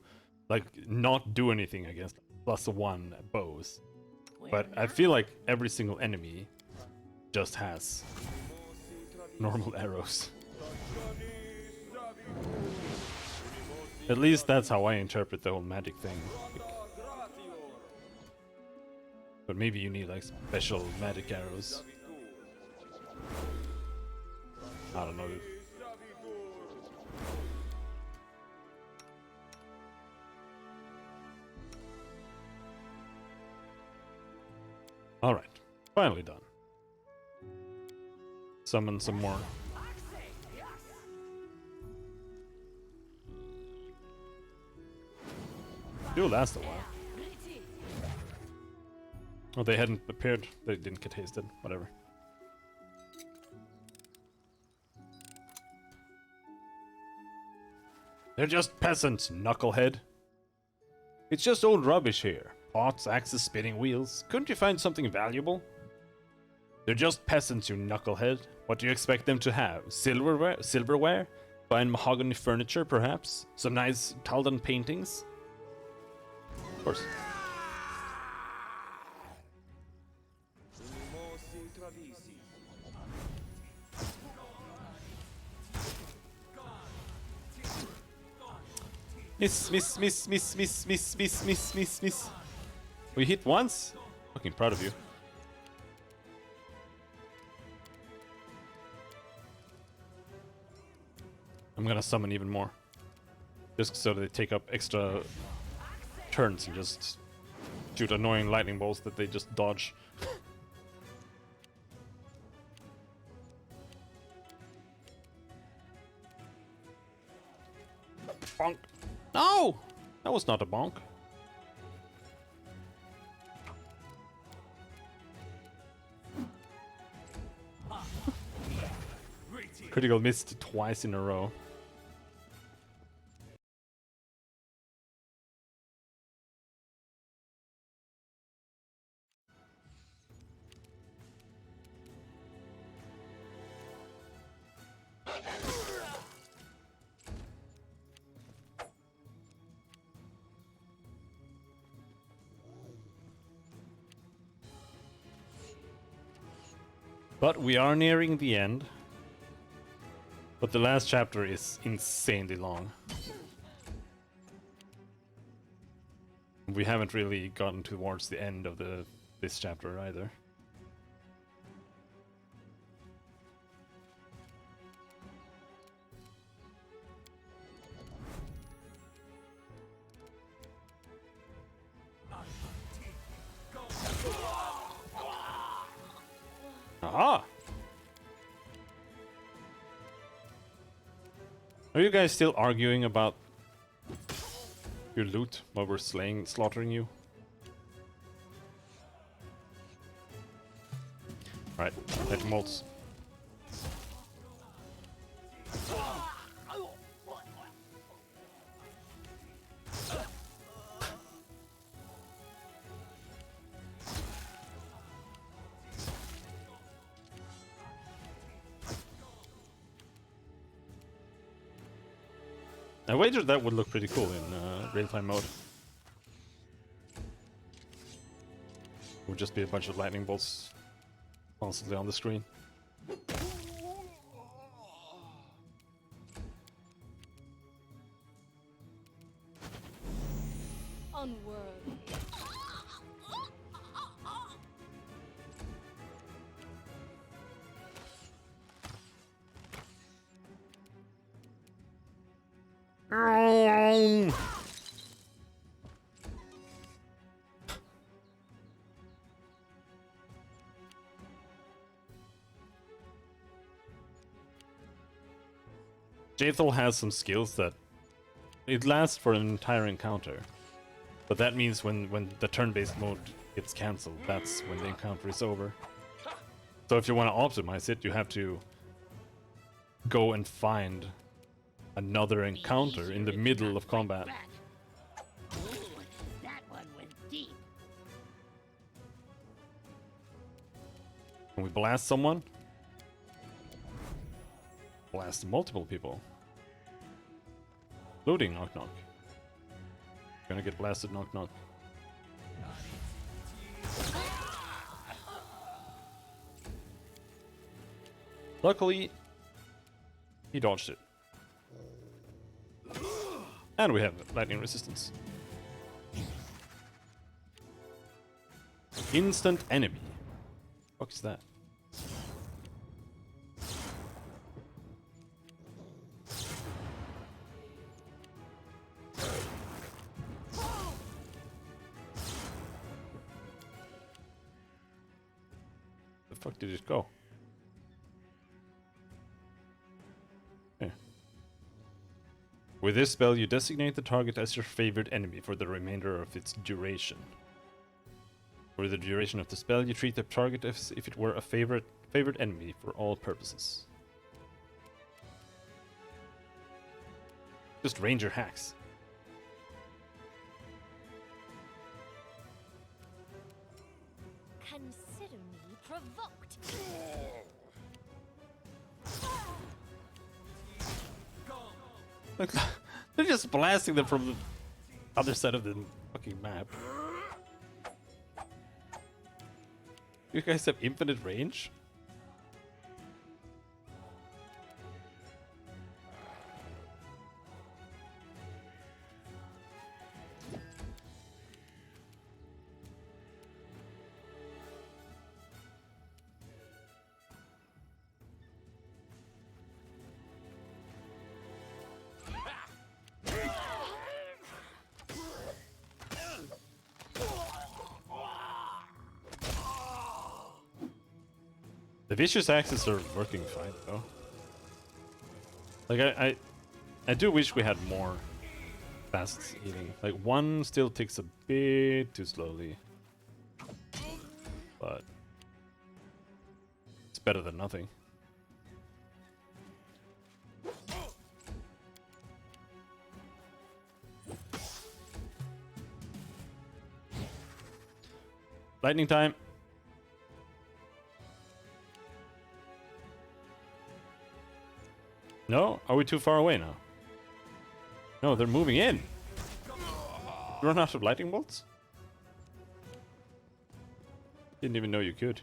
like, not do anything against +1 bows. But I feel like every single enemy just has normal arrows. At least that's how I interpret the whole magic thing. But maybe you need like special magic arrows. I don't know. Alright, finally done. Summon some more. It'll last a while. Oh, they hadn't appeared. They didn't get hasted. Whatever. They're just peasants, knucklehead. It's just old rubbish here. Pots, axes, spinning wheels. Couldn't you find something valuable? They're just peasants, you knucklehead. What do you expect them to have? Silverware? Fine mahogany furniture, perhaps? Some nice Taldan paintings? Of course. Miss. We hit once? Fucking proud of you. I'm gonna summon even more. Just so they take up extra turns and just shoot annoying lightning bolts that they just dodge. Bonk. No! That was not a bonk. Critical missed twice in a row. But we are nearing the end. But the last chapter is insanely long. We haven't really gotten towards the end of this chapter either. Aha! Are you guys still arguing about your loot while we're slaughtering you? Right, let molts. I wagered that would look pretty cool in real-time mode. It would just be a bunch of lightning bolts constantly on the screen. Unworthy. Jaethal has some skills that it lasts for an entire encounter, but that means when the turn-based mode gets cancelled, that's when the encounter is over. So if you want to optimize it, you have to go and find another encounter in the middle of combat. Ooh, that one went deep. Can we blast someone? Blast multiple people. Loading, knock knock. Gonna get blasted, knock knock. Luckily, he dodged it. And we have lightning resistance. Instant enemy. What is that? The fuck did it go? Here. With this spell, you designate the target as your favorite enemy for the remainder of its duration. For the duration of the spell, you treat the target as if it were a favorite enemy for all purposes. Just ranger hacks. Consider me provoked. Look, they're just blasting them from the other side of the fucking map. You guys have infinite range? The vicious axes are working fine though. Like I do wish we had more fast healing. Like one still ticks a bit too slowly. But it's better than nothing. Lightning time. No? Are we too far away now? No, they're moving in. Run out of lightning bolts? Didn't even know you could.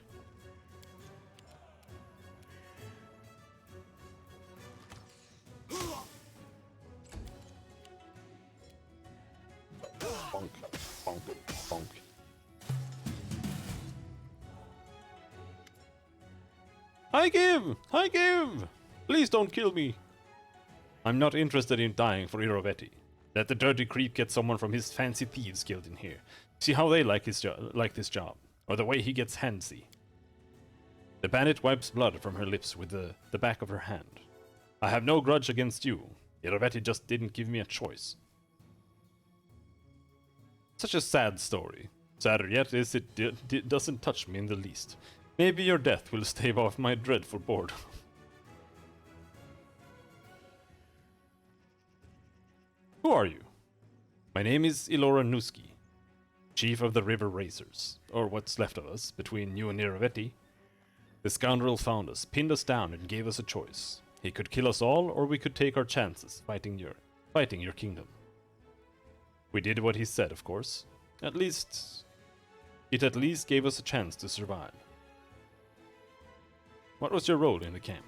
Bonk, bonk, bonk. I give! Please don't kill me. I'm not interested in dying for Irovetti. Let the dirty creep get someone from his fancy thieves guild in here. See how they like this job, or the way he gets handsy. The bandit wipes blood from her lips with the back of her hand. I have no grudge against you. Irovetti just didn't give me a choice. Such a sad story. Sadder yet is it doesn't touch me in the least. Maybe your death will stave off my dreadful boredom. Who are you? My name is Ilora Nuski, chief of the River Racers, or what's left of us, between you and Irovetti. The scoundrel found us, pinned us down, and gave us a choice. He could kill us all, or we could take our chances fighting your kingdom. We did what he said, of course. It at least gave us a chance to survive. What was your role in the camp?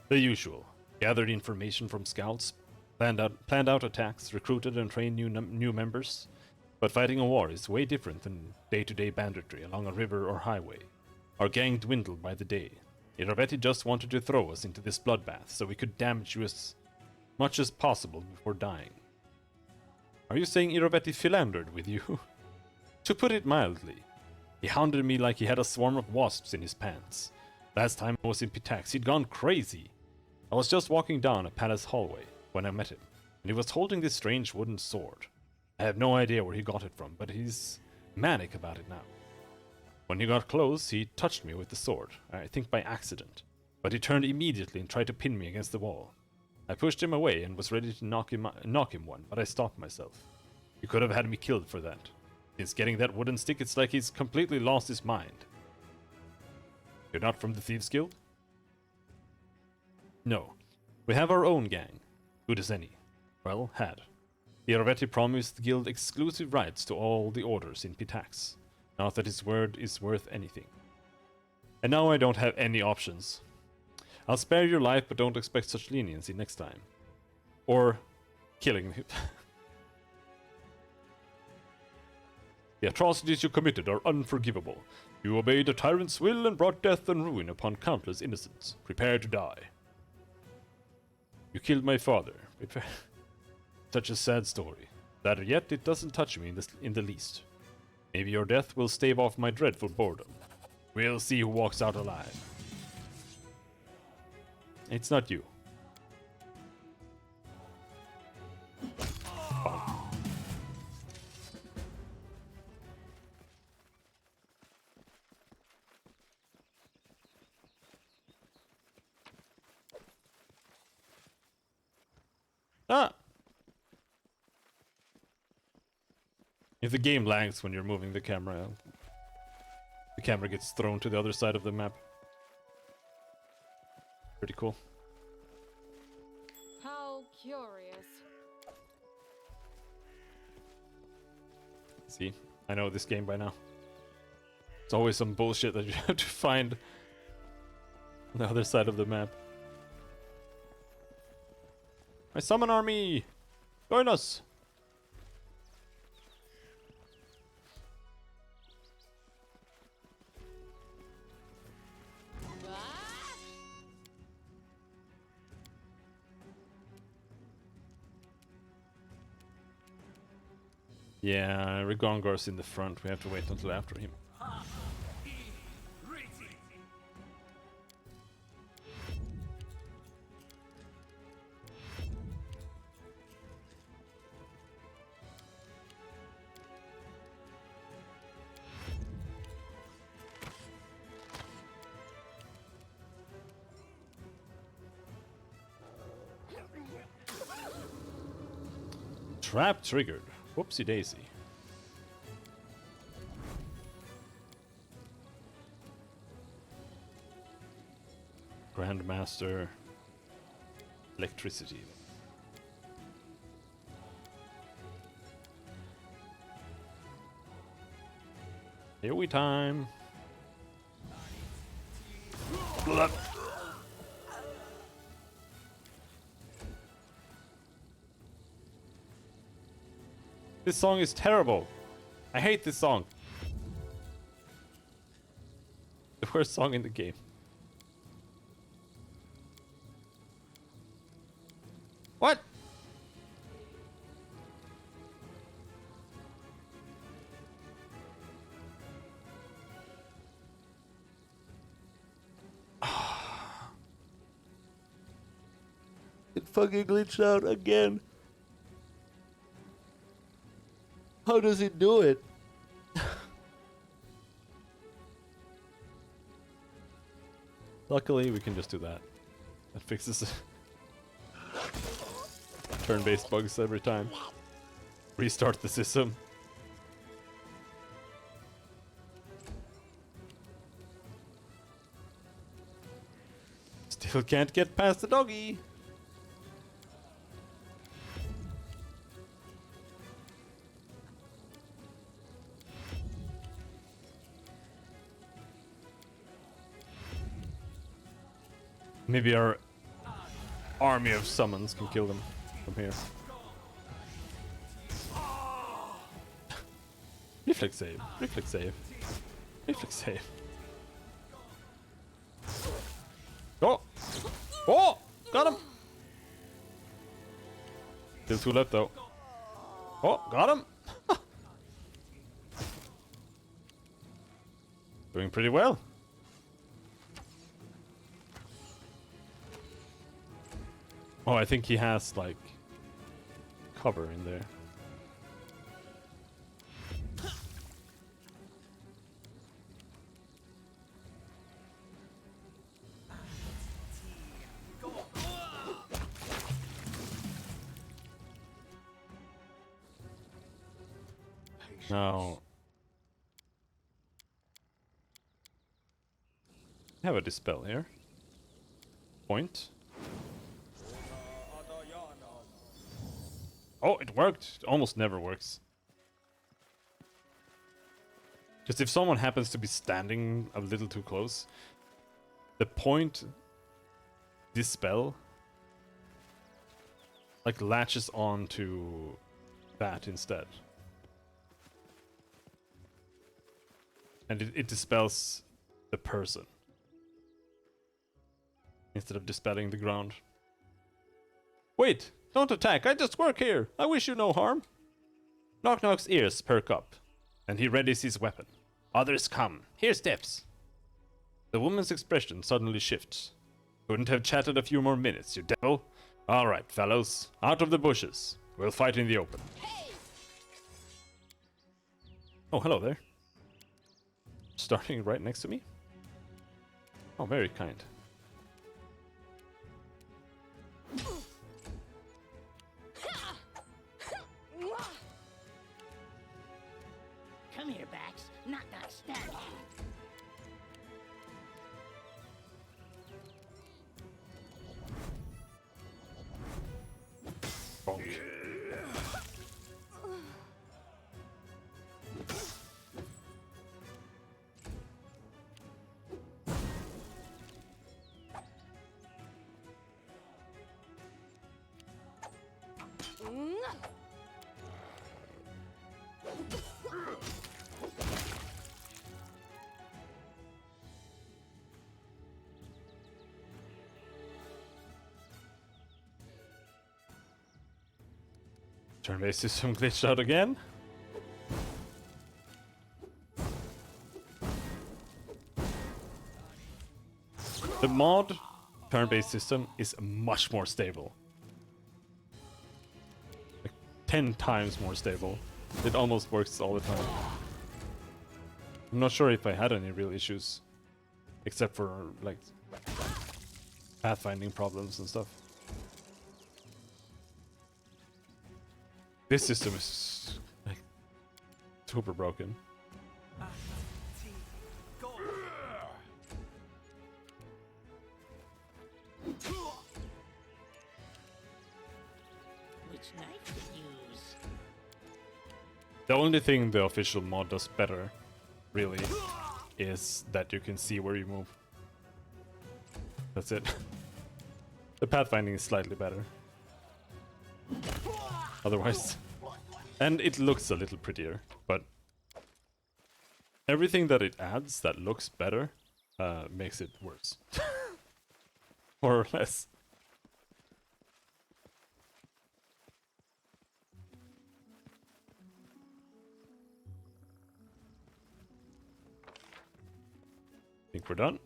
The usual. Gathered information from scouts, planned out attacks, recruited and trained new members. But fighting a war is way different than day-to-day banditry along a river or highway. Our gang dwindled by the day. Irovetti just wanted to throw us into this bloodbath so we could damage you as much as possible before dying. Are you saying Irovetti philandered with you? To put it mildly, he hounded me like he had a swarm of wasps in his pants. Last time I was in Pitax, he'd gone crazy. I was just walking down a palace hallway when I met him, and he was holding this strange wooden sword. I have no idea where he got it from, but he's manic about it now. When he got close, he touched me with the sword, I think by accident, but he turned immediately and tried to pin me against the wall. I pushed him away and was ready to knock him one, but I stopped myself. He could have had me killed for that. Since getting that wooden stick, it's like he's completely lost his mind. You're not from the Thieves Guild? No. We have our own gang. Good as any. Well, had. Irovetti promised the guild exclusive rights to all the orders in Pitax. Not that his word is worth anything. And now I don't have any options. I'll spare your life, but don't expect such leniency next time. Or killing me. The atrocities you committed are unforgivable. You obeyed the tyrant's will and brought death and ruin upon countless innocents. Prepare to die. You killed my father. Prepare. Such a sad story. Sadder yet, it doesn't touch me in the least. Maybe your death will stave off my dreadful boredom. We'll see who walks out alive. It's not you. Ah! If the game lags when you're moving the camera gets thrown to the other side of the map. Pretty cool. How curious. See, I know this game by now. It's always some bullshit that you have to find on the other side of the map. My summon army! Join us! Yeah, Rigongor's in the front. We have to wait until after him. Trap triggered. Whoopsie daisy. Grandmaster. Electricity. Here we time. Blah. This song is terrible. I hate this song. The worst song in the game. What? It fucking glitched out again. How does it do it? Luckily, we can just do that. That fixes turn-based bugs every time. Restart the system. Still can't get past the doggy. Maybe our army of summons can kill them from here. Reflex save, reflex save, reflex save. Oh! Oh! Got him! Still 2 left though. Oh, got him! Doing pretty well. Oh, I think he has, like, cover in there. Now, I have a dispel here. Point. Oh, it worked. It almost never works. Just if someone happens to be standing a little too close, the point dispel like latches on to that instead. And it dispels the person instead of dispelling the ground. Wait, don't attack. I just work here. I wish you no harm. Knock Knock's ears perk up, and he readies his weapon. Others come. Here steps. The woman's expression suddenly shifts. Couldn't have chatted a few more minutes, you devil. All right, fellows, out of the bushes. We'll fight in the open. Oh, hello there. Starting right next to me? Oh, very kind. Come here, Bax. Knock Knock stabbed you. Bonk. Turn-based system glitched out again. The mod turn-based system is much more stable. Like 10 times more stable. It almost works all the time. I'm not sure if I had any real issues. Except for, like, pathfinding problems and stuff. This system is like super broken. Which knife to use? The only thing the official mod does better, really, is that you can see where you move. That's it. The pathfinding is slightly better. Otherwise. And it looks a little prettier, but everything that it adds that looks better makes it worse. More or less. Think we're done.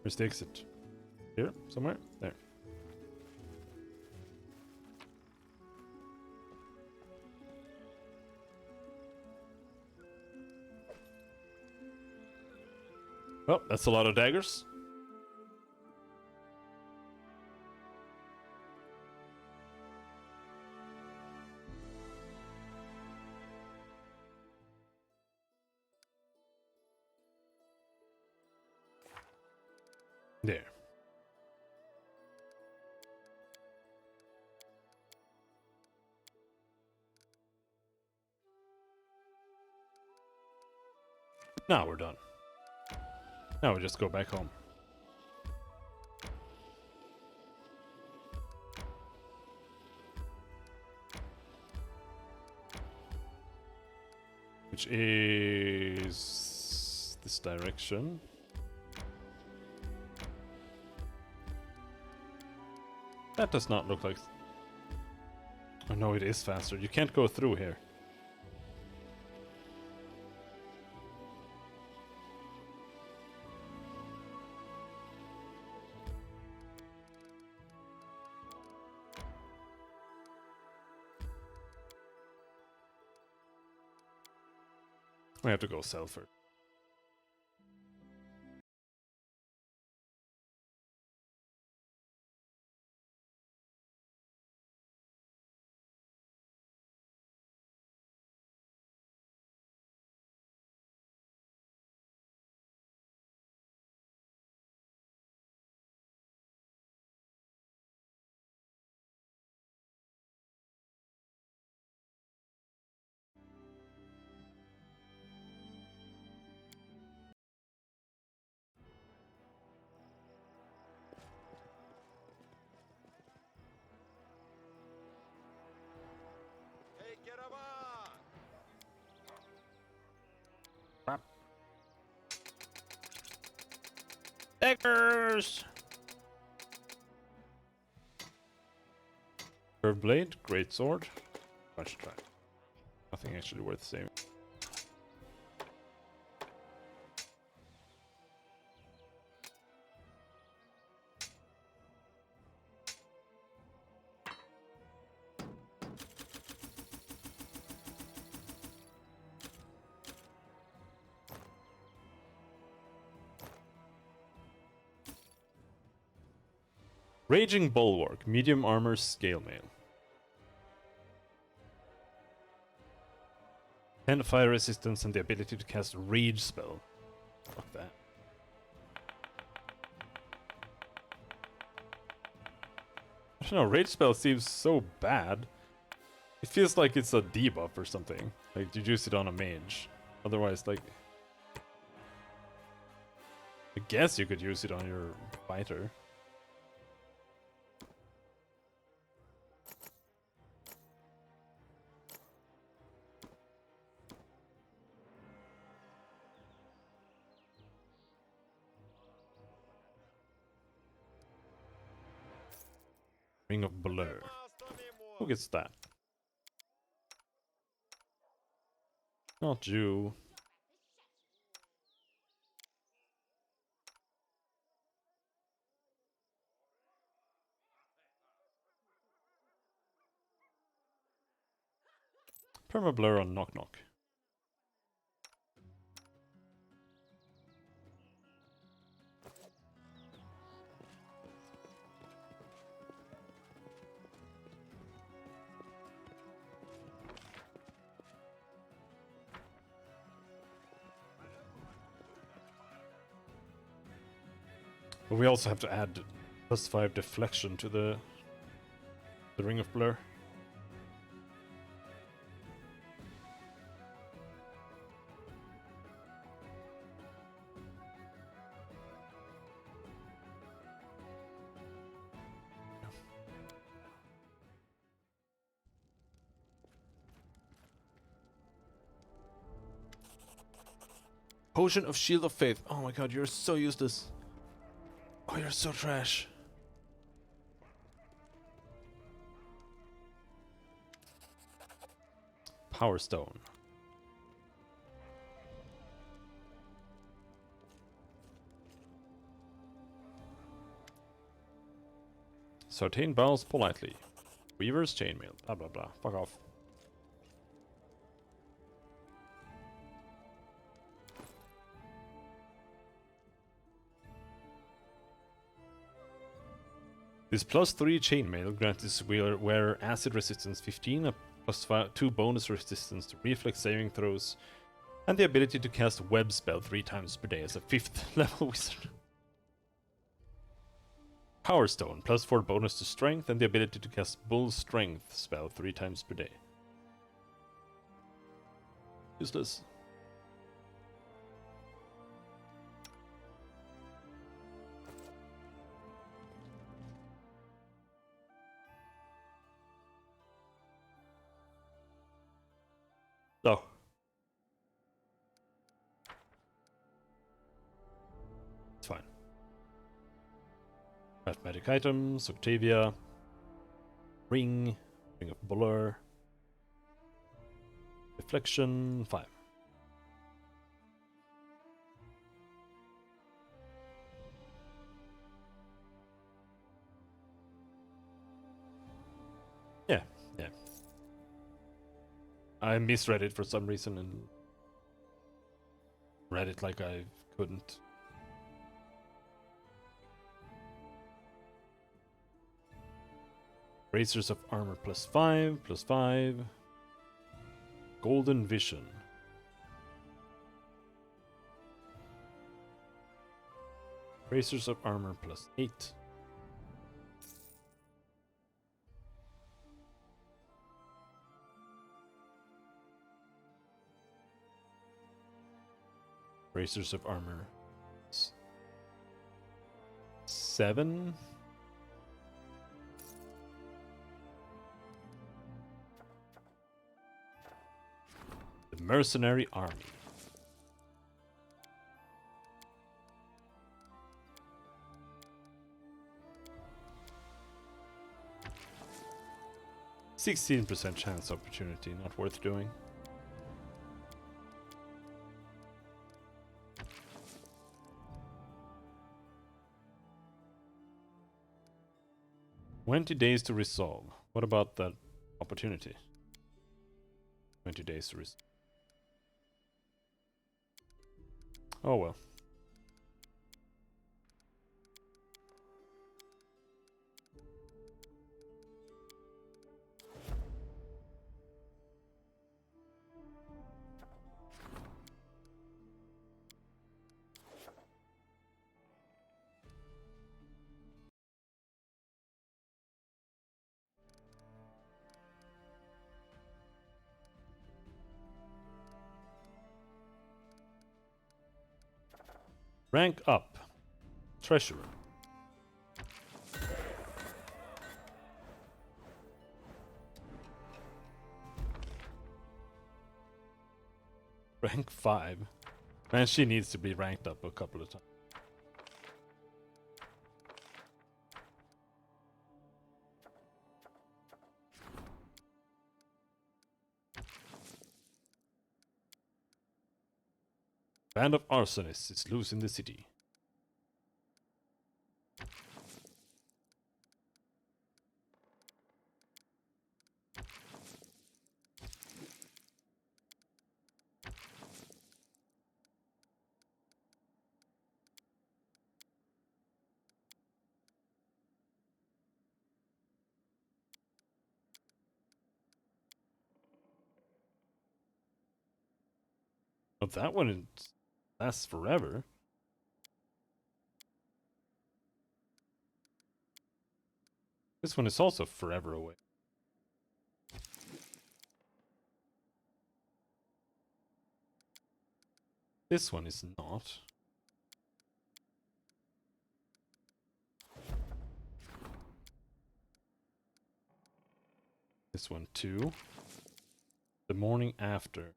Where's the exit? Here? Somewhere? There. Oh, that's a lot of daggers. There. Now we're done. Now we just go back home. Which is this direction. That does not look like... Oh no, it is faster. You can't go through here. We have to go sell first. Daggers! Curved blade, great sword. I should try. Nothing actually worth saving. Raging Bulwark, medium armor, scale mail. 10 fire resistance and the ability to cast Rage spell. Fuck that. I don't know, Rage spell seems so bad. It feels like it's a debuff or something. Like you use it on a mage. Otherwise, like... I guess you could use it on your fighter. Ring of Blur. Who gets that? Not you. Perma Blur on Knock Knock. But we also have to add +5 deflection to the Ring of Blur. Potion of Shield of Faith. Oh my god, you're so useless. Oh, you're so trash. Power Stone. Sartain bows politely. Weaver's chainmail. Blah blah blah. Fuck off. This +3 chainmail grants this wearer acid resistance 15, a +2 bonus resistance to reflex saving throws, and the ability to cast web spell 3 times per day as a 5th level wizard. Power Stone, +4 bonus to strength, and the ability to cast bull strength spell 3 times per day. Useless. Oh. It's fine. Mathematic items, Octavia, Ring of Blur, Deflection, 5. Yeah, yeah. I misread it for some reason and read it like I couldn't. Bracers of Armor +5, +5. Golden Vision. Bracers of Armor +8. Bracers of Armor 7. The Mercenary Army. 16% chance opportunity, not worth doing. $20 to resolve. What about that opportunity? 20 days to resolve. Oh well. Rank up. Treasurer. Rank 5. Man, she needs to be ranked up a couple of times. Band of arsonists is loose in the city. But that one lasts forever. This one is also forever away. This one is not. This one too. The morning after.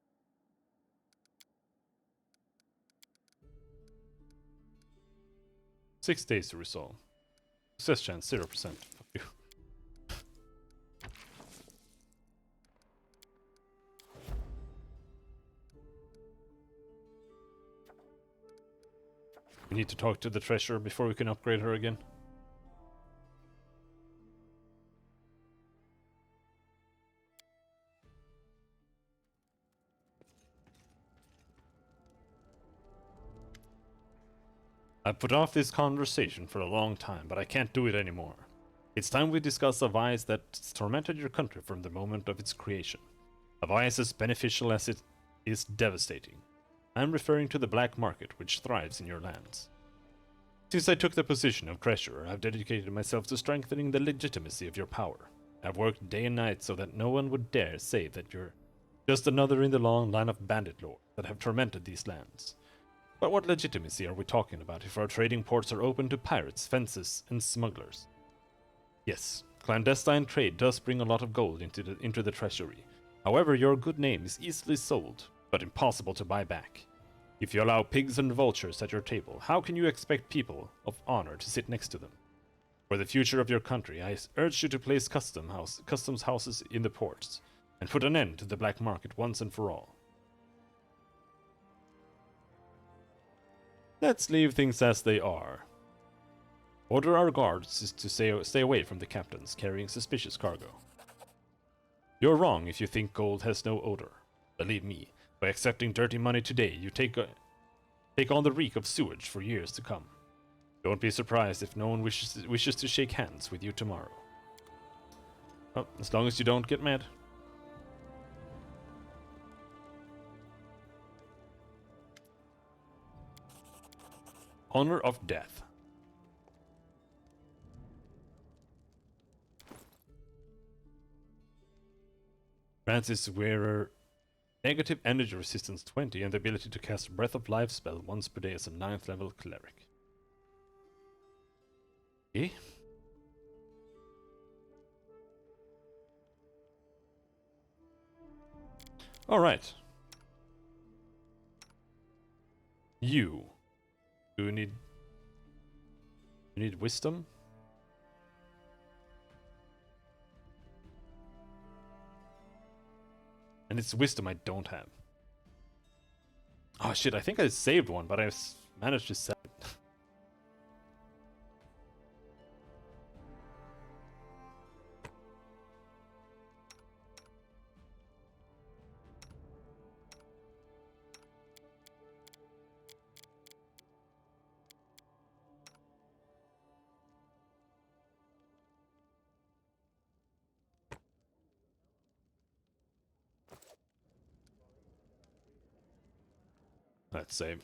Six days to resolve. Success chance 0%. Fuck you. We need to talk to the treasurer before we can upgrade her again. I've put off this conversation for a long time, but I can't do it anymore. It's time we discuss a vice that's tormented your country from the moment of its creation. A vice as beneficial as it is devastating. I'm referring to the black market, which thrives in your lands. Since I took the position of treasurer, I've dedicated myself to strengthening the legitimacy of your power. I've worked day and night so that no one would dare say that you're just another in the long line of bandit lords that have tormented these lands. But what legitimacy are we talking about if our trading ports are open to pirates, fences, and smugglers? Yes, clandestine trade does bring a lot of gold into the treasury. However, your good name is easily sold, but impossible to buy back. If you allow pigs and vultures at your table, how can you expect people of honor to sit next to them? For the future of your country, I urge you to place customs houses in the ports, and put an end to the black market once and for all. Let's leave things as they are. Order our guards to stay away from the captains carrying suspicious cargo. You're wrong if you think gold has no odor. Believe me, by accepting dirty money today, you take on the reek of sewage for years to come. Don't be surprised if no one wishes to shake hands with you tomorrow. Well, as long as you don't get mad. Honor of Death. Grants its wearer negative energy resistance 20 and the ability to cast Breath of Life spell once per day as a 9th level cleric. Okay. Alright. You. Do you need wisdom? And it's wisdom I don't have. Oh shit, I think I saved one, but I managed to sell it. Let's save.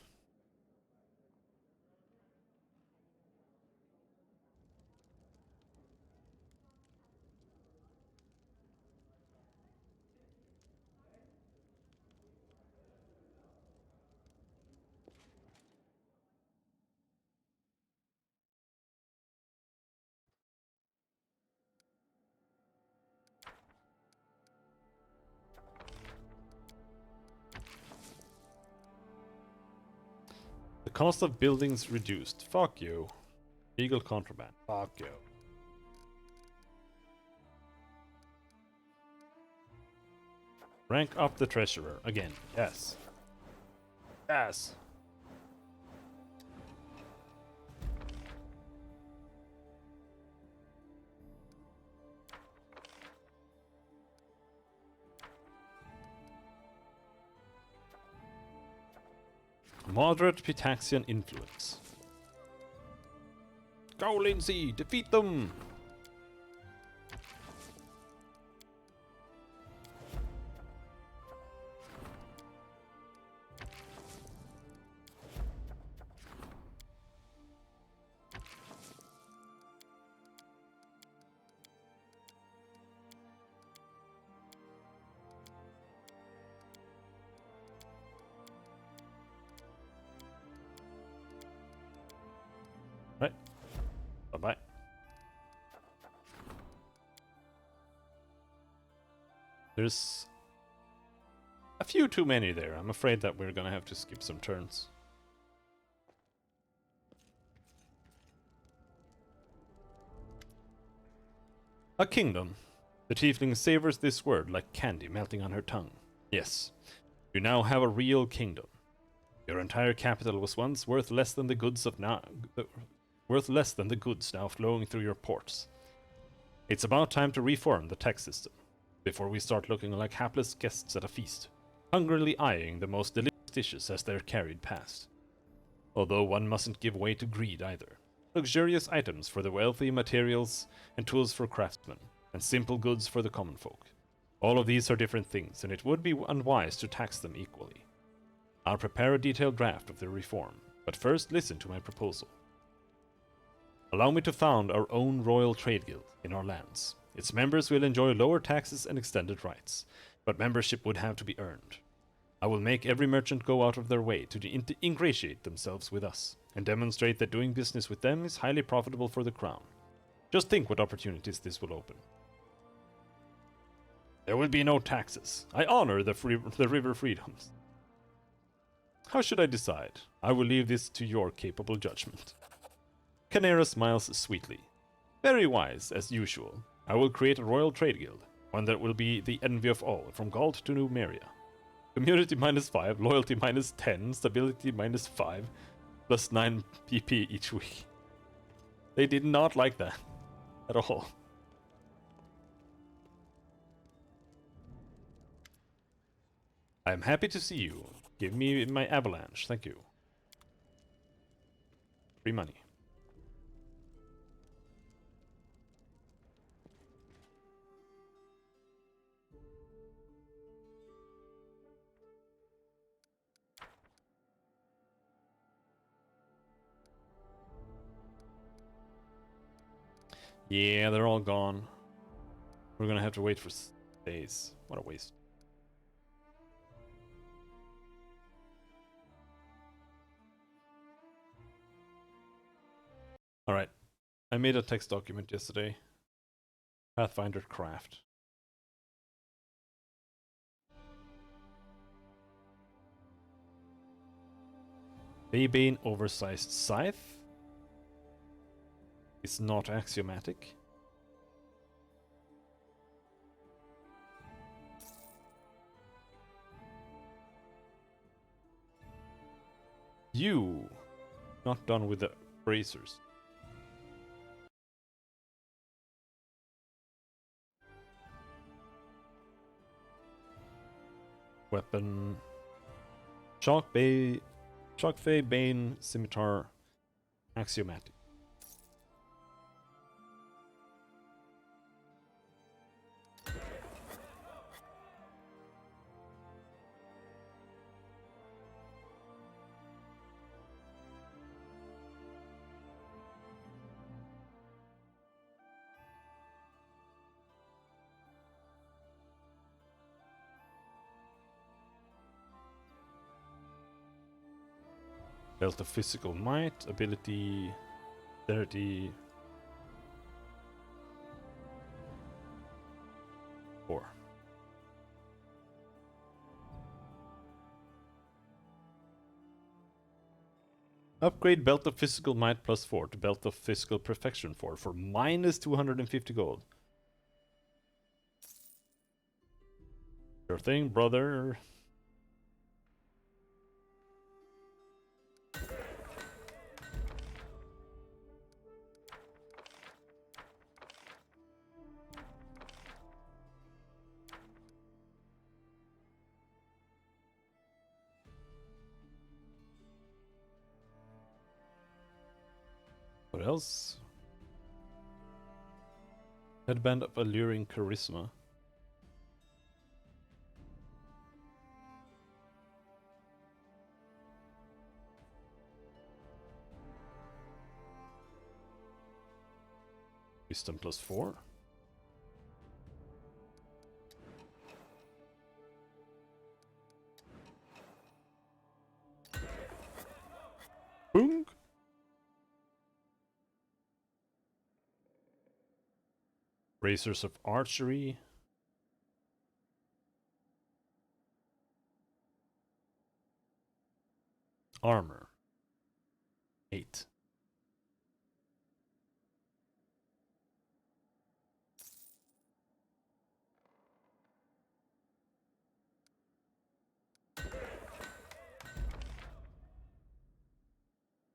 The cost of buildings reduced. Fuck you. Legal contraband. Fuck you. Rank up the treasurer. Again. Yes. Yes. Moderate Pitaxian influence. Go, Lindsay! Defeat them! Right. Bye-bye. There's a few too many there. I'm afraid that we're gonna have to skip some turns. A kingdom. The tiefling savors this word like candy melting on her tongue. Yes, you now have a real kingdom. Your entire capital was once worth less than the goods now flowing through your ports. It's about time to reform the tax system, before we start looking like hapless guests at a feast, hungrily eyeing the most delicious dishes as they're carried past. Although one mustn't give way to greed either. Luxurious items for the wealthy, materials and tools for craftsmen, and simple goods for the common folk. All of these are different things, and it would be unwise to tax them equally. I'll prepare a detailed draft of the reform, but first listen to my proposal. Allow me to found our own royal trade guild in our lands. Its members will enjoy lower taxes and extended rights, but membership would have to be earned. I will make every merchant go out of their way to ingratiate themselves with us, and demonstrate that doing business with them is highly profitable for the crown. Just think what opportunities this will open. There will be no taxes. I honor the river freedoms. How should I decide? I will leave this to your capable judgment. Canera smiles sweetly. Very wise, as usual. I will create a royal trade guild, one that will be the envy of all, from Galt to Numeria. Community -5, loyalty -10, stability -5, plus 9 PP each week. They did not like that at all. I am happy to see you. Give me my avalanche, thank you. Free money. Yeah, they're all gone. We're gonna have to wait for days. What a waste. Alright. I made a text document yesterday. Pathfinder craft. Baybane oversized scythe is not axiomatic. You not done with the bracers. Weapon. Shock Fey, Bane, Scimitar, Axiomatic. Belt of Physical Might, Ability, Dexterity, 4. Upgrade Belt of Physical Might plus 4 to Belt of Physical Perfection 4 for minus 250 gold. Sure thing, brother. What else? Headband of Alluring Charisma. Wisdom plus 4. Boom! Bracers of Archery. Armor. 8.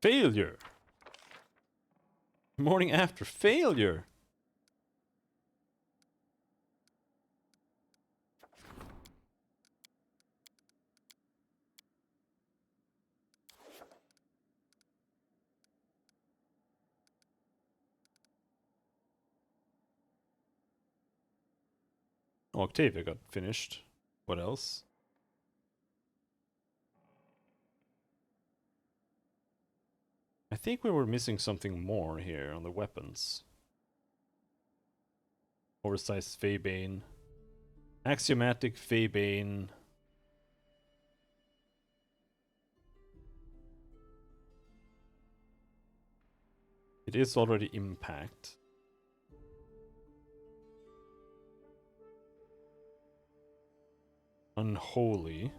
Failure! Morning after failure! Oh, Octavia got finished. What else? I think we were missing something more here on the weapons. Oversized Feybane. Axiomatic Feybane. It is already impact. Unholy.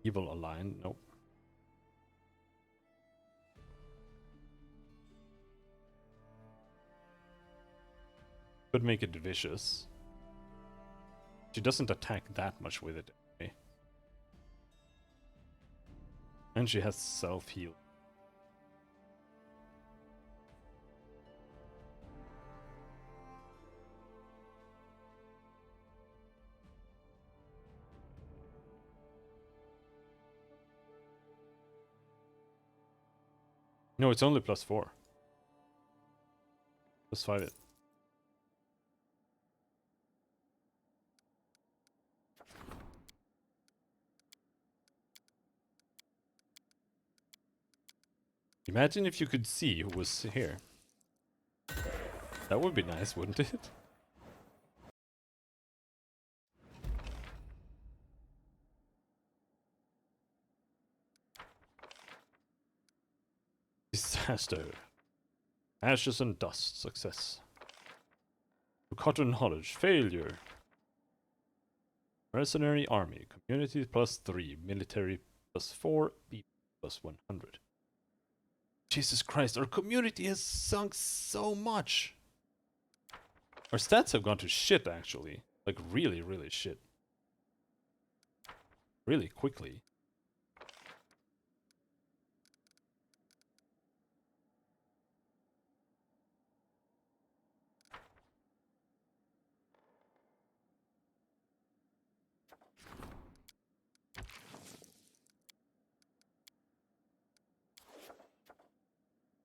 Evil Aligned. Nope. Could make it vicious. She doesn't attack that much with it. Okay? And she has self-heal. No, it's only plus 4. Plus 5 it. Imagine if you could see who was here. That would be nice, wouldn't it? Disaster. Ashes and dust. Success. Cotton knowledge. Failure. Mercenary army. Community plus 3. Military plus 4. People plus 100. Jesus Christ, our community has sunk so much. Our stats have gone to shit, actually. Like, really, really shit. Really quickly.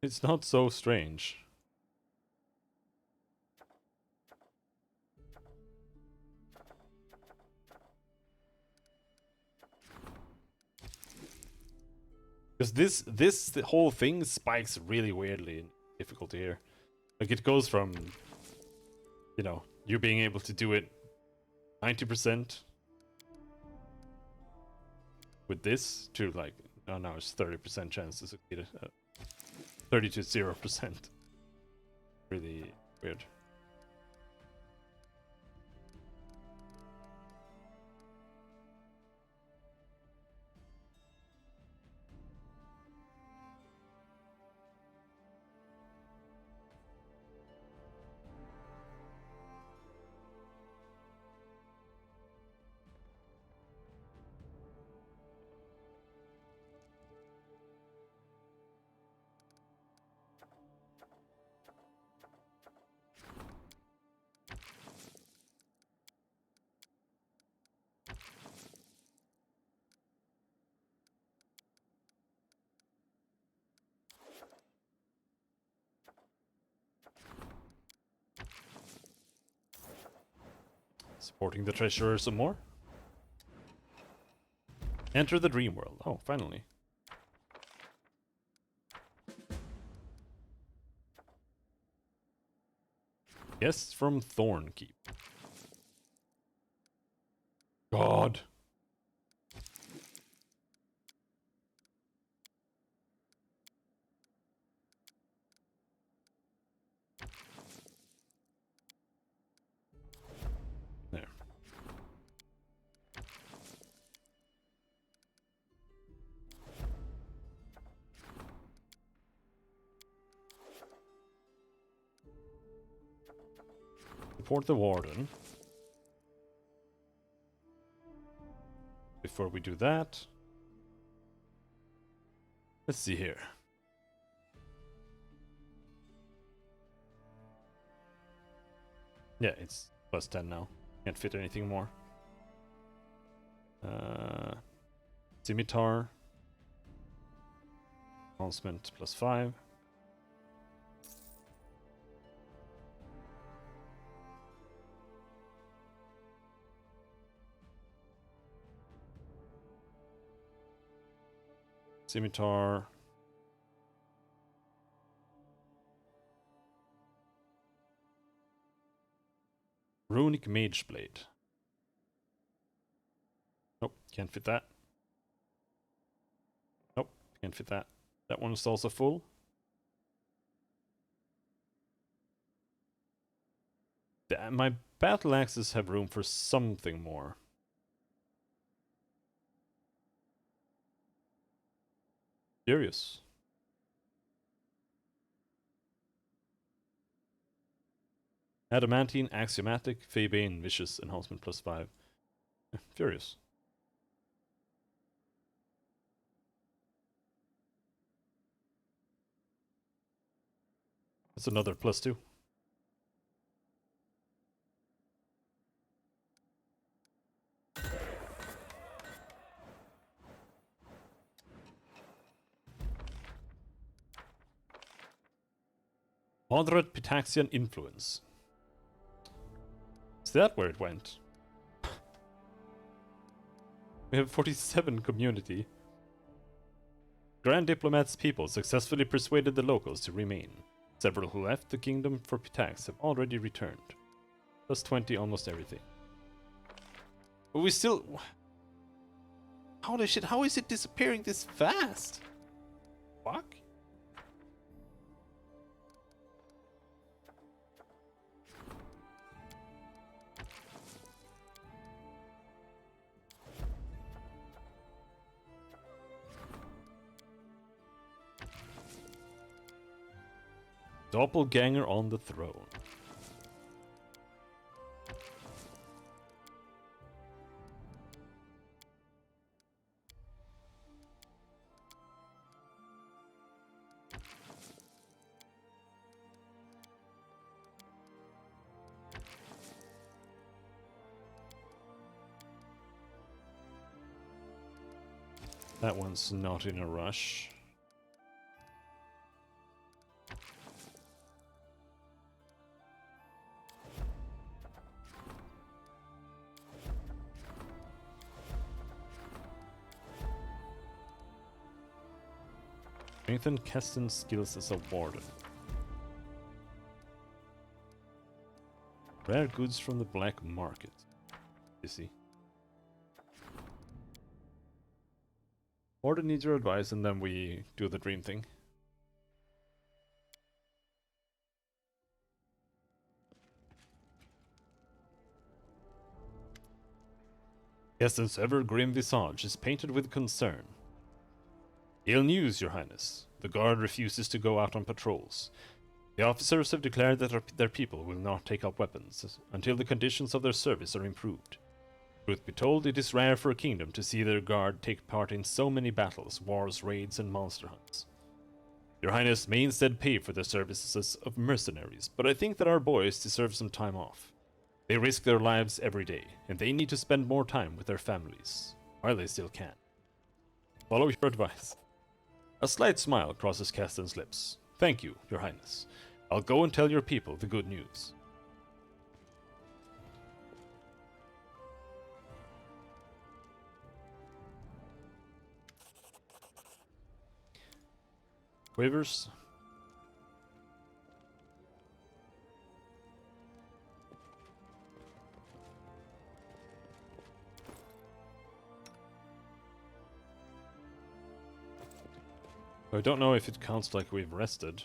It's not so strange. Because the whole thing spikes really weirdly in difficulty here. Like it goes from, you know, you being able to do it 90% with this to like, oh now it's 30% chance to succeed it. 30 to 0%. Really weird. Supporting the treasurer some more. Enter the dream world. Oh, finally. Guests from Thornkeep. God. There. Support the warden. Before we do that, let's see here. Yeah, it's plus 10 now. Can't fit anything more. Scimitar. Announcement plus 5. Scimitar. Runic Mage Blade. Nope, can't fit that. Nope, can't fit that. That one is also full. My battle axes have room for something more. Curious. Adamantine, Axiomatic, Febane, Vicious, Enhancement plus 5. Furious. That's another plus 2. Moderate Pitaxian Influence. Is that where it went? We have 47 community. Grand Diplomat's people successfully persuaded the locals to remain. Several who left the kingdom for Pitax have already returned. Plus 20 almost everything. But we still... Holy shit, how is it disappearing this fast? Fuck? Doppelganger on the throne. That one's not in a rush. Strengthen Keston's skills as a warden. Rare goods from the black market. You see. Warden needs your advice, and then we do the dream thing. Keston's ever-grim visage is painted with concern. Ill news, Your Highness. The guard refuses to go out on patrols. The officers have declared that their people will not take up weapons until the conditions of their service are improved. Truth be told, it is rare for a kingdom to see their guard take part in so many battles, wars, raids, and monster hunts. Your Highness may instead pay for the services of mercenaries, but I think that our boys deserve some time off. They risk their lives every day, and they need to spend more time with their families, while they still can. Follow your advice. A slight smile crosses Keston's lips. Thank you, Your Highness. I'll go and tell your people the good news. Quivers. I don't know if it counts like we've rested.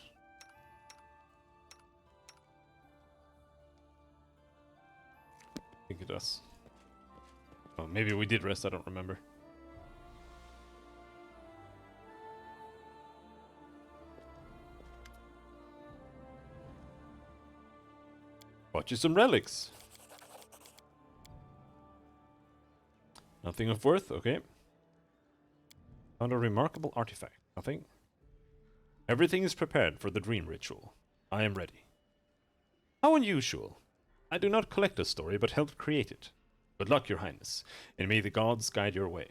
I think it does. Oh, maybe we did rest, I don't remember. Bought you some relics. Nothing of worth, okay. Found a remarkable artifact, nothing. Everything is prepared for the dream ritual. I am ready. How unusual. I do not collect a story, but help create it. Good luck, Your Highness, and may the gods guide your way.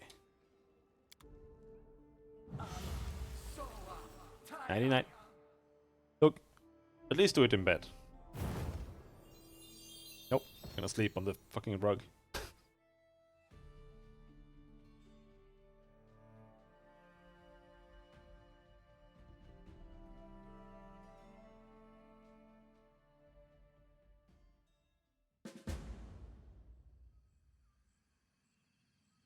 99. Look, at least do it in bed. Nope, gonna sleep on the fucking rug.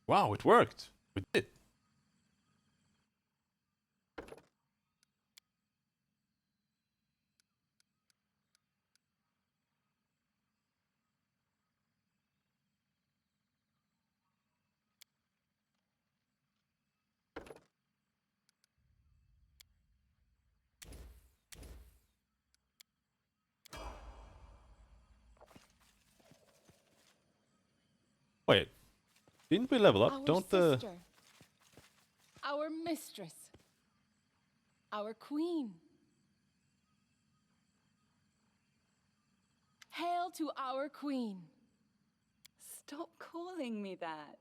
Wow, it worked! We did! Wait, didn't we level up? Our Don't sister, our mistress, our queen. Hail to our queen. Stop calling me that.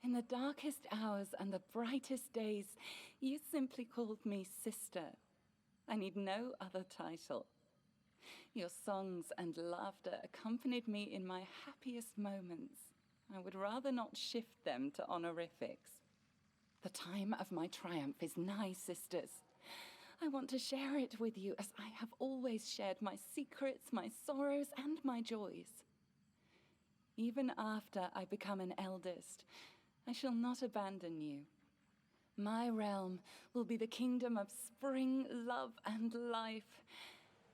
In the darkest hours and the brightest days, you simply called me sister. I need no other title. Your songs and laughter accompanied me in my happiest moments. I would rather not shift them to honorifics. The time of my triumph is nigh, sisters. I want to share it with you as I have always shared my secrets, my sorrows, and my joys. Even after I become an eldest, I shall not abandon you. My realm will be the kingdom of spring, love, and life,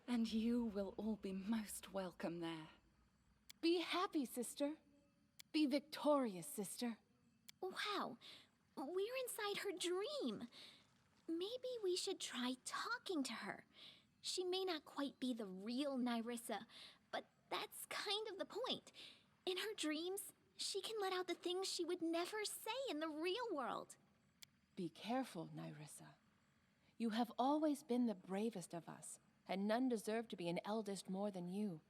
and you will all be most welcome there. Be happy, sister. Be victorious, sister. Wow, we're inside her dream. Maybe we should try talking to her. She may not quite be the real Nyrissa, but that's kind of the point. In her dreams, she can let out the things she would never say in the real world. Be careful, Nyrissa. You have always been the bravest of us, and none deserve to be an eldest more than you.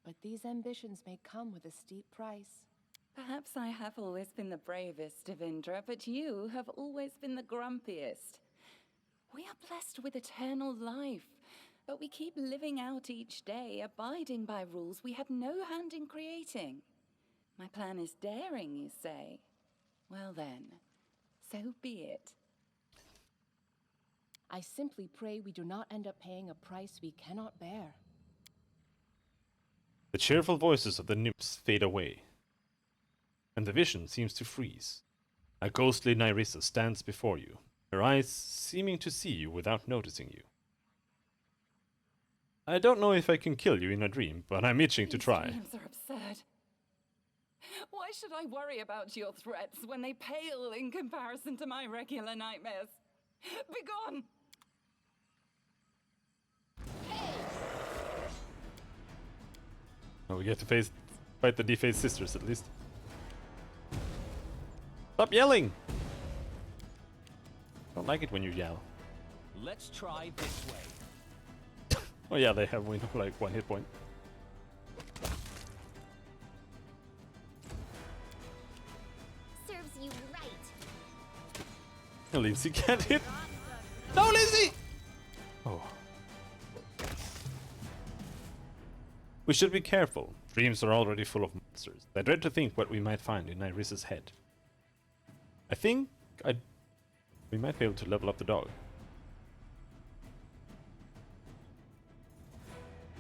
But these ambitions may come with a steep price. Perhaps I have always been the bravest, Devindra, but you have always been the grumpiest. We are blessed with eternal life, but we keep living out each day, abiding by rules we had no hand in creating. My plan is daring, you say? Well then, so be it. I simply pray we do not end up paying a price we cannot bear. The cheerful voices of the nymphs fade away, and the vision seems to freeze. A ghostly Nyrissa stands before you, her eyes seeming to see you without noticing you. I don't know if I can kill you in a dream, but I'm itching to try. These dreams are absurd. Why should I worry about your threats when they pale in comparison to my regular nightmares? Begone! Oh, we get to fight the defaced sisters at least. Stop yelling! Don't like it when you yell. Let's try this way. Oh yeah, they have like 1 hit point. Serves you right. Lindsay can't hit. No, Lindsay! Oh. We should be careful. Dreams are already full of monsters. I dread to think what we might find in Iris's head. I think we might be able to level up the dog.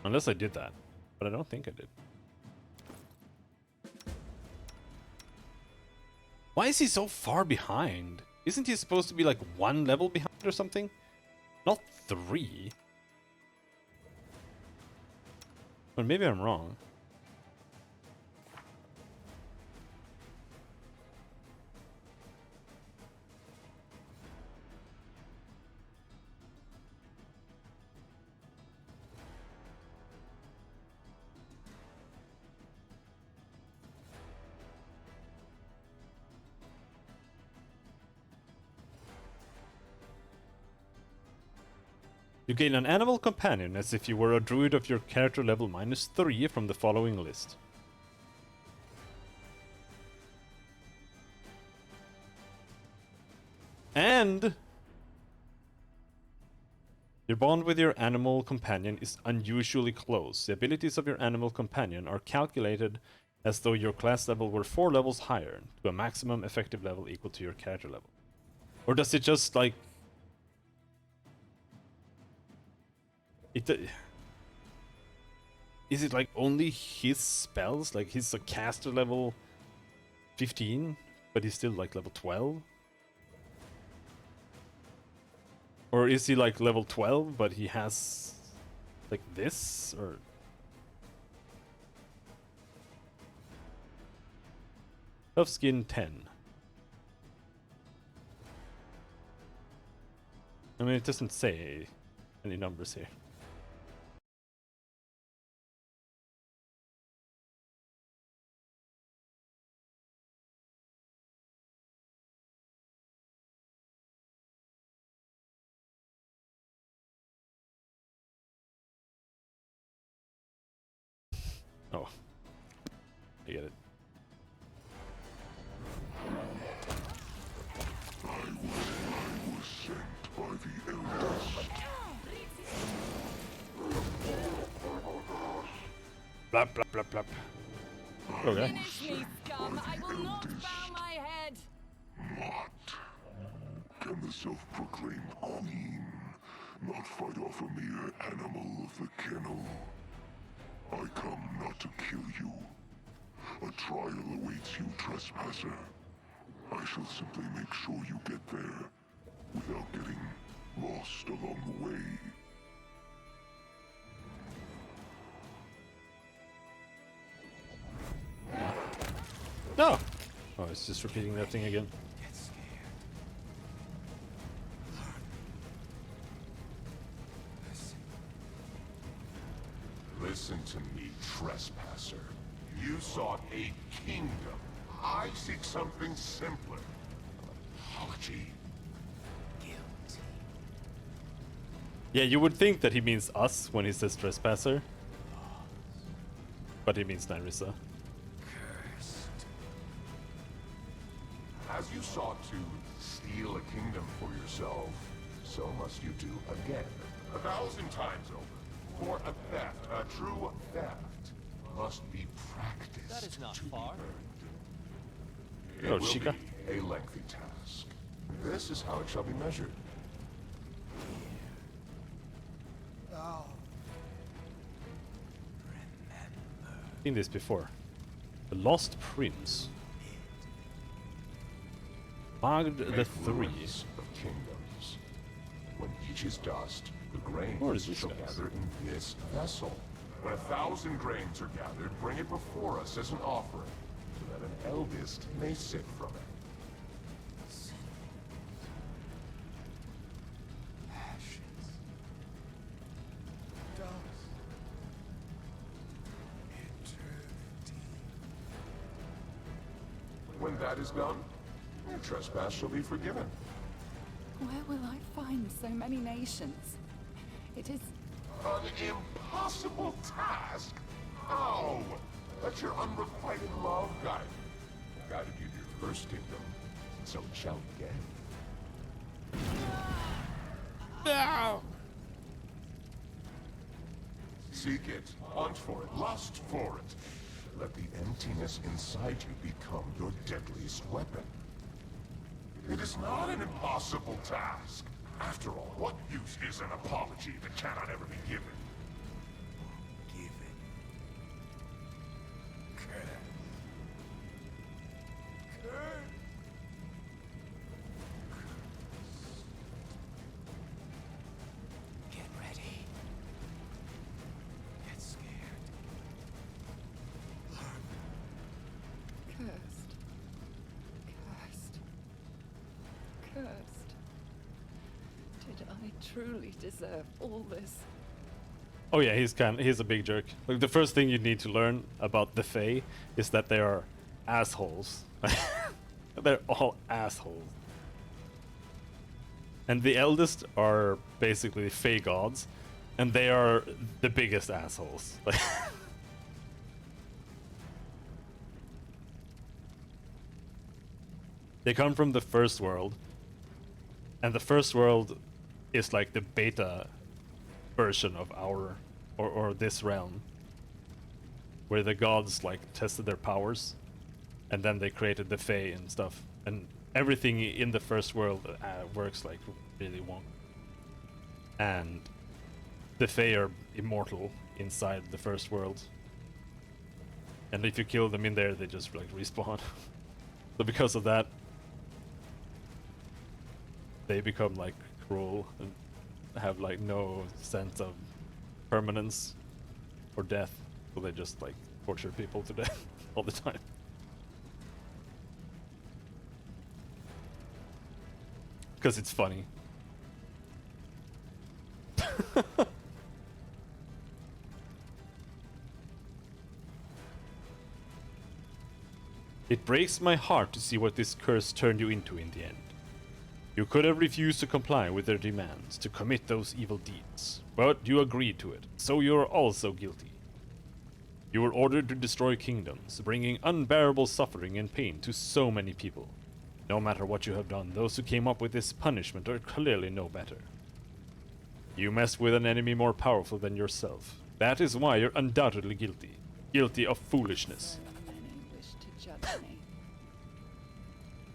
Unless I did that. But I don't think I did. Why is he so far behind? Isn't he supposed to be like 1 level behind or something? Not 3. But maybe I'm wrong. You gain an animal companion as if you were a druid of your character level -3 from the following list. And your bond with your animal companion is unusually close. The abilities of your animal companion are calculated as though your class level were 4 levels higher, to a maximum effective level equal to your character level. Or does it just like... Is it like only his spells? Like he's a caster level 15, but he's still like level 12? Or is he like level 12, but he has like this? Or tough skin 10. I mean, it doesn't say any numbers here. Oh, I get it. I was sent by the elders. Blap, blap, blap, blap. Okay. Finish me, scum! I will not bow my head! What? Can the self-proclaimed queen not fight off a mere animal of the kennel? I come not to kill you. A trial awaits you, trespasser. I shall simply make sure you get there without getting lost along the way. No! Oh, it's just repeating that thing again. Listen to me, trespasser. You sought a kingdom. I seek something simpler. Apology. Yeah, you would think that he means us when he says trespasser. But he means Nyrissa. As you sought to steal a kingdom for yourself, so must you do again. 1,000 times over. For a theft, a true theft, must be practiced. That is not to be far. earned. It Oh, will Chica. be a lengthy task. This is how it shall be measured. Seen this before. The Lost Prince. Magd the Three. Influence of kingdoms. When each is dust, the grains What is this shall guys? gather in this vessel. When 1,000 grains are gathered, bring it before us as an offering, so that an eldest may sip from it. When that is done, your trespass shall be forgiven. Where will I find so many nations? It is... An impossible task? How? Let your unrequited love guide you. Guided you to your first kingdom, so it shall again. No! Seek it, hunt for it, lust for it. Let the emptiness inside you become your deadliest weapon. It is not an impossible task. After all, what use is an apology that cannot ever be given? Get ready. Get scared. Cursed. Cursed. Cursed. Did I truly deserve all this? Oh yeah, he's a big jerk. Like the first thing you need to learn about the Fae is that they are assholes. They're all assholes. And the eldest are basically Fae gods, and they are the biggest assholes. They come from the first world, and the first world is like the beta version of our or this realm, where the gods like tested their powers, and then they created the Fae and stuff, and everything in the first world works like really wonky. And the Fae are immortal inside the first world, and if you kill them in there, they just like respawn. So because of that, they become like cruel and have like no sense of permanence or death, so they just like torture people to death all the time. Because it's funny. It breaks my heart to see what this curse turned you into in the end. You could have refused to comply with their demands, to commit those evil deeds, but you agreed to it, so you are also guilty. You were ordered to destroy kingdoms, bringing unbearable suffering and pain to so many people. No matter what you have done, those who came up with this punishment are clearly no better. You messed with an enemy more powerful than yourself. That is why you're undoubtedly guilty. Guilty of foolishness. So many wish to judge me.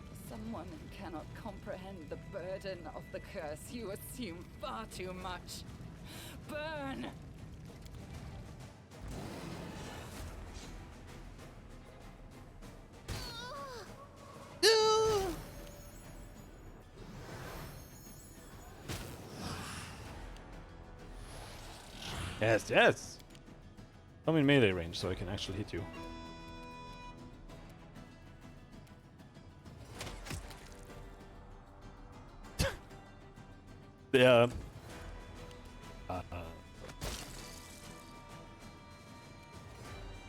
For someone who cannot comprehend the burden of the curse, you assume far too much. Burn! Yes, yes! I'm in melee range, so I can actually hit you. Yeah.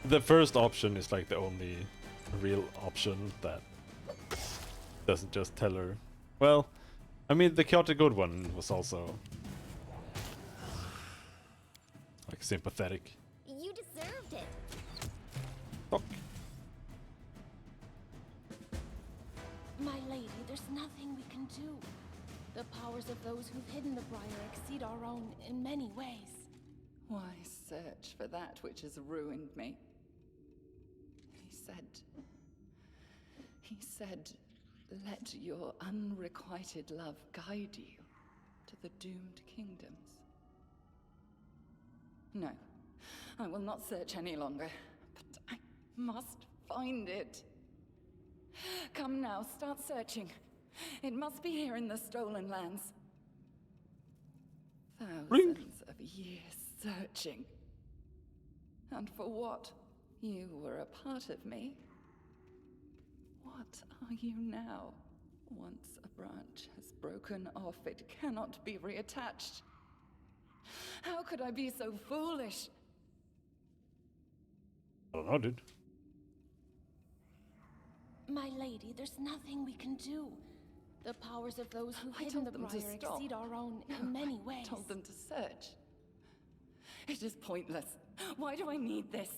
The first option is like the only real option that doesn't just tell her. Well, I mean, the chaotic good one was also like sympathetic. You deserved it. Fuck. My lady, there's nothing we can do. The powers of those who've hidden the briar exceed our own in many ways. Why search for that which has ruined me? He said, let your unrequited love guide you to the doomed kingdoms. No, I will not search any longer. But I must find it. Come now, start searching. It must be here in the Stolen Lands. Thousands of years searching. And for what? You were a part of me. What are you now? Once a branch has broken off, it cannot be reattached. How could I be so foolish? I don't know, dude. My lady, there's nothing we can do. The powers of those who hid in the briar exceed our own in many ways. I told them to search. It is pointless. Why do I need this?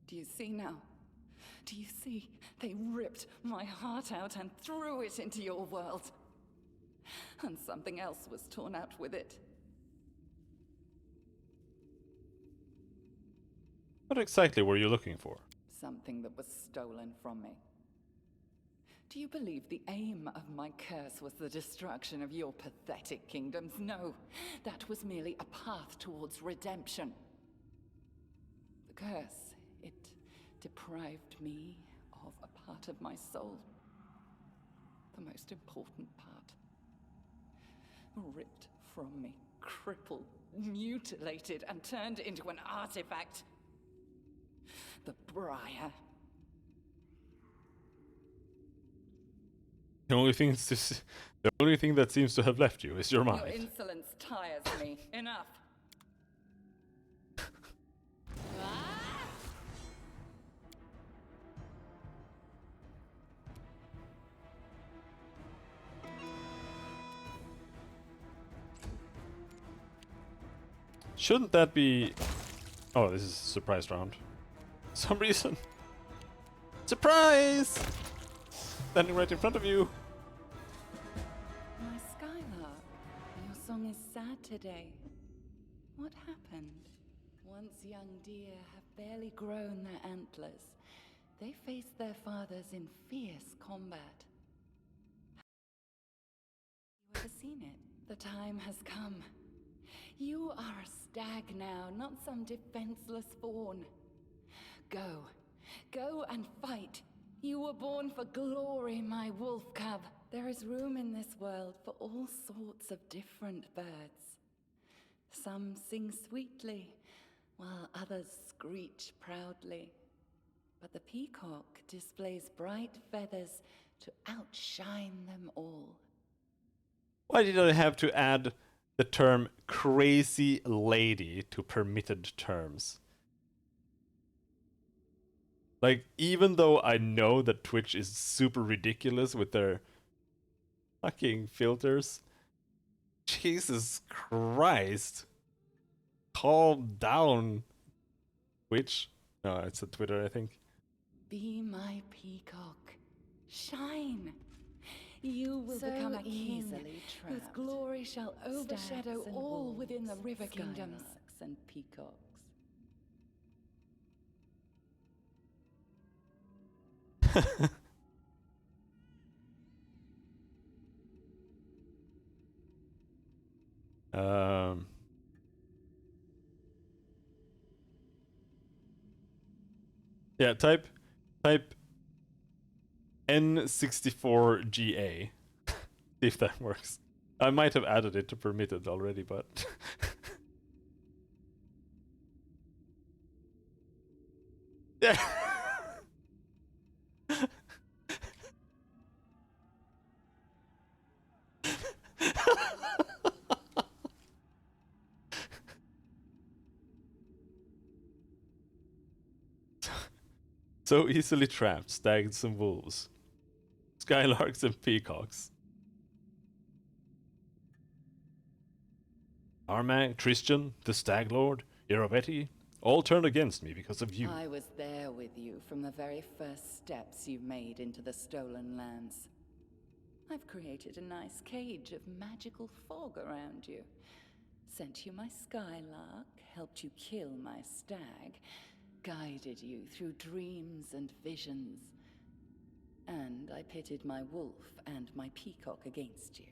Do you see now? Do you see? They ripped my heart out and threw it into your world. And something else was torn out with it. What exactly were you looking for? Something that was stolen from me. Do you believe the aim of my curse was the destruction of your pathetic kingdoms? No, that was merely a path towards redemption. The curse, it deprived me of a part of my soul. The most important part. Ripped from me, crippled, mutilated, and turned into an artifact. The briar. The only thing that seems to have left you is your mind. Your insolence tires me. Enough. Shouldn't that be... Oh, this is a surprise round. For some reason. Surprise! Standing right in front of you. My Skylark, your song is sad today. What happened? Once young deer have barely grown their antlers. They face their fathers in fierce combat. Have you ever seen it? The time has come. You are a stag now, not some defenseless fawn. Go. Go and fight. You were born for glory, my wolf cub. There is room in this world for all sorts of different birds. Some sing sweetly, while others screech proudly. But the peacock displays bright feathers to outshine them all. Why did I have to add the term crazy lady to permitted terms? Like, even though I know that Twitch is super ridiculous with their fucking filters, Jesus Christ. Calm down, Twitch. No, it's a Twitter, I think. Be my peacock. Shine. You will become a king whose glory shall overshadow all within the river kingdoms. And peacocks. Yeah, type N64GA. See if that works. I might have added it to permitted already, but yeah. So easily trapped, stags and wolves, skylarks and peacocks. Armag, Tristan, the Stag Lord, Irovetti, all turned against me because of you. I was there with you from the very first steps you made into the Stolen Lands. I've created a nice cage of magical fog around you. Sent you my Skylark, helped you kill my stag, guided you through dreams and visions. And I pitted my wolf and my peacock against you.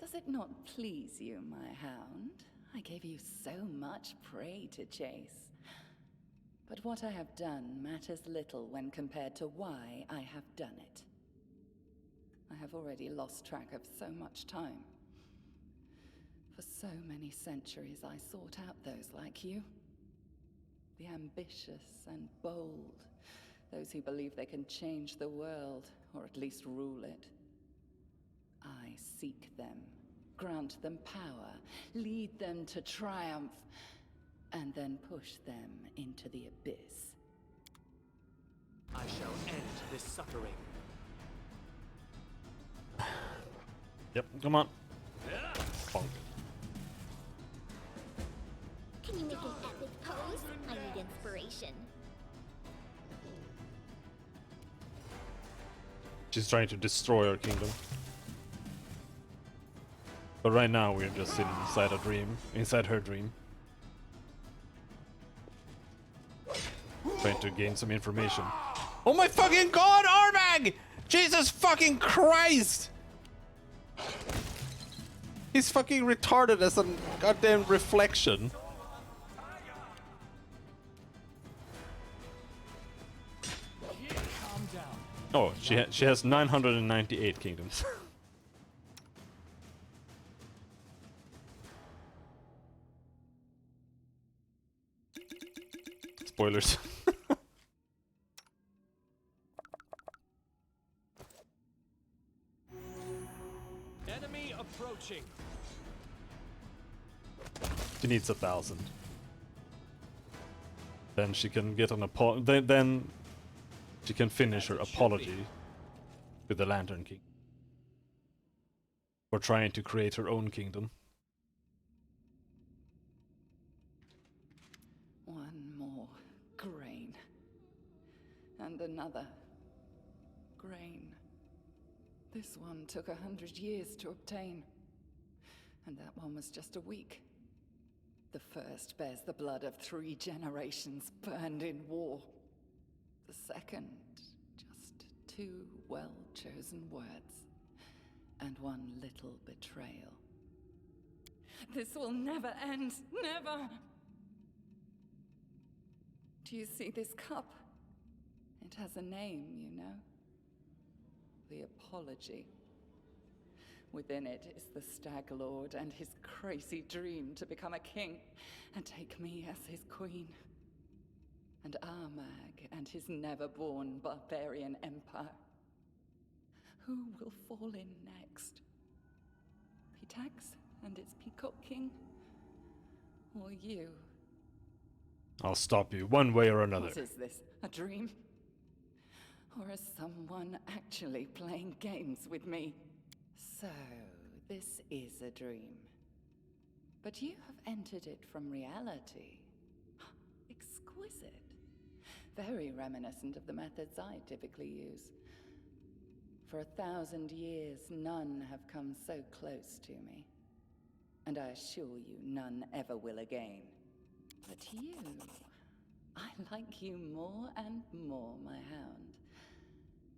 Does it not please you, my hound? I gave you so much prey to chase. But what I have done matters little when compared to why I have done it. I have already lost track of so much time. For so many centuries I sought out those like you. The ambitious and bold. Those who believe they can change the world, or at least rule it. I seek them, grant them power, lead them to triumph, and then push them into the abyss. I shall end this suffering. Yep, come on. Bonk. Can you make an epic pose? I need inspiration. She's trying to destroy our kingdom. But right now we're just sitting inside a dream, inside her dream. Trying to gain some information. Oh my fucking god, Arbag! Jesus fucking Christ! He's fucking retarded as a goddamn reflection. Calm down. Oh, she has 998 kingdoms. Spoilers. Enemy approaching. She needs 1,000. Then she can get an then she can finish her apology to the Lantern King for trying to create her own kingdom. One more grain. And another grain. This one took 100 years to obtain. And that one was just a week. The first bears the blood of 3 generations burned in war. The second, just 2 well-chosen words. And 1 little betrayal. This will never end, never! Do you see this cup? It has a name, you know. The Apology. Within it is the Stag Lord and his crazy dream to become a king and take me as his queen. And Armag and his never-born barbarian empire. Who will fall in next? Pitax and its Peacock King? Or you? I'll stop you one way or another. What is this? A dream? Or is someone actually playing games with me? So, this is a dream. But you have entered it from reality. Exquisite. Very reminiscent of the methods I typically use. For 1,000 years, none have come so close to me. And I assure you, none ever will again. But you... I like you more and more, my hound.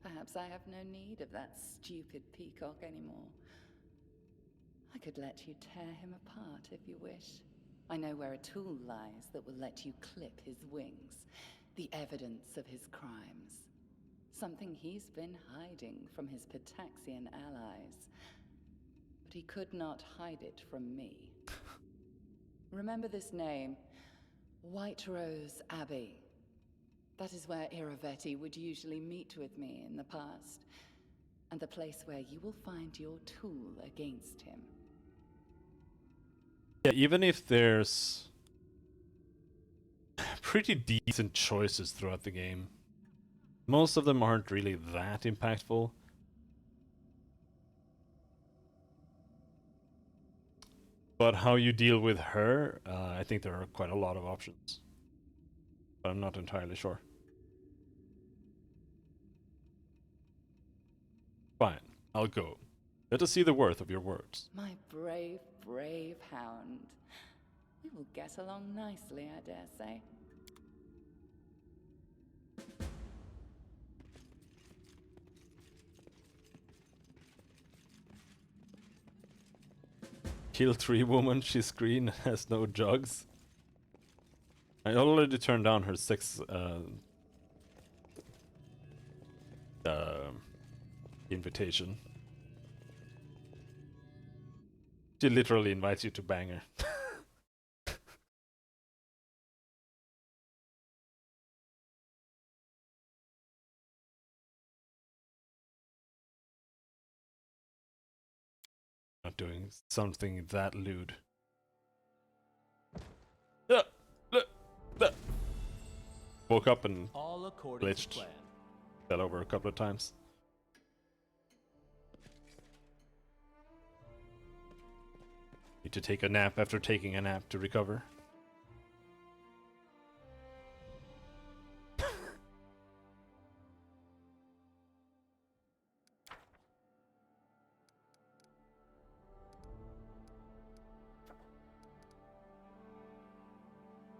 Perhaps I have no need of that stupid peacock anymore. I could let you tear him apart if you wish. I know where a tool lies that will let you clip his wings. The evidence of his crimes. Something he's been hiding from his Pitaxian allies. But he could not hide it from me. Remember this name. White Rose Abbey. That is where Iravetti would usually meet with me in the past, and the place where you will find your tool against him. Yeah, even if there's pretty decent choices throughout the game, most of them aren't really that impactful. But how you deal with her, I think there are quite a lot of options. But I'm not entirely sure. Fine, I'll go. Let us see the worth of your words. My brave, brave hound. We will get along nicely, I dare say. Kill 3 woman, she's green, has no jugs. I already turned down her 6 invitation. She literally invites you to bang her. Not doing something that lewd. Woke up and All according to glitched. plan. Fell over a couple of times. Need to take a nap after taking a nap to recover.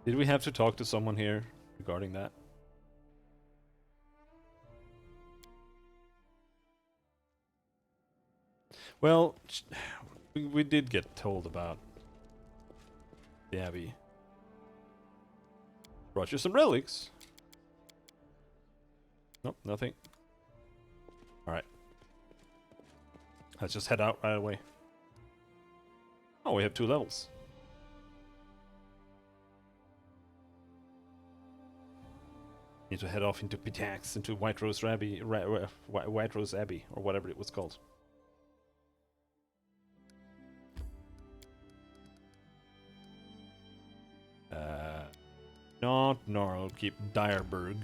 Did we have to talk to someone here regarding that? Well, we did get told about the Abbey. Brought you some relics. Nope, nothing. Alright. Let's just head out right away. Oh, we have 2 levels. Need to head off into Pitax, into White Rose Abbey, White Rose Abbey, or whatever it was called. Not Gnarl, keep Dyerberg.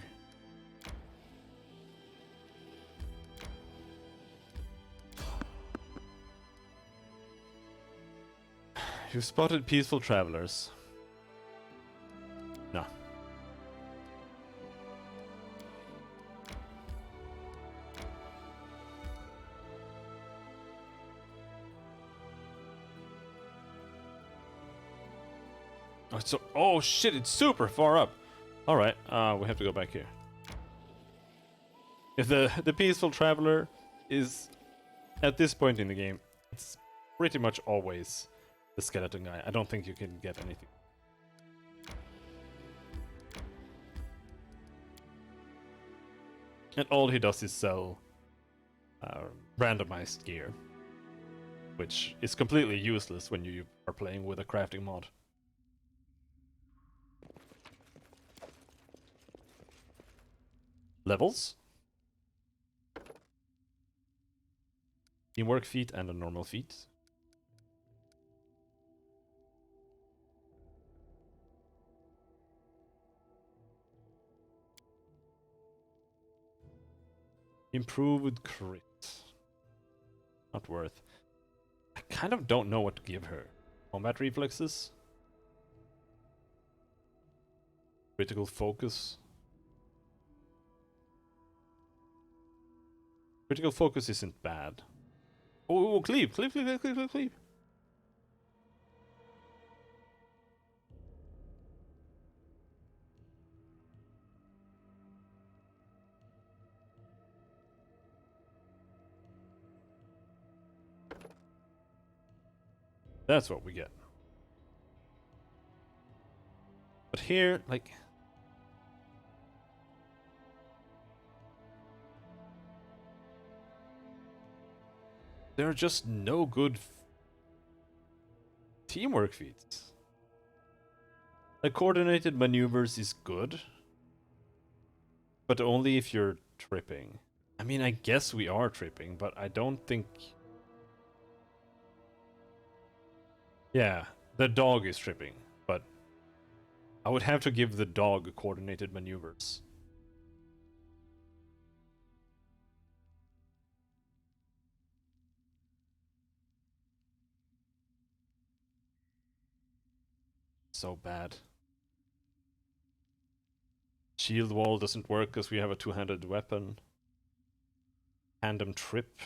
You've spotted peaceful travelers. No. Oh, oh shit, it's super far up. Alright, we have to go back here. If the peaceful traveler is at this point in the game, it's pretty much always the skeleton guy. I don't think you can get anything. And all he does is sell randomized gear, which is completely useless when you are playing with a crafting mod. Levels? Teamwork feat and a normal feat. Improved crit. Not worth. I kind of don't know what to give her. Combat reflexes? Critical focus? Critical focus isn't bad. Oh, cleave! Cleave, cleave, cleave, cleave, cleave! That's what we get. But here, like... there are just no good teamwork feats. Like, coordinated maneuvers is good, but only if you're tripping. I mean, I guess we are tripping, but I don't think... yeah, the dog is tripping, but I would have to give the dog coordinated maneuvers. So bad. Shield wall doesn't work because we have a two-handed weapon. Tandem trip.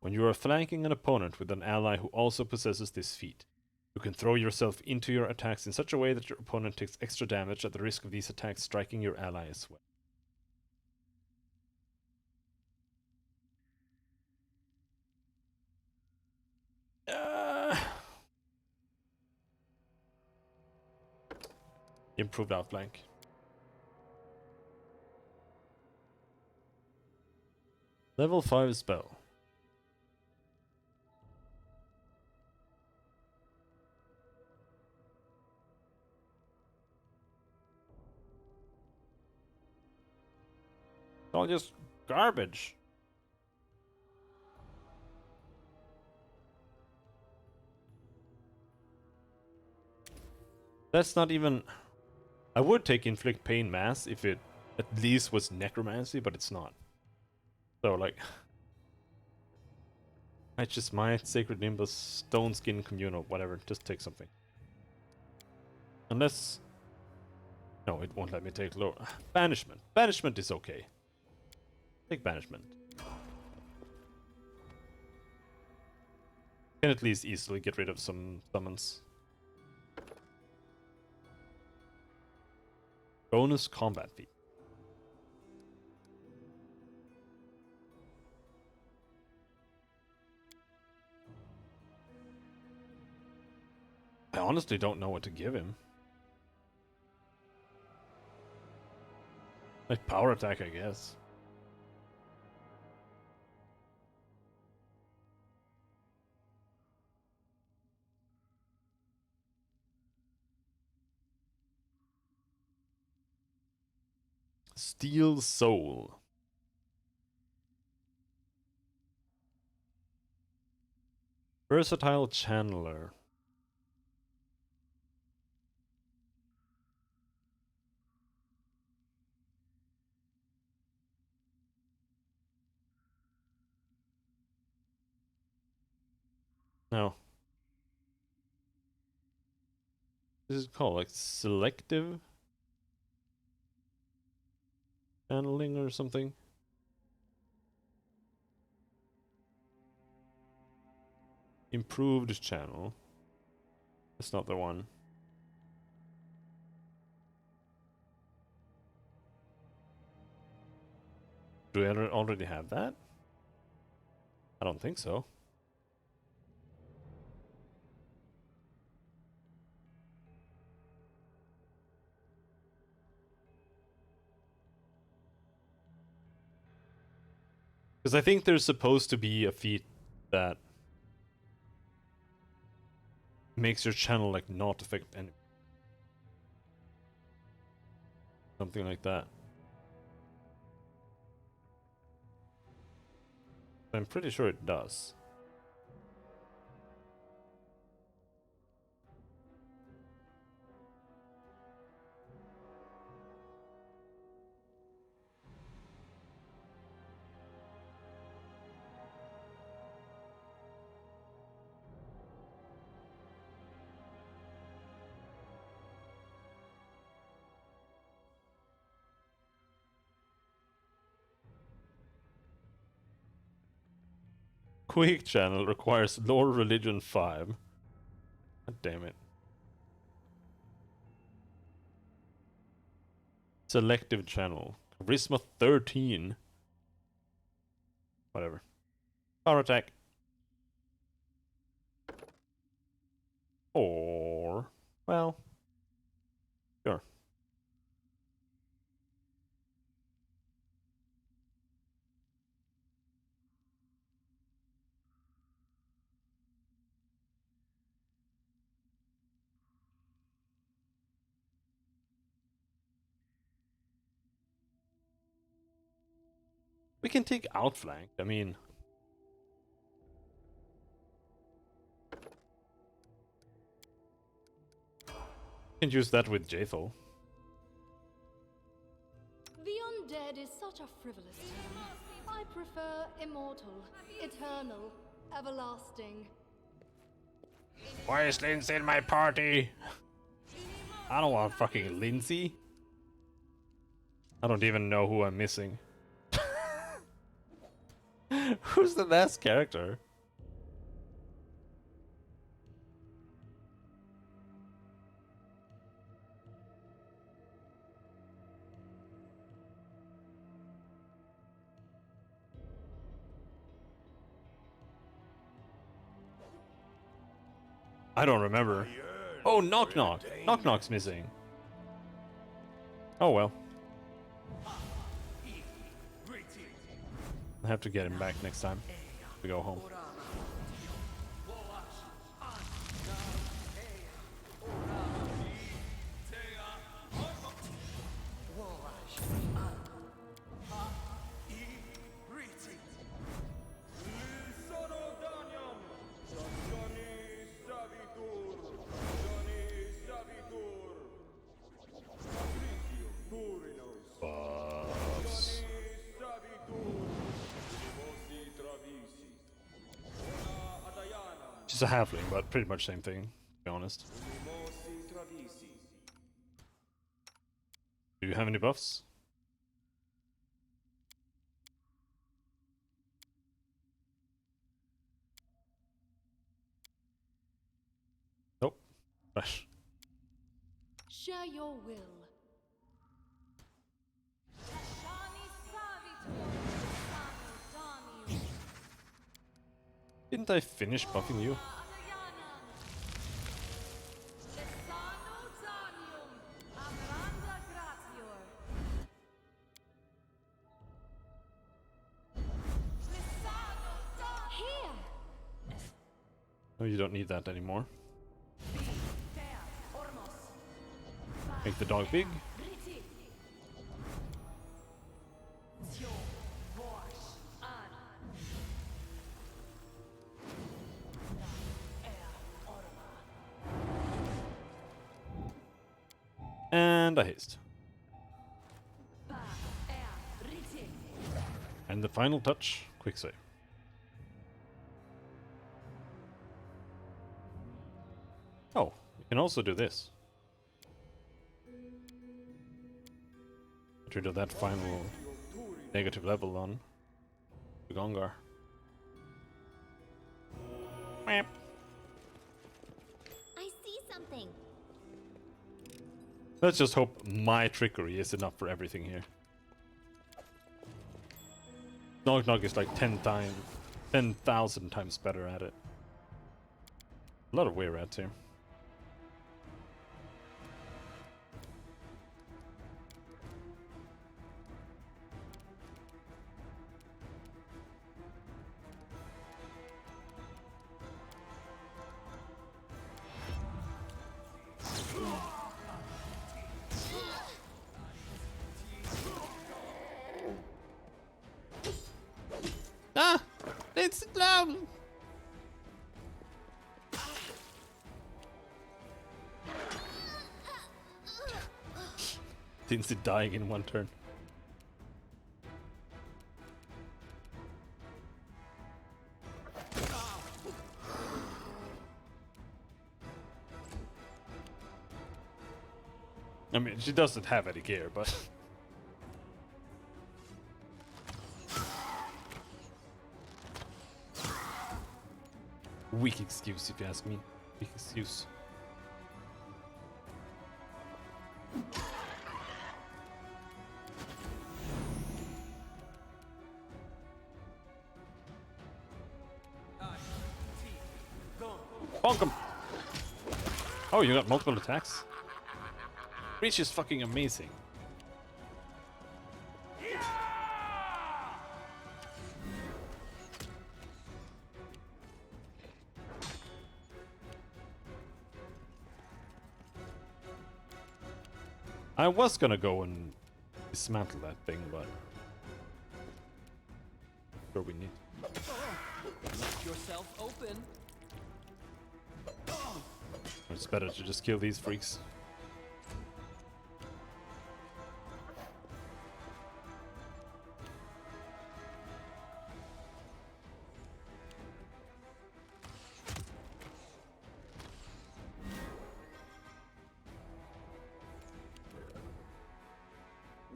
When you are flanking an opponent with an ally who also possesses this feat, You can throw yourself into your attacks in such a way that your opponent takes extra damage at the risk of these attacks striking your ally as well. Improved outflank. Level 5 spell. All just garbage. That's not even... I would take Inflict Pain Mass if it at least was Necromancy, but it's not. So, like... Righteous Might, Sacred Nimbus, Stone Skin Communal, whatever. Just take something. Unless... No, it won't let me take lower. Banishment. Banishment is okay. Take Banishment. Can at least easily get rid of some summons. Bonus combat feat. I honestly don't know what to give him. Like power attack, I guess. Steel Soul. Versatile Channeler. No. This is called like selective channeling or something. Improved channel. That's not the one. Do we already have that? I don't think so. Because I think there's supposed to be a feat that makes your channel like not affect any. Something like that. I'm pretty sure it does. Quick channel requires lore religion 5. God damn it. Selective channel. Charisma 13. Whatever. Power attack. Or... well... sure. We can take outflank. I mean... we can use that with Jaethal. The undead is such a frivolous term. I prefer immortal, eternal, everlasting. Why is Lindsay in my party? I don't want fucking Lindsay. I don't even know who I'm missing. Who's the last character? I don't remember. Oh, Knock Knock. Knock Knock's missing. Oh well. I'll have to get him back next time we go home. Buffs. She's a halfling, but pretty much same thing, to be honest. Do you have any buffs? Nope. Right. Share your will. Didn't I finish buffing you? Oh, you don't need that anymore. Make the dog big. And a haste. And the final touch, quick save. Oh, you can also do this. Get rid of that final negative level on the Gongar. I see something. Let's just hope my trickery is enough for everything here. Knock Knock is like 10,000 times better at it. A lot of weird rats here. Ah! It's down! Seems it dying in one turn. I mean, she doesn't have any gear, but... Weak excuse, if you ask me. Weak excuse. Bonk him! Oh, you got multiple attacks? Reach is fucking amazing. I was gonna go and dismantle that thing, but sure we need. Let yourself open. It's better to just kill these freaks.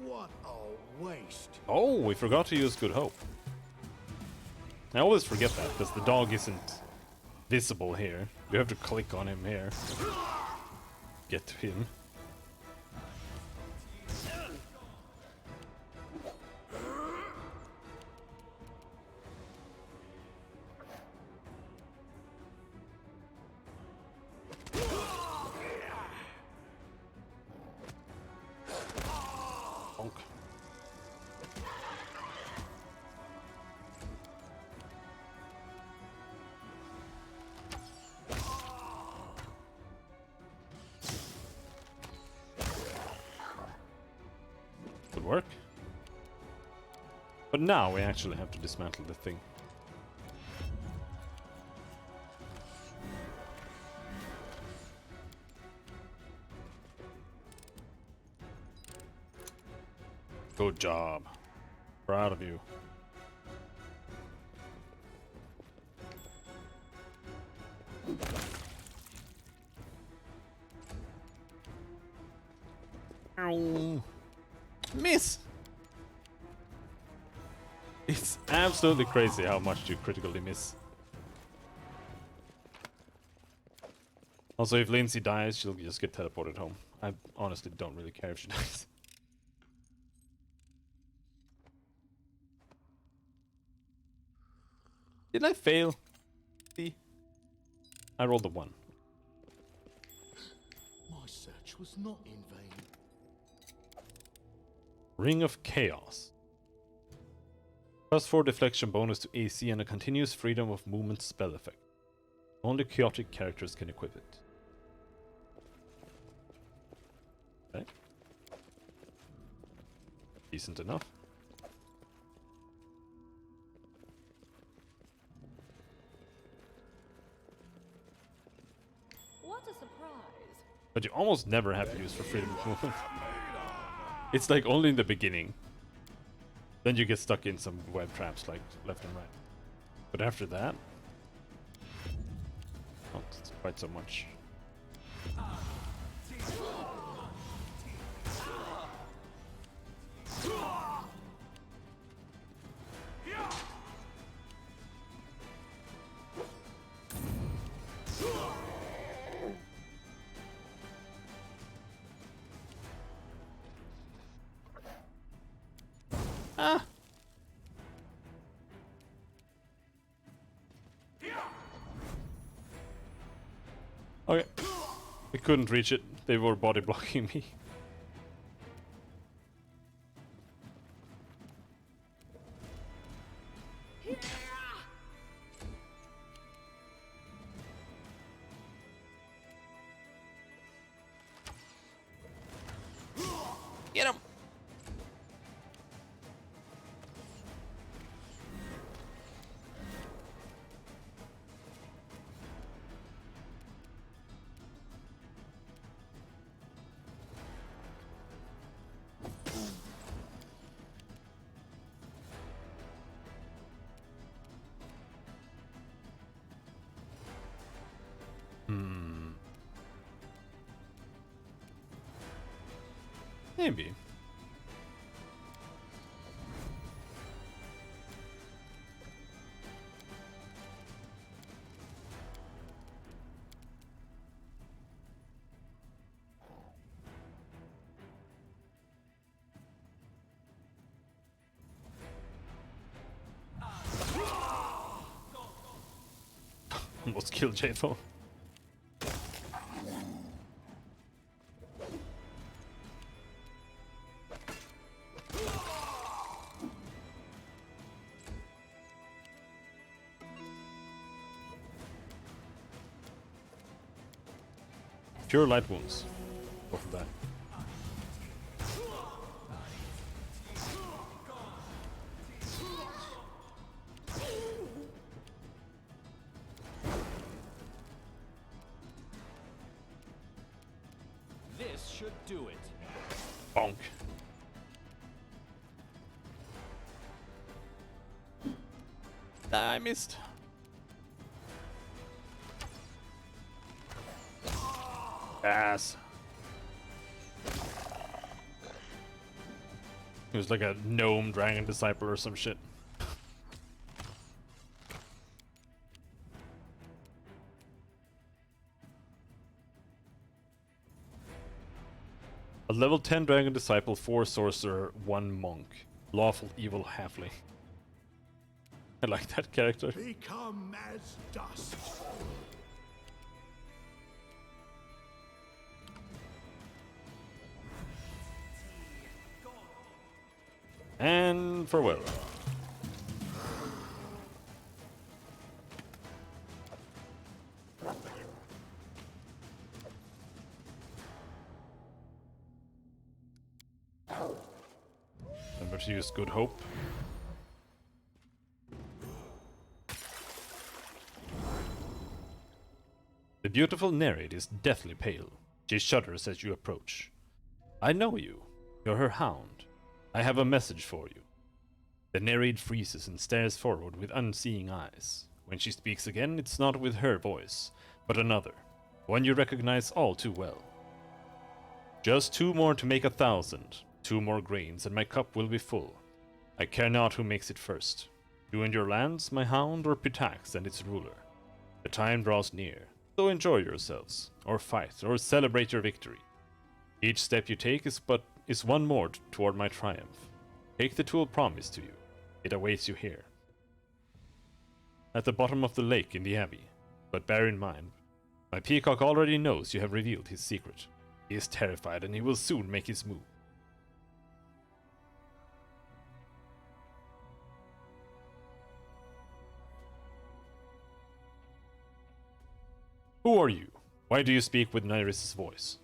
What a waste. Oh, we forgot to use Good Hope. I always forget that, because the dog isn't visible here. You have to click on him here. Get to him. Good work. But now we actually have to dismantle the thing. Good job. Proud of you. Ow. Miss! It's absolutely crazy how much you critically miss. Also, if Lindsay dies, she'll just get teleported home. I honestly don't really care if she dies. Did I fail? See? I rolled a 1. My search was not in vain. Ring of Chaos. +4 deflection bonus to AC and a continuous freedom of movement spell effect. Only chaotic characters can equip it. Okay. Decent enough. What a surprise. But you almost never have to use for freedom of movement. It's like only in the beginning. Then you get stuck in some web traps like left and right. But after that, not quite so much. Ah! Okay. I couldn't reach it. They were body blocking me. Get him! Maybe. Almost killed J-Phone. Pure light wounds. Go for that. This should do it. Bonk. I missed. Ass. He was like a gnome dragon disciple or some shit. A level 10 dragon disciple, 4 sorcerer, 1 monk. Lawful evil halfling. I like that character. Become as dust. And farewell. to use Good Hope. The beautiful Nereid is deathly pale. She shudders as you approach. I know you. You're her hound. I have a message for you. The Nereid freezes and stares forward with unseeing eyes. When she speaks again, it's not with her voice, but another, one you recognize all too well. Just 2 more to make 1,000, 2 more grains, and my cup will be full. I care not who makes it first. You and your lands, my hound, or Pitax and its ruler. The time draws near, so enjoy yourselves, or fight, or celebrate your victory. Each step you take is one more toward my triumph. Take the tool promised to you. It awaits you here. At the bottom of the lake in the abbey. But bear in mind, my peacock already knows you have revealed his secret. He is terrified and he will soon make his move. Who are you? Why do you speak with Neris's voice?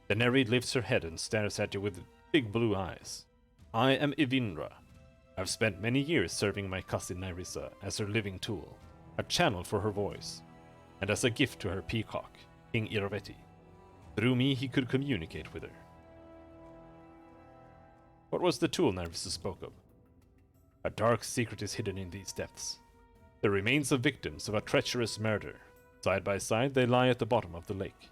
The Nereid lifts her head and stares at you with big blue eyes. I am Ivindra. I've spent many years serving my cousin Nerissa as her living tool, a channel for her voice, and as a gift to her peacock, King Iroveti. Through me he could communicate with her. What was the tool Nerissa spoke of? A dark secret is hidden in these depths. The remains of victims of a treacherous murder. Side by side they lie at the bottom of the lake.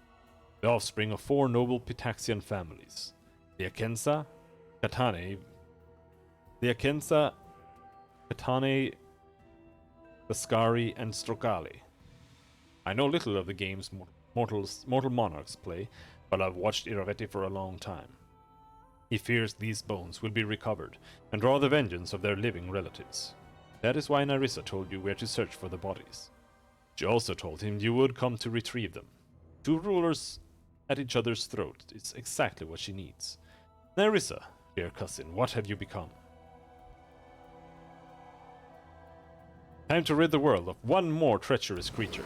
The offspring of 4 noble Pitaxian families. The Akensa, Katane, Bascari, and Strokali. I know little of the games mortal monarchs play, but I've watched Iroveti for a long time. He fears these bones will be recovered and draw the vengeance of their living relatives. That is why Nerissa told you where to search for the bodies. She also told him you would come to retrieve them. 2 rulers at each other's throat is exactly what she needs. Nerissa, dear cousin, what have you become? Time to rid the world of one more treacherous creature.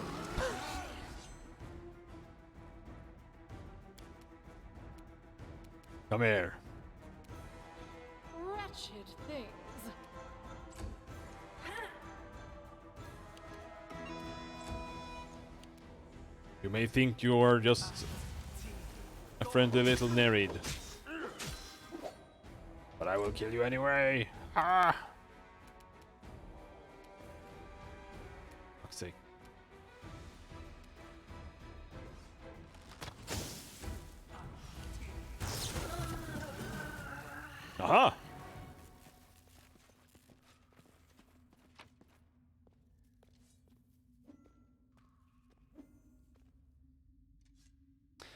Come here. Wretched things. You may think you are just a friendly little Nereid, but I will kill you anyway. Ah! Fuck's sake. Aha!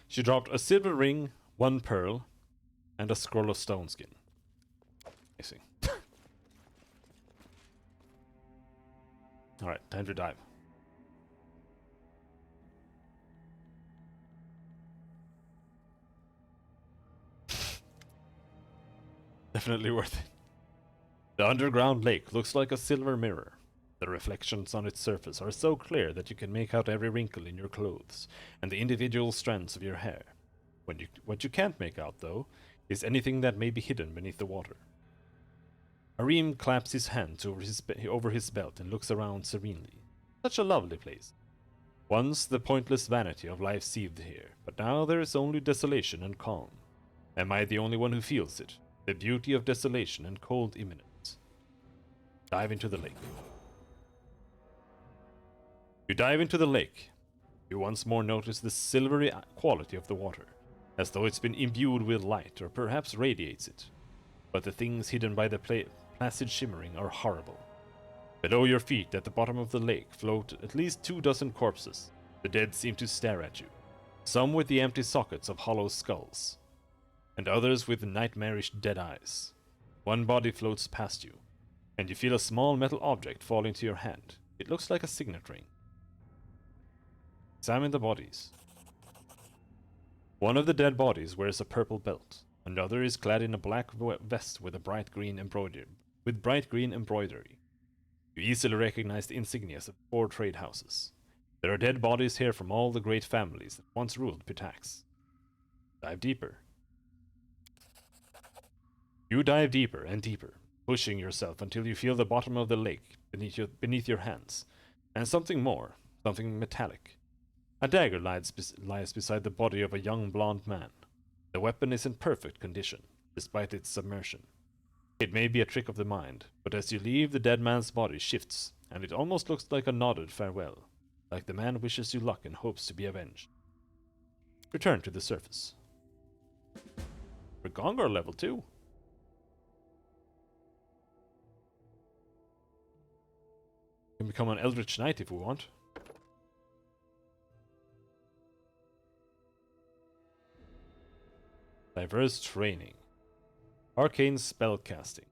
She dropped a silver ring, 1 pearl, and a scroll of stone skin. Amazing. Alright, time to dive. Definitely worth it. The underground lake looks like a silver mirror. The reflections on its surface are so clear that you can make out every wrinkle in your clothes and the individual strands of your hair. What you can't make out, though, is anything that may be hidden beneath the water. Arim claps his hands over his belt and looks around serenely. Such a lovely place. Once the pointless vanity of life seethed here, but now there is only desolation and calm. Am I the only one who feels it? The beauty of desolation and cold imminence. Dive into the lake. You dive into the lake. You once more notice the silvery quality of the water, as though it's been imbued with light or perhaps radiates it. But the things hidden by the placid shimmering are horrible. Below your feet at the bottom of the lake float at least 2 dozen corpses. The dead seem to stare at you, some with the empty sockets of hollow skulls, and others with nightmarish dead eyes. One body floats past you, and you feel a small metal object fall into your hand. It looks like a signet ring. Examine the bodies. One of the dead bodies wears a purple belt. Another is clad in a black vest with bright green embroidery. You easily recognize the insignias of 4 trade houses. There are dead bodies here from all the great families that once ruled Pitax. Dive deeper. You dive deeper and deeper, pushing yourself until you feel the bottom of the lake beneath your hands, and something more, something metallic. A dagger lies beside the body of a young blond man. The weapon is in perfect condition, despite its submersion. It may be a trick of the mind, but as you leave, the dead man's body shifts, and it almost looks like a nodded farewell, like the man wishes you luck and hopes to be avenged. Return to the surface. Regongar level 2. We can become an Eldritch Knight if we want. Diverse training. Arcane spellcasting.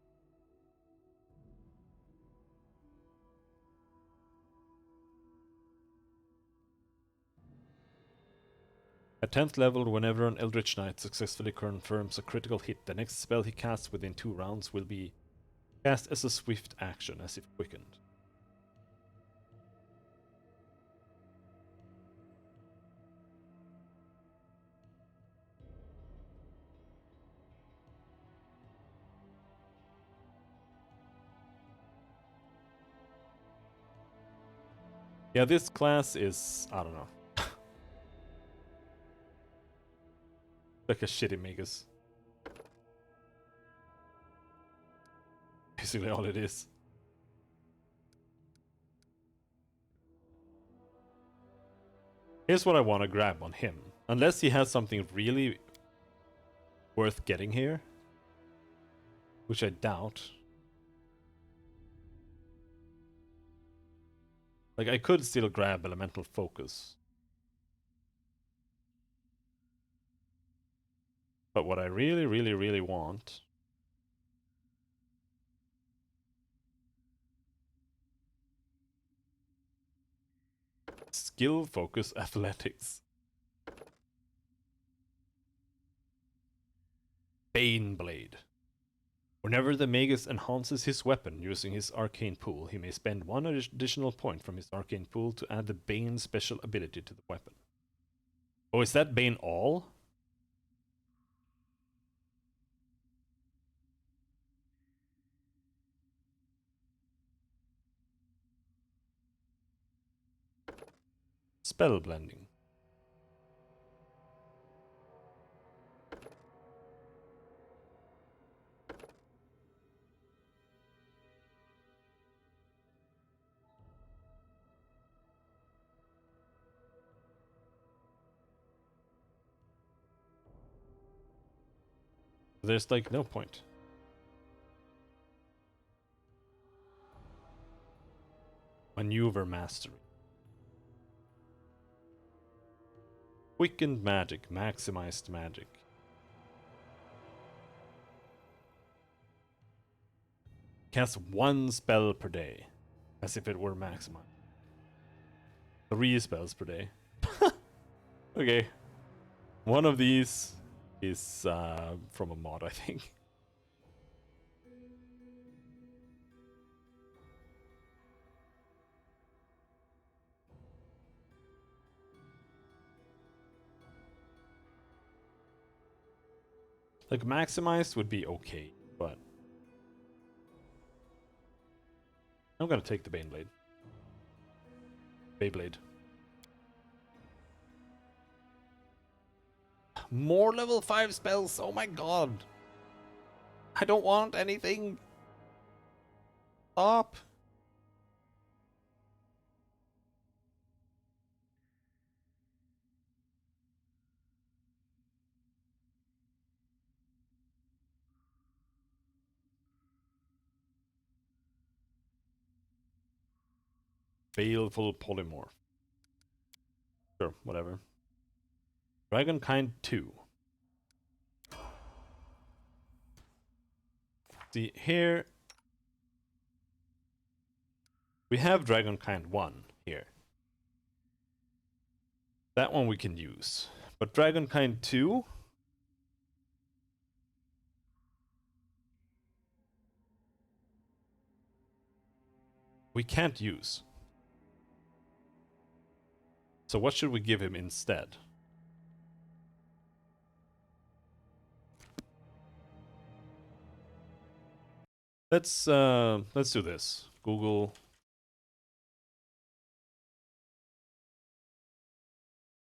At 10th level, whenever an Eldritch Knight successfully confirms a critical hit, the next spell he casts within 2 rounds will be cast as a swift action, as if quickened. Yeah, this class is, I don't know. Like a shitty Magus. Basically all it is. Here's what I want to grab on him. Unless he has something really worth getting here. Which I doubt. Like, I could still grab Elemental Focus. But what I really, really, really want... Skill Focus Athletics. Baneblade. Whenever the Magus enhances his weapon using his arcane pool, he may spend 1 additional point from his arcane pool to add the Bane special ability to the weapon. Oh, is that Bane all? Spell blending. There's like no point. Maneuver Mastery. Quickened Magic, Maximized Magic. Cast 1 spell per day, as if it were maximized. 3 spells per day. Okay. One of these is from a mod, I think. Like, maximized would be okay, but... I'm gonna take the Baneblade. Beyblade. More level 5 spells, oh my god! I don't want anything! Stop! Baleful Polymorph. Sure, whatever. Dragonkind 2. See, here... we have Dragonkind 1 here. That one we can use. But Dragonkind 2... we can't use. So what should we give him instead? Let's do this. Google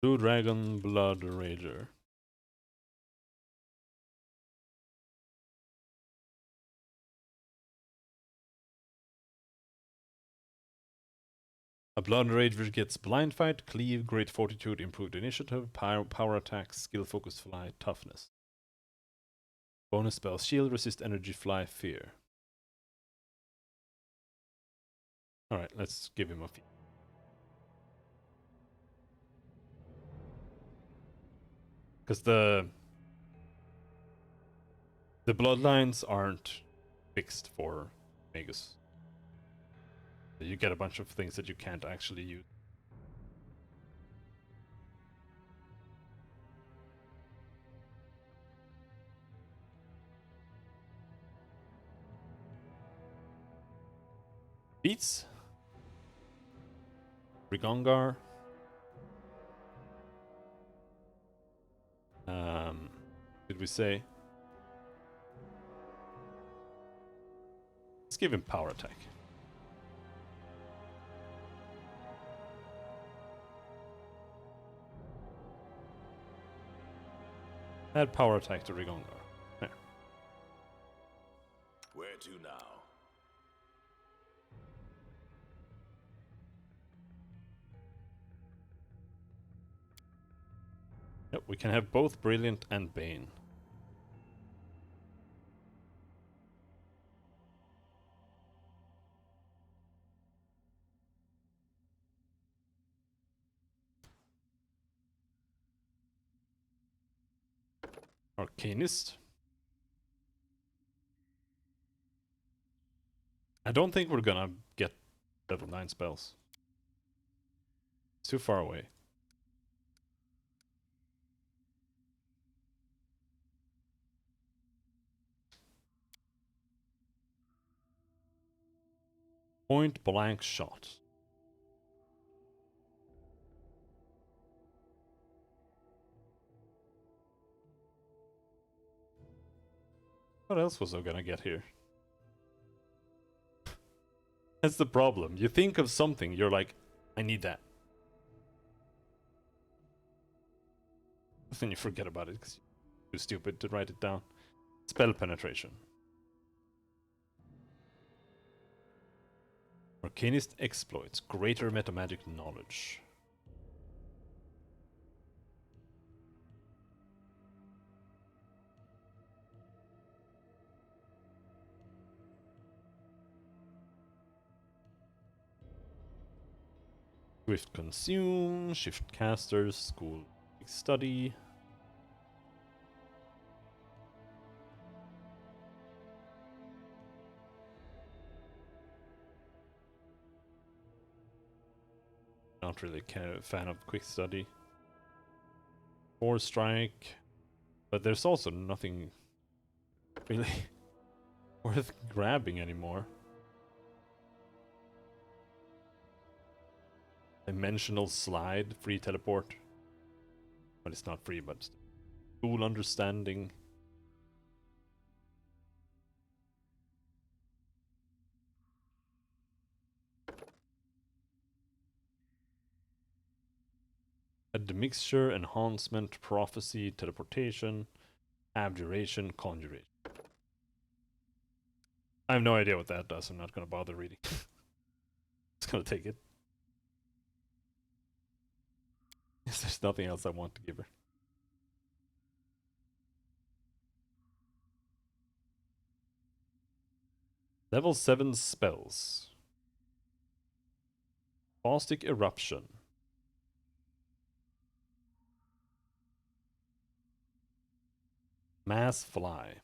Blue Dragon Blood Rager. A Blood Rager gets Blind Fight, Cleave, Great Fortitude, Improved Initiative, Power Attack, Skill Focus Fly, Toughness. Bonus spells Shield, Resist Energy, Fly, Fear. Alright, let's give him a few. Because the bloodlines aren't fixed for Magus. You get a bunch of things that you can't actually use. Beats. Rigongar. Did we say? Let's give him Power Attack. Add Power Attack to Rigongar. There. Where to now? Yep, we can have both Brilliant and Bane. Arcanist. I don't think we're gonna get level 9 spells. It's too far away. Point blank shot. What else was I gonna get here? That's the problem. You think of something, you're like, I need that. Then you forget about it because you're too stupid to write it down. Spell penetration. Arcanist exploits. Greater metamagic knowledge. Swift consume. Shift casters. School study. Not really a fan of quick study. 4 strike. But there's also nothing really worth grabbing anymore. Dimensional slide, free teleport. But it's not free, but cool understanding. Add the mixture, enhancement, prophecy, teleportation, abjuration, conjuration. I have no idea what that does. I'm not gonna bother reading. Just gonna take it. There's nothing else I want to give her. Level 7 spells. Caustic Eruption. Mass Fly.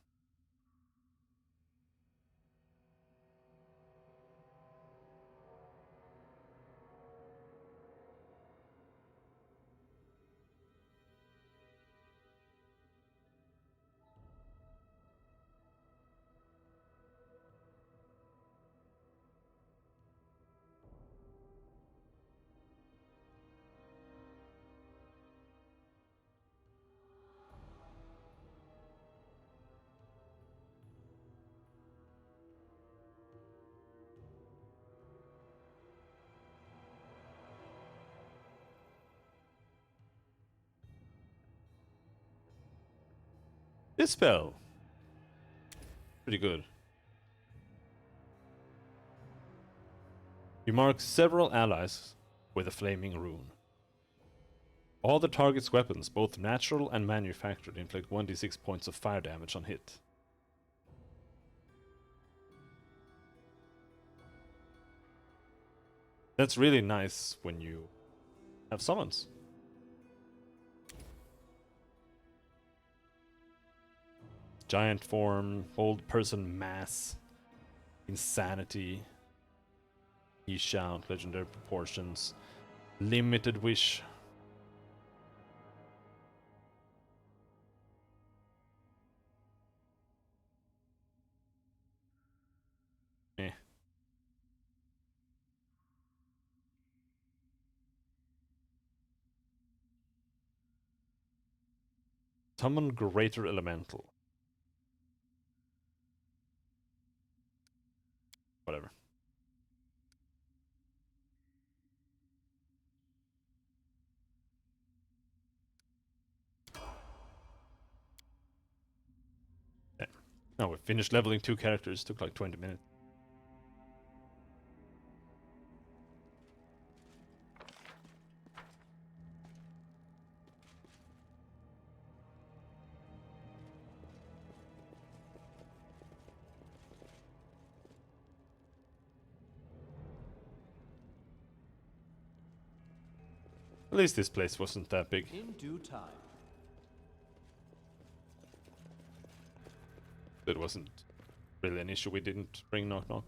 Dispel. Pretty good. You mark several allies with a flaming rune. All the target's weapons, both natural and manufactured, inflict 1d6 points of fire damage on hit. That's really nice when you have summons. Giant form, old person mass, insanity, shout, legendary proportions, limited wish. Eh. Summon Greater Elemental. Whatever. Yeah. No, we finished leveling 2 characters. Took like 20 minutes. At least this place wasn't that big. In due time. It wasn't really an issue. We didn't bring Knock Knock.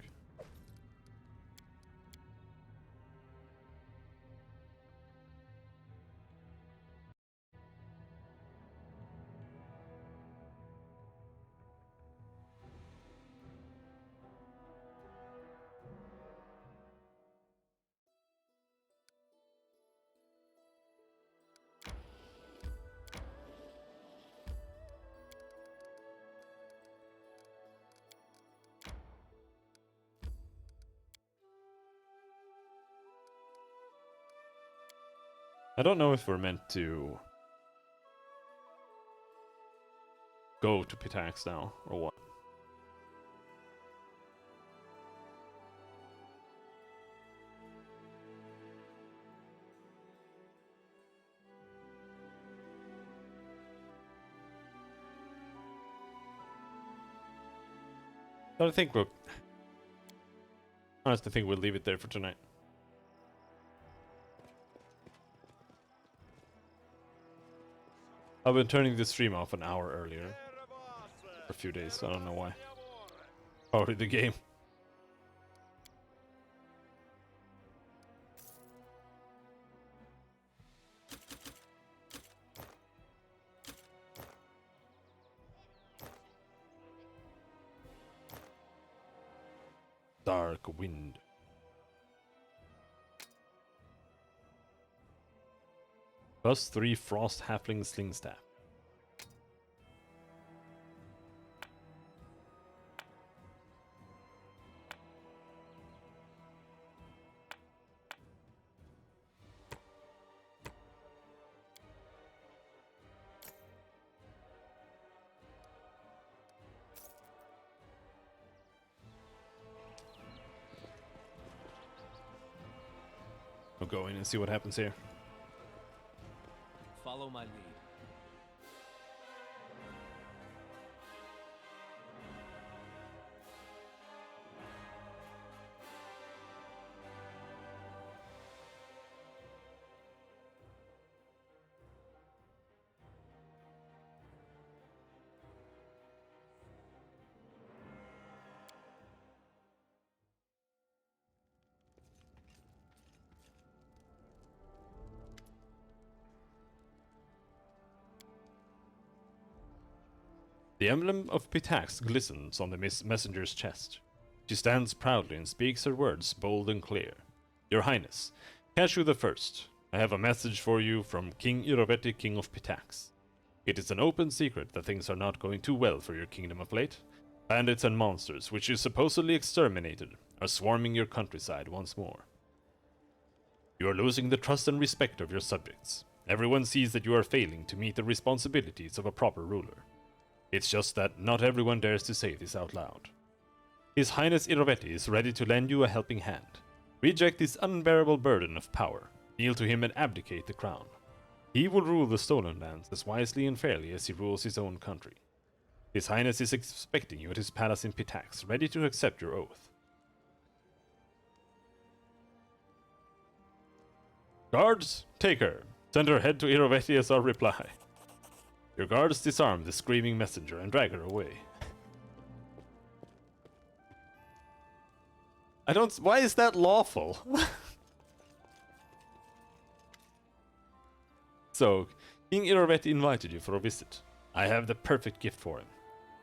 I don't know if we're meant to go to Pitax now, or what. But I think we'll... honestly, I think we'll leave it there for tonight. I've been turning the stream off an hour earlier. For a few days, I don't know why. Probably the game. Dark wind. +3 frost halfling sling staff. We'll go in and see what happens here. Follow my lead. The emblem of Pitax glistens on the messenger's chest. She stands proudly and speaks her words bold and clear. Your Highness, Cashew the First, I have a message for you from King Iroveti, King of Pitax. It is an open secret that things are not going too well for your kingdom of late. Bandits and monsters, which you supposedly exterminated, are swarming your countryside once more. You are losing the trust and respect of your subjects. Everyone sees that you are failing to meet the responsibilities of a proper ruler. It's just that not everyone dares to say this out loud. His Highness Irovetti is ready to lend you a helping hand. Reject this unbearable burden of power, kneel to him and abdicate the crown. He will rule the Stolen Lands as wisely and fairly as he rules his own country. His Highness is expecting you at his palace in Pitax, ready to accept your oath. Guards, take her. Send her head to Irovetti as our reply. Your guards disarm the screaming messenger and drag her away. Why is that lawful? So, King Irovetti invited you for a visit. I have the perfect gift for him.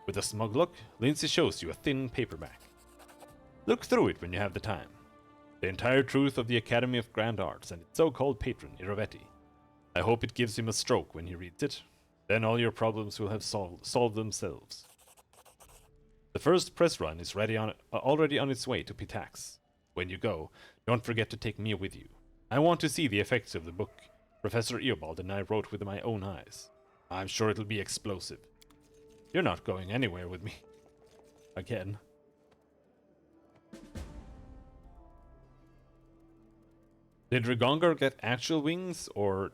With a smug look, Lindsay shows you a thin paperback. Look through it when you have the time. The entire truth of the Academy of Grand Arts and its so-called patron, Irovetti. I hope it gives him a stroke when he reads it. Then all your problems will have solved themselves. The first press run is already on its way to Pitax. When you go, don't forget to take me with you. I want to see the effects of the book Professor Eobald and I wrote with my own eyes. I'm sure it'll be explosive. You're not going anywhere with me. Again. Did Rigongar get actual wings, or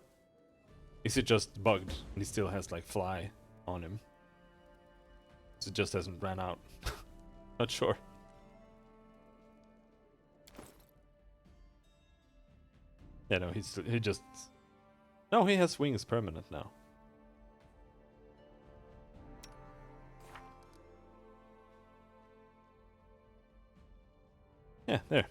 is it just bugged and he still has like fly on him? So it just hasn't ran out. Not sure. Yeah, no, no, he has wings permanent now. Yeah, there.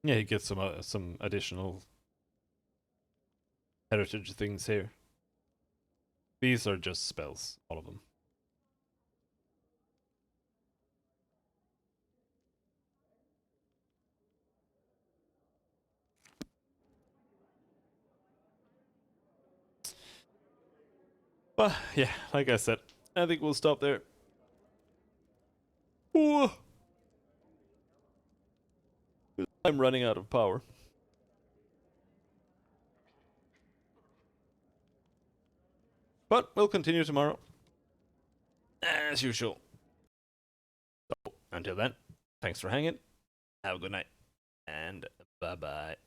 Yeah, he gets some additional heritage things here. These are just spells, all of them. But yeah, like I said, I think we'll stop there. Ooh. I'm running out of power. But we'll continue tomorrow. As usual. So, until then, thanks for hanging. Have a good night. And bye-bye.